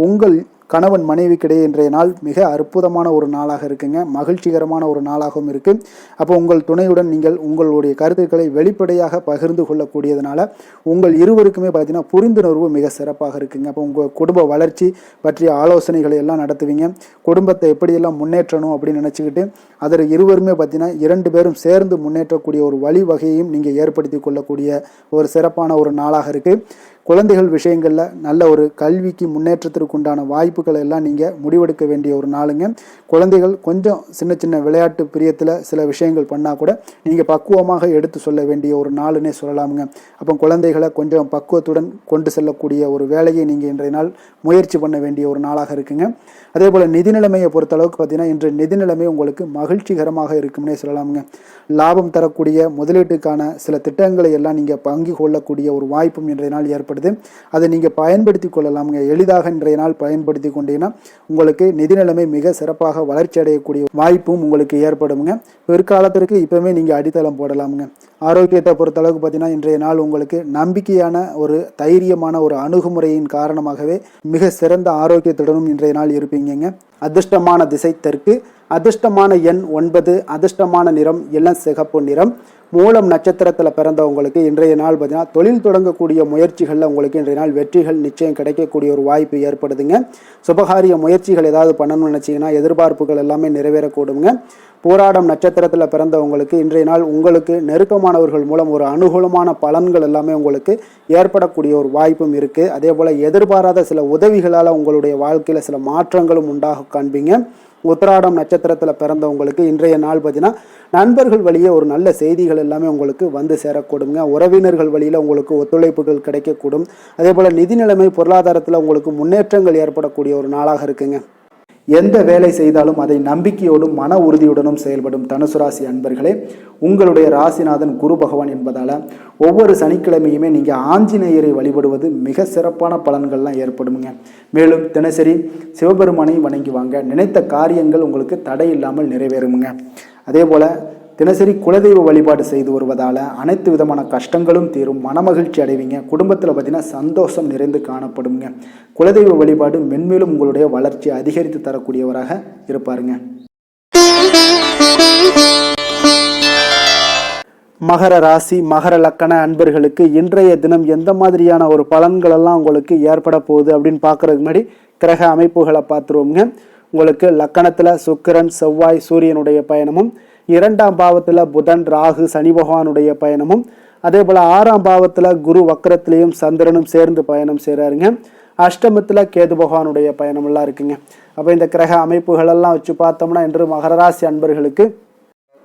உங்கள் கணவன் மனைவிக்கிடையே இன்றைய நாள் மிக அற்புதமான ஒரு நாளாக இருக்குங்க. மகிழ்ச்சிகரமான ஒரு நாளாகவும் இருக்குது. அப்போ உங்கள் துணையுடன் நீங்கள் உங்களுடைய கருத்துக்களை வெளிப்படையாக பகிர்ந்து கொள்ளக்கூடியதுனால உங்கள் இருவருக்குமே பார்த்தீங்கன்னா புரிந்துணர்வு மிக சிறப்பாக இருக்குங்க. அப்போ உங்கள் குடும்ப வளர்ச்சி பற்றிய ஆலோசனைகளை எல்லாம் நடத்துவீங்க. குடும்பத்தை எப்படியெல்லாம் முன்னேற்றணும் அப்படின்னு நினச்சிக்கிட்டு அதில் இருவருமே பார்த்தீங்கன்னா 2 பேரும் சேர்ந்து முன்னேற்றக்கூடிய ஒரு வழிவகையையும் நீங்கள் ஏற்படுத்தி கொள்ளக்கூடிய ஒரு சிறப்பான ஒரு நாளாக இருக்குது. குழந்தைகள் விஷயங்களில் நல்ல ஒரு கல்விக்கு முன்னேற்றத்திற்கு உண்டான வாய்ப்புகளை எல்லாம் நீங்கள் முடிவெடுக்க வேண்டிய ஒரு நாளுங்க. குழந்தைகள் கொஞ்சம் சின்ன சின்ன விளையாட்டு பிரியத்தில் சில விஷயங்கள் பண்ணால் கூட நீங்கள் பக்குவமாக எடுத்து சொல்ல வேண்டிய ஒரு நாளுன்னே சொல்லலாமுங்க. அப்போ குழந்தைகளை கொஞ்சம் பக்குவத்துடன் கொண்டு செல்லக்கூடிய ஒரு வேலையை நீங்கள் இன்றைய நாள் முயற்சி பண்ண வேண்டிய ஒரு நாளாக இருக்குங்க. அதே போல் நிதி நிலைமையை பொறுத்தளவுக்கு பார்த்தீங்கன்னா இன்று நிதி நிலைமை உங்களுக்கு மகிழ்ச்சிகரமாக இருக்கும்னே சொல்லலாமுங்க. லாபம் தரக்கூடிய முதலீட்டுக்கான சில திட்டங்களை எல்லாம் நீங்கள் பங்கு கொள்ளக்கூடிய ஒரு வாய்ப்பும் இன்றைய நாள் ஏற்படுது. அதை நீங்கள் பயன்படுத்தி கொள்ளலாமுங்க. எளிதாக இன்றைய நாள் பயன்படுத்தி கொண்டீங்கன்னா உங்களுக்கு நிதி நிலைமை மிக சிறப்பாக வளர்ச்சி அடையக்கூடிய வாய்ப்பும் உங்களுக்கு ஏற்படுங்க. பிற்காலத்திற்கு இப்பவுமே நீங்கள் அடித்தளம் போடலாமுங்க. ஆரோக்கியத்தை பொறுத்தளவுக்கு பார்த்தீங்கன்னா இன்றைய நாள் உங்களுக்கு நம்பிக்கையான ஒரு தைரியமான ஒரு அணுகுமுறையின் காரணமாகவே மிக சிறந்த ஆரோக்கியத்துடனும் இன்றைய நாள் இருப்பீங்க. அதிர்ஷ்டமான திசை தெற்கு, அதிர்ஷ்டமான எண் 9, அதிர்ஷ்டமான நிறம் இளம் சிகப்பு நிறம். மூலம் நட்சத்திரத்தில் பிறந்தவங்களுக்கு இன்றைய நாள் பார்த்தீங்கன்னா தொழில் தொடங்கக்கூடிய முயற்சிகளில் உங்களுக்கு இன்றைய நாள் வெற்றிகள் நிச்சயம் கிடைக்கக்கூடிய ஒரு வாய்ப்பு ஏற்படுதுங்க. சுபகாரிய முயற்சிகள் ஏதாவது பண்ணணும்னு நினச்சிங்கன்னா எதிர்பார்ப்புகள் எல்லாமே நிறைவேறக்கூடுங்க. போராடம் நட்சத்திரத்தில் பிறந்தவங்களுக்கு இன்றைய நாள் உங்களுக்கு நெருக்கமானவர்கள் மூலம் ஒரு அனுகூலமான பலன்கள் எல்லாமே உங்களுக்கு ஏற்படக்கூடிய ஒரு வாய்ப்பும் இருக்குது. அதே போல் எதிர்பாராத சில உதவிகளால் உங்களுடைய வாழ்க்கையில் சில மாற்றங்களும் உண்டாக காண்பீங்க. உத்திராடம் நட்சத்திரத்தில் பிறந்தவங்களுக்கு இன்றைய நாள் பார்த்தீங்கன்னா நண்பர்கள் வழியே ஒரு நல்ல செய்திகள் எல்லாமே உங்களுக்கு வந்து சேரக்கூடுங்க. உறவினர்கள் வழியில் உங்களுக்கு ஒத்துழைப்புகள் கிடைக்கக்கூடும். அதே போல் நிதி நிலைமை பொருளாதாரத்தில் உங்களுக்கு முன்னேற்றங்கள் ஏற்படக்கூடிய ஒரு நாளாக இருக்குங்க. எந்த வேலை செய்தாலும் அதை நம்பிக்கையோடும் மன உறுதியுடனும் செயல்படும் தனுசு ராசி அன்பர்களே, உங்களுடைய ராசிநாதன் குரு பகவான் என்பதால் ஒவ்வொரு சனிக்கிழமையுமே நீங்கள் ஆஞ்சநேயரை வழிபடுவது மிக சிறப்பான பலன்கள்லாம் ஏற்படுங்க. மேலும் தினசரி சிவபெருமானை வணங்கி வாங்க, நினைத்த காரியங்கள் உங்களுக்கு தடை இல்லாமல் நிறைவேறுங்க. அதே போல் தினசரி குலதெய்வ வழிபாடு செய்து வருவதால் அனைத்து விதமான கஷ்டங்களும் தீரும், மனமகிழ்ச்சி அடைவீங்க. குடும்பத்தில் பார்த்தீங்கன்னா சந்தோஷம் நிறைந்து காணப்படுங்க. குலதெய்வ வழிபாடு மென்மேலும் உங்களுடைய வளர்ச்சி அதிகரித்து தரக்கூடியவராக இருப்பாருங்க. மகர ராசி மகர லக்கண அன்பர்களுக்கு இன்றைய தினம் எந்த மாதிரியான ஒரு பலன்கள் எல்லாம் உங்களுக்கு ஏற்பட போகுது அப்படின்னு பார்க்கறதுக்கு முன்னாடி கிரக அமைப்புகளை பார்த்துருவோங்க. உங்களுக்கு லக்கணத்தில் சுக்கிரன், செவ்வாய், சூரியனுடைய பயணமும், 2ஆம் பாவத்தில் புதன், ராகு, சனி பகவானுடைய பயணமும், அதே போல் 6ஆம் பாவத்தில் குரு வக்கரத்திலையும் சந்திரனும் சேர்ந்து பயணம் செய்கிறாருங்க. அஷ்டமத்தில் கேது பகவானுடைய பயணமெல்லாம் இருக்குங்க. அப்போ இந்த கிரக அமைப்புகளெல்லாம் வச்சு பார்த்தோம்னா இன்று மகர ராசி அன்பர்களுக்கு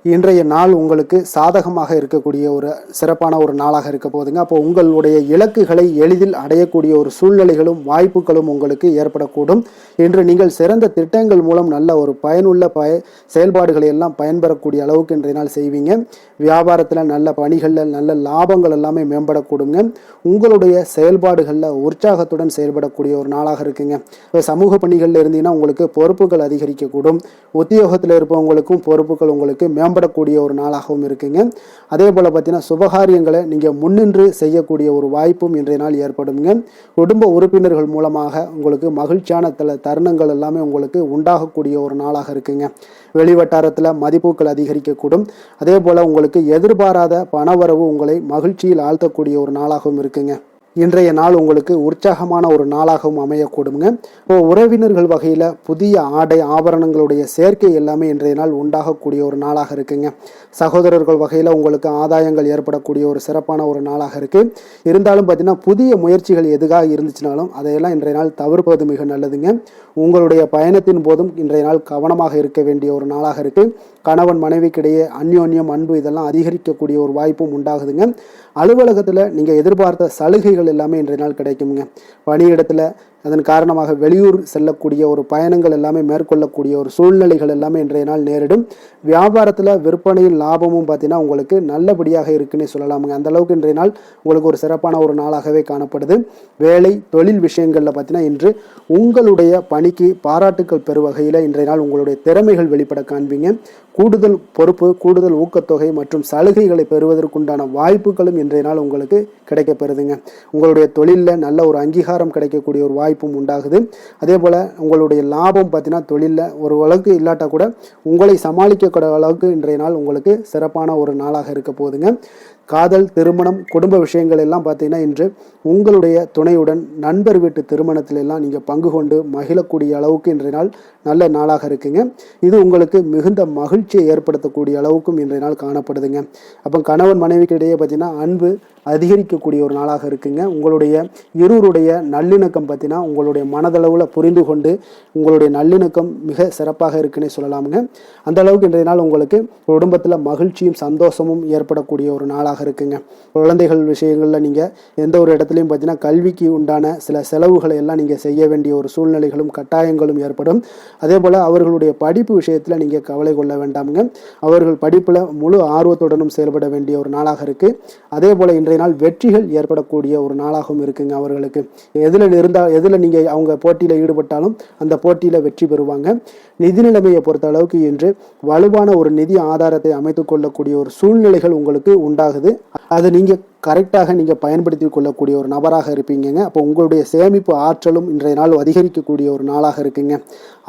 இன்றைய நாள் உங்களுக்கு சாதகமாக இருக்கக்கூடிய ஒரு சிறப்பான ஒரு நாளாக இருக்க போகுதுங்க. அப்போ உங்களுடைய இலக்குகளை எளிதில் அடையக்கூடிய ஒரு சூழ்நிலைகளும் வாய்ப்புகளும் உங்களுக்கு ஏற்படக்கூடும். இன்று நீங்கள் சிறந்த திட்டங்கள் மூலம் நல்ல ஒரு பயனுள்ள செயல்பாடுகளை எல்லாம் பயன்பெறக்கூடிய அளவுக்கு இன்றைய நாள் செய்வீங்க. வியாபாரத்தில் நல்ல பணிகளில் நல்ல லாபங்கள் எல்லாமே மேம்படக்கூடுங்க. உங்களுடைய செயல்பாடுகளில் உற்சாகத்துடன் செயல்படக்கூடிய ஒரு நாளாக இருக்குங்க. இப்போ சமூக பணிகளில் இருந்தீங்கன்னா உங்களுக்கு பொறுப்புகள் அதிகரிக்கக்கூடும். உத்தியோகத்தில் இருப்பவங்களுக்கும் பொறுப்புகள் உங்களுக்கு மேம்பட திறம்படக்கூடிய ஒரு நாளாகவும் இருக்குங்க. அதே போல் பார்த்தீங்கன்னா சுபகாரியங்களை நீங்கள் முன்னின்று செய்யக்கூடிய ஒரு வாய்ப்பும் இன்றைய நாள் ஏற்படுங்க. குடும்ப உறுப்பினர்கள் மூலமாக உங்களுக்கு மகிழ்ச்சியான தருணங்கள் எல்லாமே உங்களுக்கு உண்டாகக்கூடிய ஒரு நாளாக இருக்குங்க. வெளிவட்டாரத்தில் மதிப்புகள் அதிகரிக்கக்கூடும். அதே போல் உங்களுக்கு எதிர்பாராத பணவரவு உங்களை மகிழ்ச்சியில் ஆழ்த்தக்கூடிய ஒரு நாளாகவும் இருக்குங்க. இன்றைய நாள் உங்களுக்கு உற்சாகமான ஒரு நாளாகவும் அமையக்கூடுங்க. இப்போ உறவினர்கள் வகையில் புதிய ஆடை ஆபரணங்களுடைய சேர்க்கை எல்லாமே இன்றைய நாள் உண்டாகக்கூடிய ஒரு நாளாக இருக்குங்க. சகோதரர்கள் வகையில் உங்களுக்கு ஆதாயங்கள் ஏற்படக்கூடிய ஒரு சிறப்பான ஒரு நாளாக இருக்குது. இருந்தாலும் பார்த்தீங்கன்னா புதிய முயற்சிகள் எதுக்காக இருந்துச்சுனாலும் அதையெல்லாம் இன்றைய நாள் தவிர்ப்பது மிக நல்லதுங்க. உங்களுடைய பயணத்தின் போதும் இன்றைய நாள் கவனமாக இருக்க வேண்டிய ஒரு நாளாக இருக்குது. கணவன் மனைவிக்கிடையே அந்யோன்யம் அன்பு இதெல்லாம் அதிகரிக்கக்கூடிய ஒரு வாய்ப்பும் உண்டாகுதுங்க. அலுவலகத்தில் நீங்கள் எதிர்பார்த்த சலுகைகள் எல்லாமே இன்றைய நாள் கிடைக்குங்க. பணியிடத்தில் அதன் காரணமாக வெளியூர் செல்லக்கூடிய ஒரு பயணங்கள் எல்லாமே மேற்கொள்ளக்கூடிய ஒரு சூழ்நிலைகள் எல்லாமே இன்றைய நாள் நேரிடும். வியாபாரத்தில் விற்பனையின் லாபமும் பார்த்தீங்கன்னா உங்களுக்கு நல்லபடியாக இருக்குன்னு சொல்லலாமுங்க. அந்த அளவுக்கு இன்றைய நாள் உங்களுக்கு ஒரு சிறப்பான ஒரு நாளாகவே காணப்படுது. வேலை தொழில் விஷயங்களில் பார்த்தீங்கன்னா இன்று உங்களுடைய பணிக்கு பாராட்டுக்கள் பெறும் வகையில் இன்றைய நாள் உங்களுடைய திறமைகள் வெளிப்பட காண்பீங்க. கூடுதல் பொறுப்பு கூடுதல் ஊக்கத்தொகை மற்றும் சலுகைகளை பெறுவதற்குண்டான வாய்ப்புகளும் இன்றைய நாள் உங்களுக்கு கிடைக்கப்பெறுதுங்க. உங்களுடைய தொழிலில் நல்ல ஒரு அங்கீகாரம் கிடைக்கக்கூடிய ஒரு வாய்ப்பும் உண்டாகுது. அதே போல் உங்களுடைய லாபம் பார்த்தீங்கன்னா தொழிலில் ஒரு அளவுக்கு இல்லாட்டா கூட உங்களை சமாளிக்கக்கூடிய அளவுக்கு இன்றைய நாள் உங்களுக்கு சிறப்பான ஒரு நாளாக இருக்க போகுதுங்க. காதல் திருமணம் குடும்ப விஷயங்கள் எல்லாம் பார்த்தீங்கன்னா இன்று உங்களுடைய துணையுடன் நண்பர் வீட்டு திருமணத்தில் எல்லாம் நீங்கள் பங்கு கொண்டு மகிழக்கூடிய அளவுக்கு இன்றைய நாள் நல்ல நாளாக இருக்குங்க. இது உங்களுக்கு மிகுந்த மகிழ்ச்சியை ஏற்படுத்தக்கூடிய அளவுக்கும் இன்றைய நாள் காணப்படுதுங்க. அப்போ கணவன் மனைவிக்கு இடையே பார்த்தீங்கன்னா அன்பு அதிகரிக்கக்கூடிய ஒரு நாளாக இருக்குங்க. உங்களுடைய இருவருடைய நல்லிணக்கம் பார்த்தீங்கன்னா உங்களுடைய மனதளவில் புரிந்து கொண்டு உங்களுடைய நல்லிணக்கம் மிக சிறப்பாக இருக்குன்னே சொல்லலாமுங்க. அந்த அளவுக்கு இன்றைய நாள் உங்களுக்கு குடும்பத்தில் மகிழ்ச்சியும் சந்தோஷமும் ஏற்படக்கூடிய ஒரு நாளாக இருக்குங்க. குழந்தைகள் விஷயங்களில் நீங்கள் எந்த ஒரு இடத்துலையும் பார்த்தீங்கன்னா கல்விக்கு உண்டான சில செலவுகளை எல்லாம் நீங்கள் செய்ய வேண்டிய ஒரு சூழ்நிலைகளும் கட்டாயங்களும் ஏற்படும். அதே போல் அவர்களுடைய படிப்பு விஷயத்தில் நீங்கள் கவலை கொள்ள வேண்டாமுங்க. அவர்கள் படிப்பில் முழு ஆர்வத்துடனும் செயல்பட வேண்டிய ஒரு நாளாக இருக்குது. அதே போல் இன்றைய நாள் வெற்றிகள் ஏற்படக்கூடிய ஒரு நாளாகவும் இருக்குங்க. அவர்களுக்கு எதில் நீங்கள் அவங்க போட்டியில் ஈடுபட்டாலும் அந்த போட்டியில் வெற்றி பெறுவாங்க. நிதி நிலைமையை பொறுத்த அளவுக்கு இன்று வலுவான ஒரு நிதி ஆதாரத்தை அமைத்துக் கொள்ளக்கூடிய ஒரு சூழ்நிலைகள் உங்களுக்கு உண்டாகுது. அது நீங்கள் கரெக்டாக நீங்கள் பயன்படுத்தி கொள்ளக்கூடிய ஒரு நபராக இருப்பீங்க. அப்போ உங்களுடைய சேமிப்பு ஆற்றலும் இன்றைய நாள் அதிகரிக்கக்கூடிய ஒரு நாளாக இருக்குங்க.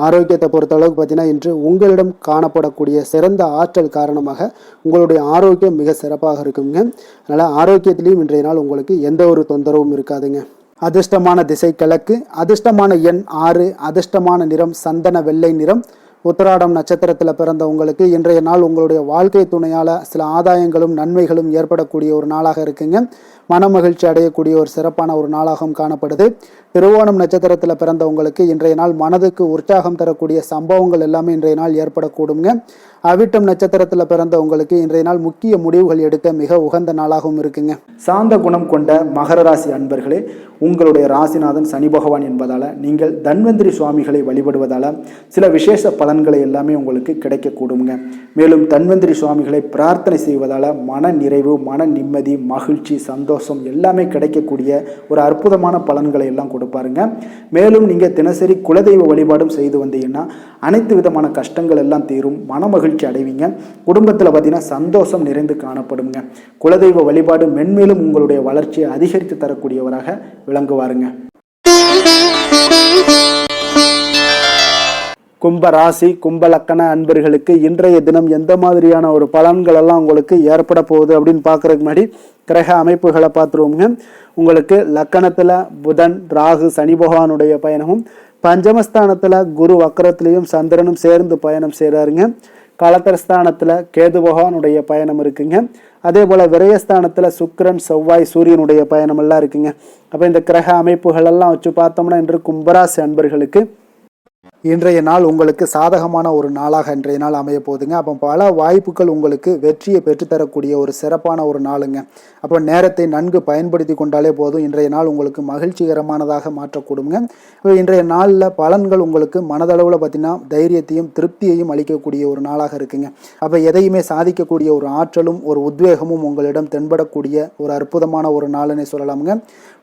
ஆரோக்கியத்தை பொறுத்த அளவுக்கு பார்த்தீங்கன்னா இன்று உங்களிடம் காணப்படக்கூடிய சிறந்த ஆற்றல் காரணமாக உங்களுடைய ஆரோக்கியம் மிக சிறப்பாக இருக்குங்க. அதனால் ஆரோக்கியத்திலையும் இன்றைய நாள் உங்களுக்கு எந்த ஒரு தொந்தரவும் இருக்காதுங்க. அதிர்ஷ்டமான திசை கிழக்கு, அதிர்ஷ்டமான எண் 6, அதிர்ஷ்டமான நிறம் சந்தன வெள்ளை நிறம். உத்திராடம் நட்சத்திரத்தில் பிறந்த உங்களுக்கு இன்றைய நாள் உங்களுடைய வாழ்க்கை துணையால் சில ஆதாயங்களும் நன்மைகளும் ஏற்படக்கூடிய ஒரு நாளாக இருக்குங்க. மனமகிழ்ச்சி அடையக்கூடிய ஒரு சிறப்பான ஒரு நாளாகவும் காணப்படுது. திருவோணம் நட்சத்திரத்தில் பிறந்த உங்களுக்கு இன்றைய நாள் மனதுக்கு உற்சாகம் தரக்கூடிய சம்பவங்கள் எல்லாமே இன்றைய நாள் ஏற்படக்கூடுங்க. அவிட்டம் நட்சத்திரத்தில் பிறந்த உங்களுக்கு இன்றைய நாள் முக்கிய முடிவுகள் எடுக்க மிக உகந்த நாளாகவும் இருக்குங்க. சாந்த குணம் கொண்ட மகர ராசி அன்பர்களே, உங்களுடைய ராசிநாதன் சனி பகவான் என்பதால் நீங்கள் தன்வந்திரி சுவாமிகளை வழிபடுவதால் சில விசேஷ பலன்களை எல்லாமே உங்களுக்கு கிடைக்கக்கூடுங்க. மேலும் தன்வந்திரி சுவாமிகளை பிரார்த்தனை செய்வதால் மன நிறைவு மன நிம்மதி மகிழ்ச்சி சந்தோஷம் எல்லாமே கிடைக்கக்கூடிய ஒரு அற்புதமான பலன்களை எல்லாம் கொடுப்பாருங்க. மேலும் நீங்கள் தினசரி குலதெய்வ வழிபாடும் செய்து வந்தீங்கன்னா அனைத்து விதமான கஷ்டங்கள் எல்லாம் தீரும், மன மகிழ்ச்சி அடைவீங்க. குடும்பத்தில் பார்த்தீங்கன்னா சந்தோஷம் நிறைந்து காணப்படுங்க. குலதெய்வ வழிபாடு மென்மேலும் உங்களுடைய வளர்ச்சியை அதிகரித்து தரக்கூடியவராக விளங்குவாருங்க. கும்ப ராசி கும்ப லக்கண அன்பர்களுக்கு இன்றைய தினம் எந்த மாதிரியான ஒரு பலன்கள் எல்லாம் உங்களுக்கு ஏற்பட போகுது அப்படின்னு பார்க்கறதுக்கு முன்னாடி கிரக அமைப்புகளை பார்த்துருவோங்க. உங்களுக்கு லக்கணத்தில் புதன் ராகு சனி பகவானுடைய பயணமும், பஞ்சமஸ்தானத்தில் குரு வக்கரத்திலையும் சந்திரனும் சேர்ந்து பயணம் செய்கிறாருங்க. களத்திரஸ்தானத்தில் கேது பகவானுடைய பயணம் இருக்குங்க. அதே போல் விரயஸ்தானத்தில் சுக்கிரன் செவ்வாய் சூரியனுடைய பயணம் எல்லாம் இருக்குங்க. அப்போ இந்த கிரக அமைப்புகள் எல்லாம் வச்சு பார்த்தோம்னா இன்று கும்பராசி அன்பர்களுக்கு இன்றைய நாள் உங்களுக்கு சாதகமான ஒரு நாளாக இன்றைய நாள் அமைய போகுதுங்க. அப்போ பல வாய்ப்புகள் உங்களுக்கு வெற்றியை பெற்றுத்தரக்கூடிய ஒரு சிறப்பான ஒரு நாளுங்க. அப்போ நேரத்தை நன்கு பயன்படுத்தி கொண்டாலே போதும், இன்றைய நாள் உங்களுக்கு மகிழ்ச்சிகரமானதாக மாற்றக்கூடுங்க. இப்போ இன்றைய நாளில் பலன்கள் உங்களுக்கு மனதளவில் பார்த்தீங்கன்னா தைரியத்தையும் திருப்தியையும் அளிக்கக்கூடிய ஒரு நாளாக இருக்குங்க. அப்போ எதையுமே சாதிக்கக்கூடிய ஒரு ஆற்றலும் ஒரு உத்வேகமும் உங்களிடம் தென்படக்கூடிய ஒரு அற்புதமான ஒரு நாளுன்னே சொல்லலாமுங்க.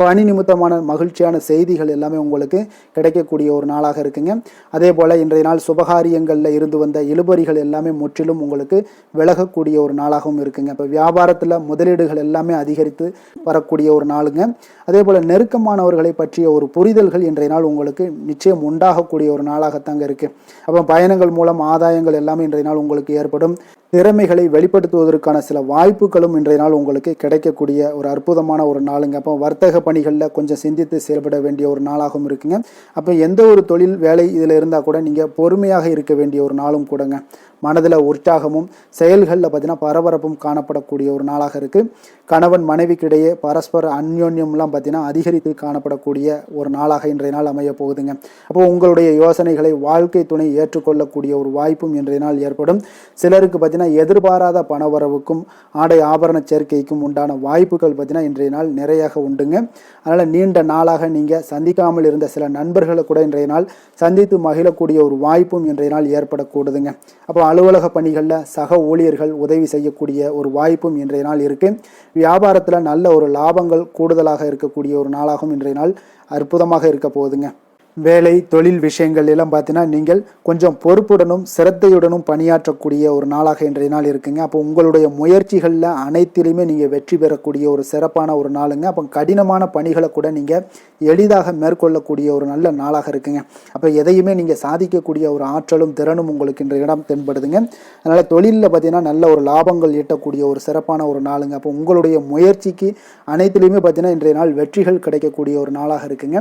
பணி நிமித்தமான மகிழ்ச்சியான செய்திகள் எல்லாமே உங்களுக்கு கிடைக்கக்கூடிய ஒரு நாளாக இருக்குங்க. அதே போல் இன்றைய நாள் சுபகாரியங்களில் இருந்து வந்த இழுபறிகள் எல்லாமே முற்றிலும் உங்களுக்கு விலகக்கூடிய ஒரு நாளாகவும் இருக்குங்க. இப்போ வியாபாரத்தில் முதலீடுகள் எல்லாமே அதிகரித்து வரக்கூடிய ஒரு நாளுங்க. அதே போல் நெருக்கமானவர்களை பற்றிய ஒரு புரிதல்கள் இன்றைய நாள் உங்களுக்கு நிச்சயம் உண்டாகக்கூடிய ஒரு நாளாகத்தாங்க இருக்குது. அப்போ பயணங்கள் மூலம் ஆதாயங்கள் எல்லாமே இன்றைய நாள் உங்களுக்கு ஏற்படும். திறமைகளை வெளிப்படுத்துவதற்கான சில வாய்ப்புகளும் இன்றைய நாள் உங்களுக்கு கிடைக்கக்கூடிய ஒரு அற்புதமான ஒரு நாளுங்க. அப்போ வர்த்தக பணிகளில் கொஞ்சம் சிந்தித்து செயல்பட வேண்டிய ஒரு நாளாகவும் இருக்குங்க. அப்போ எந்த ஒரு தொழில் வேலை இதில் இருந்தால் கூட நீங்கள் பொறுமையாக இருக்க வேண்டிய ஒரு நாளும் கூடங்க. மனதில் உற்சாகமும் செயல்களில் பார்த்தீங்கன்னா பரபரப்பும் காணப்படக்கூடிய ஒரு நாளாக இருக்குது. கணவன் மனைவிக்கிடையே பரஸ்பர அந்யோன்யம்லாம் பார்த்தீங்கன்னா அதிகரித்து காணப்படக்கூடிய ஒரு நாளாக இன்றைய நாள் அமைய போகுதுங்க. அப்போ உங்களுடைய யோசனைகளை வாழ்க்கை துணை ஏற்றுக்கொள்ளக்கூடிய ஒரு வாய்ப்பும் இன்றைய நாள் ஏற்படும். சிலருக்கு பார்த்தீங்கன்னா எதிர்பாராத பணவரவுக்கும் ஆடை ஆபரண சேர்க்கைக்கும் உண்டான வாய்ப்புகள் பார்த்தீங்கன்னா இன்றைய நாள் நிறையாக உண்டுங்க. அதனால் நீண்ட நாளாக நீங்கள் சந்திக்காமல் இருந்த சில நண்பர்களை கூட இன்றைய நாள் சந்தித்து மகிழக்கூடிய ஒரு வாய்ப்பும் இன்றைய நாள் ஏற்படக்கூடுதுங்க. அப்போ அலுவலக பணிகளில் சக ஊழியர்கள் உதவி செய்யக்கூடிய ஒரு வாய்ப்பும் இன்றைய நாள் இருக்குது. வியாபாரத்தில் நல்ல ஒரு லாபங்கள் கூடுதலாக இருக்கக்கூடிய ஒரு நாளாகவும் இன்றைய நாள் அற்புதமாக இருக்க போகுதுங்க. வேலை தொழில் விஷயங்கள் எல்லாம் பார்த்தீங்கன்னா நீங்கள் கொஞ்சம் பொறுப்புடனும் சிரத்தையுடனும் பணியாற்றக்கூடிய ஒரு நாளாக இன்றைய நாள் இருக்குங்க. அப்போ உங்களுடைய முயற்சிகளில் அனைத்திலுமே நீங்கள் வெற்றி பெறக்கூடிய ஒரு சிறப்பான ஒரு நாளுங்க. அப்போ கடினமான பணிகளை கூட நீங்கள் எளிதாக மேற்கொள்ளக்கூடிய ஒரு நல்ல நாளாக இருக்குங்க. அப்போ எதையுமே நீங்கள் சாதிக்கக்கூடிய ஒரு ஆற்றலும் திறனும் உங்களுக்கு இன்றைய இடம் தென்படுதுங்க. அதனால் தொழிலில் பார்த்தீங்கன்னா நல்ல ஒரு லாபங்கள் ஈட்டக்கூடிய ஒரு சிறப்பான ஒரு நாளுங்க. அப்போ உங்களுடைய முயற்சிக்கு அனைத்திலுமே பார்த்தீங்கன்னா இன்றைய நாள் வெற்றிகள் கிடைக்கக்கூடிய ஒரு நாளாக இருக்குங்க.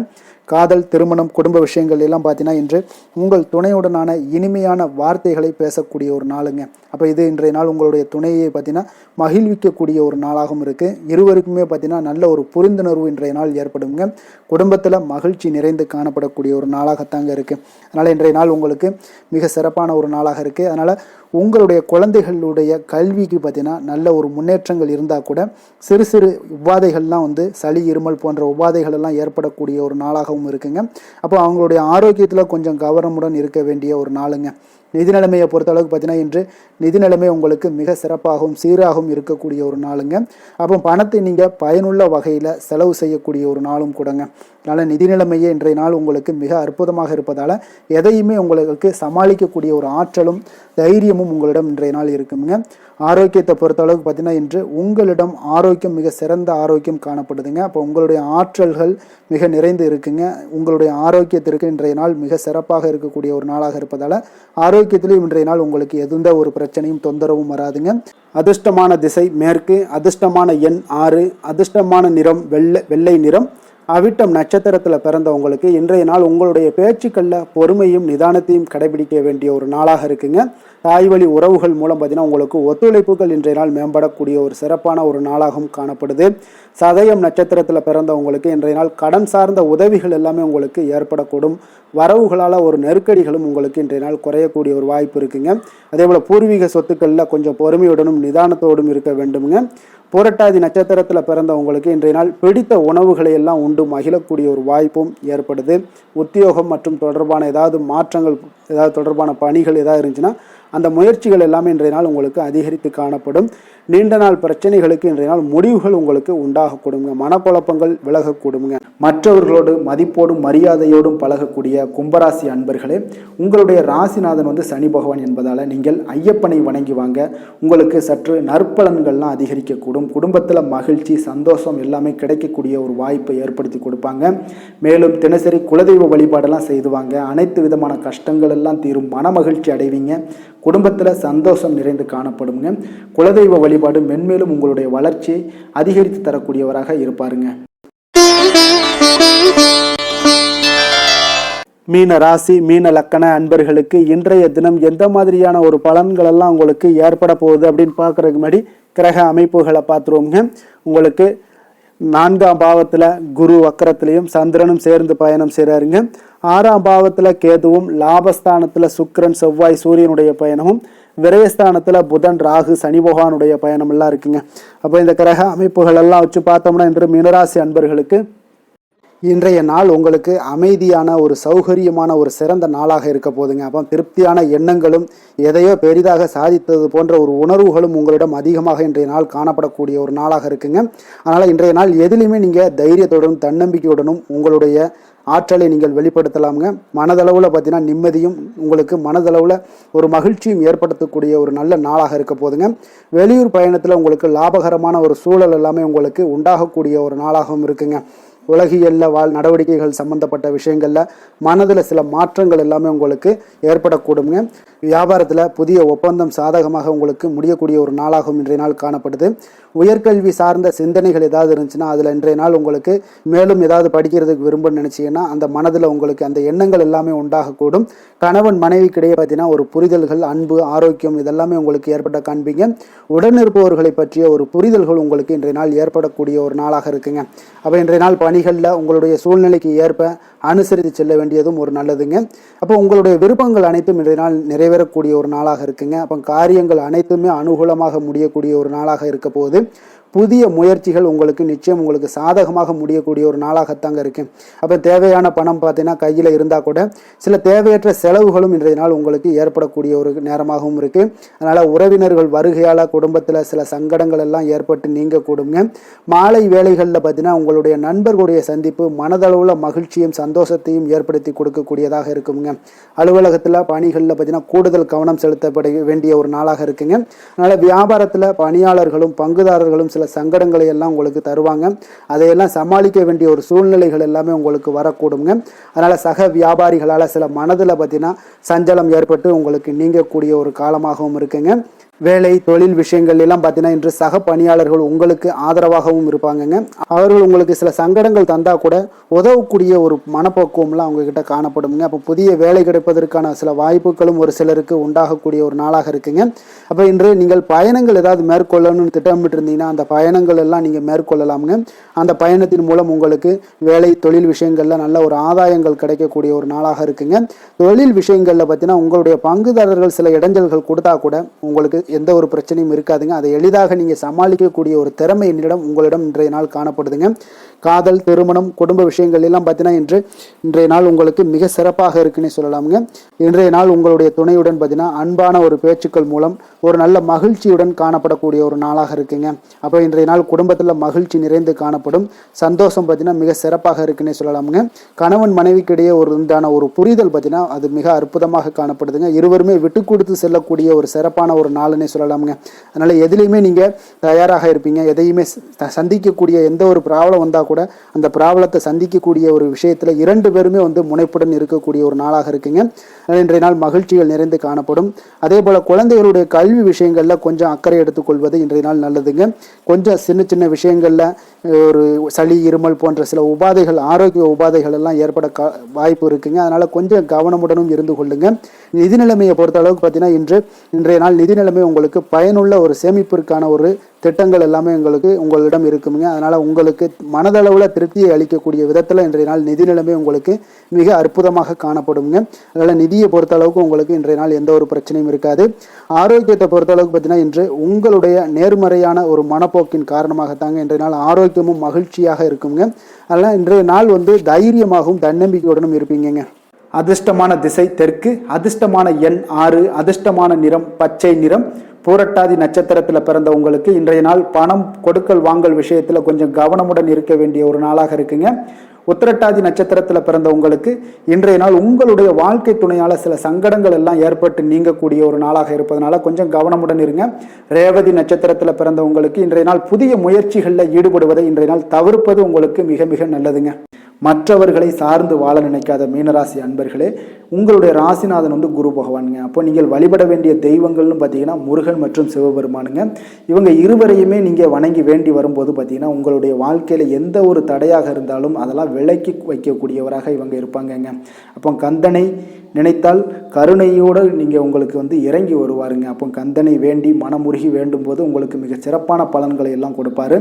காதல், திருமணம், குடும்ப விஷயங்கள் எல்லாம் பார்த்தீங்கன்னா இன்று உங்கள் துணையுடனான இனிமையான வார்த்தைகளை பேசக்கூடிய ஒரு நாளுங்க. அப்போ இது இன்றைய நாள் உங்களுடைய துணையை பார்த்தீங்கன்னா மகிழ்விக்கக்கூடிய ஒரு நாளாகவும் இருக்குது. இருவருக்குமே பார்த்தீங்கன்னா நல்ல ஒரு புரிந்துணர்வு இன்றைய நாள் ஏற்படுங்க. குடும்பத்தில் மகிழ்ச்சி நிறைந்து காணப்படக்கூடிய ஒரு நாளாகத்தாங்க இருக்குது. அதனால் இன்றைய நாள் உங்களுக்கு மிக சிறப்பான ஒரு நாளாக இருக்குது. அதனால் உங்களுடைய குழந்தைகளுடைய கல்விக்கு பார்த்தீங்கன்னா நல்ல ஒரு முன்னேற்றங்கள் இருந்தால் கூட சிறு சிறு உபாதைகள்லாம் சளி, இருமல் போன்ற உபாதைகள் எல்லாம் ஏற்படக்கூடிய ஒரு நாளாகவும் இருக்குங்க. அப்போ அவங்களுடைய ஆரோக்கியத்தில் கொஞ்சம் கவனமுடன் இருக்க வேண்டிய ஒரு நாளுங்க. நிதி நிலைமையை பொறுத்தளவுக்கு பார்த்தீங்கன்னா இன்று நிதி நிலைமை உங்களுக்கு மிக சிறப்பாகவும் சீராகவும் இருக்கக்கூடிய ஒரு நாளுங்க. அப்போ பணத்தை நீங்கள் பயனுள்ள வகையில் செலவு செய்யக்கூடிய ஒரு நாளும் கூடங்க. அதனால் நிதி நிலைமையே இன்றைய நாள் உங்களுக்கு மிக அற்புதமாக இருப்பதால் எதையுமே உங்களுக்கு சமாளிக்கக்கூடிய ஒரு ஆற்றலும் தைரியமும் உங்களிடம் இன்றைய நாள் இருக்குங்க. ஆரோக்கியத்தை பொறுத்தளவுக்கு பார்த்தீங்கன்னா இன்று உங்களிடம் ஆரோக்கியம் மிக சிறந்த ஆரோக்கியம் காணப்படுதுங்க. அப்போ உங்களுடைய ஆற்றல்கள் மிக நிறைந்து இருக்குங்க. உங்களுடைய ஆரோக்கியத்திற்கு இன்றைய நாள் மிக சிறப்பாக இருக்கக்கூடிய ஒரு நாளாக இருப்பதால் ஆரோக்கியத்திலும் இன்றைய நாள் உங்களுக்கு எந்த ஒரு பிரச்சனையும் தொந்தரவும் வராதுங்க. அதிர்ஷ்டமான திசை மேற்கு, அதிர்ஷ்டமான எண் 6, அதிர்ஷ்டமான நிறம் வெள்ளை நிறம். அவிட்டம் நட்சத்திரத்தில் பிறந்தவங்களுக்கு இன்றைய நாள் உங்களுடைய பேச்சுக்களில் பொறுமையும் நிதானத்தையும் கடைபிடிக்க வேண்டிய ஒரு நாளாக இருக்குங்க. தாய் வழி உறவுகள் மூலம் பார்த்தீங்கன்னா உங்களுக்கு ஒத்துழைப்புகள் இன்றைய நாள் மேம்படக்கூடிய ஒரு சிறப்பான ஒரு நாளாகவும் காணப்படுது. சதயம் நட்சத்திரத்தில் பிறந்தவங்களுக்கு இன்றைய நாள் கடன் சார்ந்த உதவிகள் எல்லாமே உங்களுக்கு ஏற்படக்கூடும். வரவுகளால் ஒரு நெருக்கடிகளும் உங்களுக்கு இன்றைய நாள் குறையக்கூடிய ஒரு வாய்ப்பு இருக்குங்க. அதே போல் பூர்வீக சொத்துக்களில் கொஞ்சம் பொறுமையுடனும் நிதானத்தோடும் இருக்க வேண்டுமுங்க. புரட்டாதி நட்சத்திரத்தில் பிறந்தவங்களுக்கு இன்றைய நாள் பிடித்த உணவுகளை எல்லாம் உண்டு மகிழக்கூடிய ஒரு வாய்ப்பும் ஏற்படுது. உத்தியோகம் மற்றும் தொடர்பான ஏதாவது மாற்றங்கள், ஏதாவது தொடர்பான பணிகள் ஏதாவது இருந்துச்சுன்னா அந்த முயற்சிகள் எல்லாமே இன்றைய நாள் உங்களுக்கு அதிகரித்து காணப்படும். நீண்ட நாள் பிரச்சனைகளுக்கு இன்றைய நாள் முடிவுகள் உங்களுக்கு உண்டாகக்கூடுங்க. மனக்குழப்பங்கள் விலகக்கூடுங்க. மற்றவர்களோடு மதிப்போடும் மரியாதையோடும் பழகக்கூடிய கும்பராசி அன்பர்களே, உங்களுடைய ராசிநாதன் சனி பகவான் என்பதால் நீங்கள் ஐயப்பனை வணங்கி வாங்க. உங்களுக்கு சற்று நற்பலன்கள்லாம் அதிகரிக்கக்கூடும். குடும்பத்தில் மகிழ்ச்சி, சந்தோஷம் எல்லாமே கிடைக்கக்கூடிய ஒரு வாய்ப்பை ஏற்படுத்தி கொடுப்பாங்க. மேலும் தினசரி குலதெய்வ வழிபாடெல்லாம் செய்துவாங்க. அனைத்து விதமான கஷ்டங்கள் எல்லாம் தீரும். மன மகிழ்ச்சி அடைவீங்க. குடும்பத்தில் சந்தோஷம் நிறைந்து காணப்படுங்க. குலதெய்வ வழிபாடு மென்மேலும் உங்களுடைய வளர்ச்சியை அதிகரித்து தரக்கூடியவராக இருப்பாருங்க. மீன ராசி, மீன லக்கண அன்பர்களுக்கு இன்றைய தினம் எந்த மாதிரியான ஒரு பலன்கள் எல்லாம் உங்களுக்கு ஏற்பட போகுது அப்படின்னு பார்க்கறதுக்கு முன்னாடி கிரக அமைப்புகளை பார்த்துருவோங்க. உங்களுக்கு 4ஆம் பாவத்தில் குரு வக்கரத்திலையும் சந்திரனும் சேர்ந்து பயணம் செய்கிறாருங்க. 6ஆம் பாவத்தில் கேதுவும், லாபஸ்தானத்தில் சுக்கிரன், செவ்வாய், சூரியனுடைய பயணமும், விரயஸ்தானத்தில் புதன், ராகு, சனி பகவானுடைய பயணம் எல்லாம் இருக்குங்க. அப்போ இந்த கிரக அமைப்புகள் எல்லாம் வச்சு பார்த்தோம்னா இன்று மீனராசி அன்பர்களுக்கு இன்றைய நாள் உங்களுக்கு அமைதியான ஒரு சௌகரியமான ஒரு சிறந்த நாளாக இருக்க போதுங்க. அப்போ திருப்தியான எண்ணங்களும் எதையோ பெரிதாக சாதித்தது போன்ற ஒரு உணர்வுகளும் உங்களிடம் அதிகமாக இன்றைய நாள் காணப்படக்கூடிய ஒரு நாளாக இருக்குங்க. அதனால் இன்றைய நாள் எதிலுமே நீங்கள் தைரியத்துடனும் தன்னம்பிக்கையுடனும் உங்களுடைய ஆற்றலை நீங்கள் வெளிப்படுத்தலாமுங்க. மனதளவில் பார்த்தீங்கன்னா நிம்மதியும் உங்களுக்கு மனதளவில் ஒரு மகிழ்ச்சியும் ஏற்படுத்தக்கூடிய ஒரு நல்ல நாளாக இருக்க போதுங்க. வெளியூர் பயணத்தில் உங்களுக்கு லாபகரமான ஒரு சூழல் எல்லாமே உங்களுக்கு உண்டாகக்கூடிய ஒரு நாளாகவும் இருக்குங்க. உலகியல்ல நடவடிக்கைகள் சம்பந்தப்பட்ட விஷயங்களில் மனதில் சில மாற்றங்கள் எல்லாமே உங்களுக்கு ஏற்படக்கூடுங்க. வியாபாரத்தில் புதிய ஒப்பந்தம் சாதகமாக உங்களுக்கு முடியக்கூடிய ஒரு நாளாகவும் இன்றைய நாள் காணப்படுது. உயர்கல்வி சார்ந்த சிந்தனைகள் ஏதாவது இருந்துச்சுன்னா அதில் இன்றைய நாள் உங்களுக்கு மேலும் ஏதாவது படிக்கிறதுக்கு விரும்புன்னு நினச்சிங்கன்னா அந்த மனதில் உங்களுக்கு அந்த எண்ணங்கள் எல்லாமே உண்டாகக்கூடும். கணவன் மனைவிக்கிடையே பார்த்தீங்கன்னா ஒரு புரிதல்கள், அன்பு, ஆரோக்கியம் இதெல்லாமே உங்களுக்கு ஏற்பட்ட காண்பீங்க. உடனிருப்பவர்களை பற்றிய ஒரு புரிதல்கள் உங்களுக்கு இன்றைய நாள் ஏற்படக்கூடிய ஒரு நாளாக இருக்குங்க. அப்போ இன்றைய நாள் பணிகளில் உங்களுடைய சூழ்நிலைக்கு ஏற்ப அனுசரித்து செல்ல வேண்டியதும் ஒரு நல்லதுங்க. அப்போ உங்களுடைய விருப்பங்கள் அனைத்தும் இன்றைய நாள் நிறைவேறக்கூடிய ஒரு நாளாக இருக்குங்க. அப்போ காரியங்கள் அனைத்துமே அனுகூலமாக முடியக்கூடிய ஒரு நாளாக இருக்க போகுது. புதிய முயற்சிகள் உங்களுக்கு நிச்சயம் உங்களுக்கு சாதகமாக முடியக்கூடிய ஒரு நாளாகத்தாங்க இருக்கு. அப்போ தேவையான பணம் பார்த்தீங்கன்னா கையில் இருந்தால் கூட சில தேவையற்ற செலவுகளும் இன்றைய நாள் உங்களுக்கு ஏற்படக்கூடிய ஒரு நேரமாகவும் இருக்குது. அதனால் உறவினர்கள் வருகையால் குடும்பத்தில் சில சங்கடங்கள் எல்லாம் ஏற்பட்டு நீங்கக்கூடுங்க. மாலை வேளைகளில் பார்த்தீங்கன்னா உங்களுடைய நண்பர்களுடைய சந்திப்பு மனதளவில் மகிழ்ச்சியும் சந்தோஷத்தையும் ஏற்படுத்தி கொடுக்கக்கூடியதாக இருக்குங்க. அலுவலகத்தில் பணிகளில் பார்த்தீங்கன்னா கூடுதல் கவனம் செலுத்தப்பட வேண்டிய ஒரு நாளாக இருக்குங்க. அதனால் வியாபாரத்தில் பணியாளர்களும் பங்குதாரர்களும் சில சங்கடங்களை எல்லாம் உங்களுக்கு தருவாங்க. அதையெல்லாம் சமாளிக்க வேண்டிய ஒரு சூழ்நிலைகள் எல்லாமே உங்களுக்கு வரக்கூடுங்க. அதனால சக வியாபாரிகளால் சில மனதில் பார்த்தீங்கன்னா சஞ்சலம் ஏற்பட்டு உங்களுக்கு நீங்கக்கூடிய ஒரு காலமாகவும் இருக்குங்க. வேலை தொழில் விஷயங்கள் எல்லாம் பார்த்தீங்கன்னா இன்று சக பணியாளர்கள் உங்களுக்கு ஆதரவாகவும் இருப்பாங்கங்க. அவர்கள் உங்களுக்கு சில சங்கடங்கள் தந்தா கூட உதவக்கூடிய ஒரு மனப்போக்குவம்லாம் அவங்க கிட்ட காணப்படுங்க. அப்போ புதிய வேலை கிடைப்பதற்கான சில வாய்ப்புகளும் ஒரு சிலருக்கு உண்டாகக்கூடிய ஒரு நாளாக இருக்குங்க. அப்போ இன்று நீங்கள் பயணங்கள் ஏதாவது மேற்கொள்ளணும்னு திட்டமிட்டு இருந்தீங்கன்னா அந்த பயணங்கள் எல்லாம் நீங்கள் மேற்கொள்ளலாமுங்க. அந்த பயணத்தின் மூலம் உங்களுக்கு வேலை தொழில் விஷயங்கள்ல நல்ல ஒரு ஆதாயங்கள் கிடைக்கக்கூடிய ஒரு நாளாக இருக்குங்க. தொழில் விஷயங்கள்ல பார்த்தீங்கன்னா உங்களுடைய பங்குதாரர்கள் சில இடைஞ்சல்கள் கொடுத்தா கூட உங்களுக்கு எந்த ஒரு பிரச்சனையும் இருக்காதுங்க. அதை எளிதாக நீங்கள் சமாளிக்கக்கூடிய ஒரு திறமை உங்களிடம் இன்றைய நாள் காணப்படுதுங்க. காதல், திருமணம், குடும்ப விஷயங்கள் எல்லாம் பார்த்தீங்கன்னா இன்றைய நாள் உங்களுக்கு மிக சிறப்பாக இருக்குன்னு சொல்லலாமுங்க. இன்றைய நாள் உங்களுடைய துணையுடன் பார்த்தீங்கன்னா அன்பான ஒரு பேச்சுக்கள் மூலம் ஒரு நல்ல மகிழ்ச்சியுடன் காணப்படக்கூடிய ஒரு நாளாக இருக்குங்க. அப்போ இன்றைய நாள் குடும்பத்தில் மகிழ்ச்சி நிறைந்து காணப்படும். சந்தோஷம் பார்த்தீங்கன்னா மிக சிறப்பாக இருக்குன்னே சொல்லலாமுங்க. கணவன் மனைவிக்கிடையே ஒரு உண்டான ஒரு புரிதல் பார்த்தீங்கன்னா அது மிக அற்புதமாக காணப்படுதுங்க. இருவருமே விட்டு கொடுத்து செல்லக்கூடிய ஒரு சிறப்பான ஒரு நாளுன்னே சொல்லலாமுங்க. அதனால எதுலையுமே நீங்க தயாராக இருப்பீங்க. எதையுமே சந்திக்கக்கூடிய எந்த ஒரு ப்ராப்ளம் வந்தா கூட அந்த ப்ராப்ளத்தை சந்திக்கக்கூடிய ஒரு விஷயத்துல இரண்டு பேருமே முனைப்புடன் இருக்கக்கூடிய ஒரு நாளாக இருக்குங்க. இன்றைய நாள் மகிழ்ச்சிகள் நிறைந்து காணப்படும். அதே போல குழந்தைகளுடைய கல்வி விஷயங்கள்ல கொஞ்சம் அக்கறை எடுத்துக்கொள்வது இன்றைய நாள் நல்லதுங்க. கொஞ்சம் சின்ன சின்ன விஷயங்கள்ல ஒரு சளி, இருமல் போன்ற சில உபாதைகள், ஆரோக்கிய உபாதைகள் எல்லாம் ஏற்பட வாய்ப்பு இருக்குங்க. அதனால கொஞ்சம் கவனமுடனும் இருந்து கொள்ளுங்க. நிதி நிலைமையை பொறுத்த அளவுக்கு பார்த்தீங்கன்னா இன்றைய நாள் நிதி நிலைமை உங்களுக்கு பயனுள்ள ஒரு சேமிப்பிற்கான ஒரு திட்டங்கள் எல்லாமே உங்களிடம் இருக்குங்க. அதனால உங்களுக்கு மனதளவில் திருப்தியை அளிக்கக்கூடிய விதத்தில் இன்றைய நாள் நிதி நிலைமை உங்களுக்கு மிக அற்புதமாக காணப்படுங்க. அதனால நிதியை பொறுத்த அளவுக்கு உங்களுக்கு இன்றைய நாள் எந்த ஒரு பிரச்சனையும் இருக்காது. ஆரோக்கியத்தை பொறுத்த அளவுக்கு பார்த்தீங்கன்னா இன்று உங்களுடைய நேர்மறையான ஒரு மனப்போக்கின் காரணமாகத்தாங்க இன்றைய நாள் ஆரோக்கியமும் மகிழ்ச்சியாக இருக்குங்க. அதனால இன்றைய நாள் தைரியமாகவும் தன்னம்பிக்கையுடனும் இருப்பீங்க. அதிர்ஷ்டமான திசை தெற்கு, அதிர்ஷ்டமான எண் 6, அதிர்ஷ்டமான நிறம் பச்சை நிறம். பூரட்டாதி நட்சத்திரத்தில் பிறந்த உங்களுக்கு இன்றைய நாள் பணம் கொடுக்கல் வாங்கல் விஷயத்தில் கொஞ்சம் கவனமுடன் இருக்க வேண்டிய ஒரு நாளாக இருக்குங்க. உத்திரட்டாதி நட்சத்திரத்தில் பிறந்த உங்களுக்கு இன்றைய நாள் உங்களுடைய வாழ்க்கை துணையால் சில சங்கடங்கள் எல்லாம் ஏற்பட்டு நீங்கக்கூடிய ஒரு நாளாக இருப்பதனால கொஞ்சம் கவனமுடன் இருங்க. ரேவதி நட்சத்திரத்தில் பிறந்த உங்களுக்கு இன்றைய நாள் புதிய முயற்சிகளில் ஈடுபடுவதை இன்றைய நாள் தவிர்ப்பது உங்களுக்கு மிக மிக நல்லதுங்க. மற்றவர்களை சார்ந்து வாழ நினைக்காத மீனராசி அன்பர்களே, உங்களுடைய ராசிநாதன் குரு பகவானுங்க. அப்போ நீங்கள் வழிபட வேண்டிய தெய்வங்கள்னு பார்த்தீங்கன்னா முருகன் மற்றும் சிவபெருமானுங்க. இவங்க இருவரையுமே நீங்கள் வணங்கி வேண்டி வரும்போது பார்த்தீங்கன்னா உங்களுடைய வாழ்க்கையில் எந்த ஒரு தடையாக இருந்தாலும் அதெல்லாம் விலக்கி வைக்கக்கூடியவராக இவங்க இருப்பாங்கங்க. அப்போ கந்தனை நினைத்தால் கருணையோடு நீங்கள் உங்களுக்கு இறங்கி வருவாருங்க. அப்போ கந்தனை வேண்டி மனமுருகி வேண்டும் போது உங்களுக்கு மிக சிறப்பான பலன்களை எல்லாம் கொடுப்பாரு.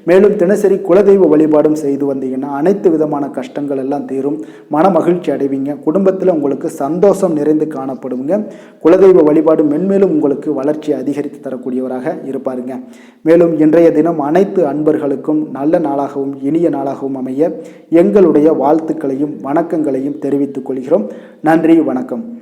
மேலும் தினசரி குலதெய்வ வழிபாடும் செய்து வந்தீங்கன்னா அனைத்து விதமான கஷ்டங்கள் எல்லாம் தீரும், மன மகிழ்ச்சி அடைவீங்க, குடும்பத்தில் உங்களுக்கு சந்தோஷம் நிறைந்து காணப்படுங்க. குலதெய்வ வழிபாடு மென்மேலும் உங்களுக்கு வளர்ச்சி அதிகரித்து தரக்கூடியவராக இருப்பாருங்க. மேலும் இன்றைய தினம் அனைத்து அன்பர்களுக்கும் நல்ல நாளாகவும் இனிய நாளாகவும் அமைய எங்களுடைய வாழ்த்துக்களையும் வணக்கங்களையும் தெரிவித்துக் கொள்கிறோம். நன்றி, வணக்கம்.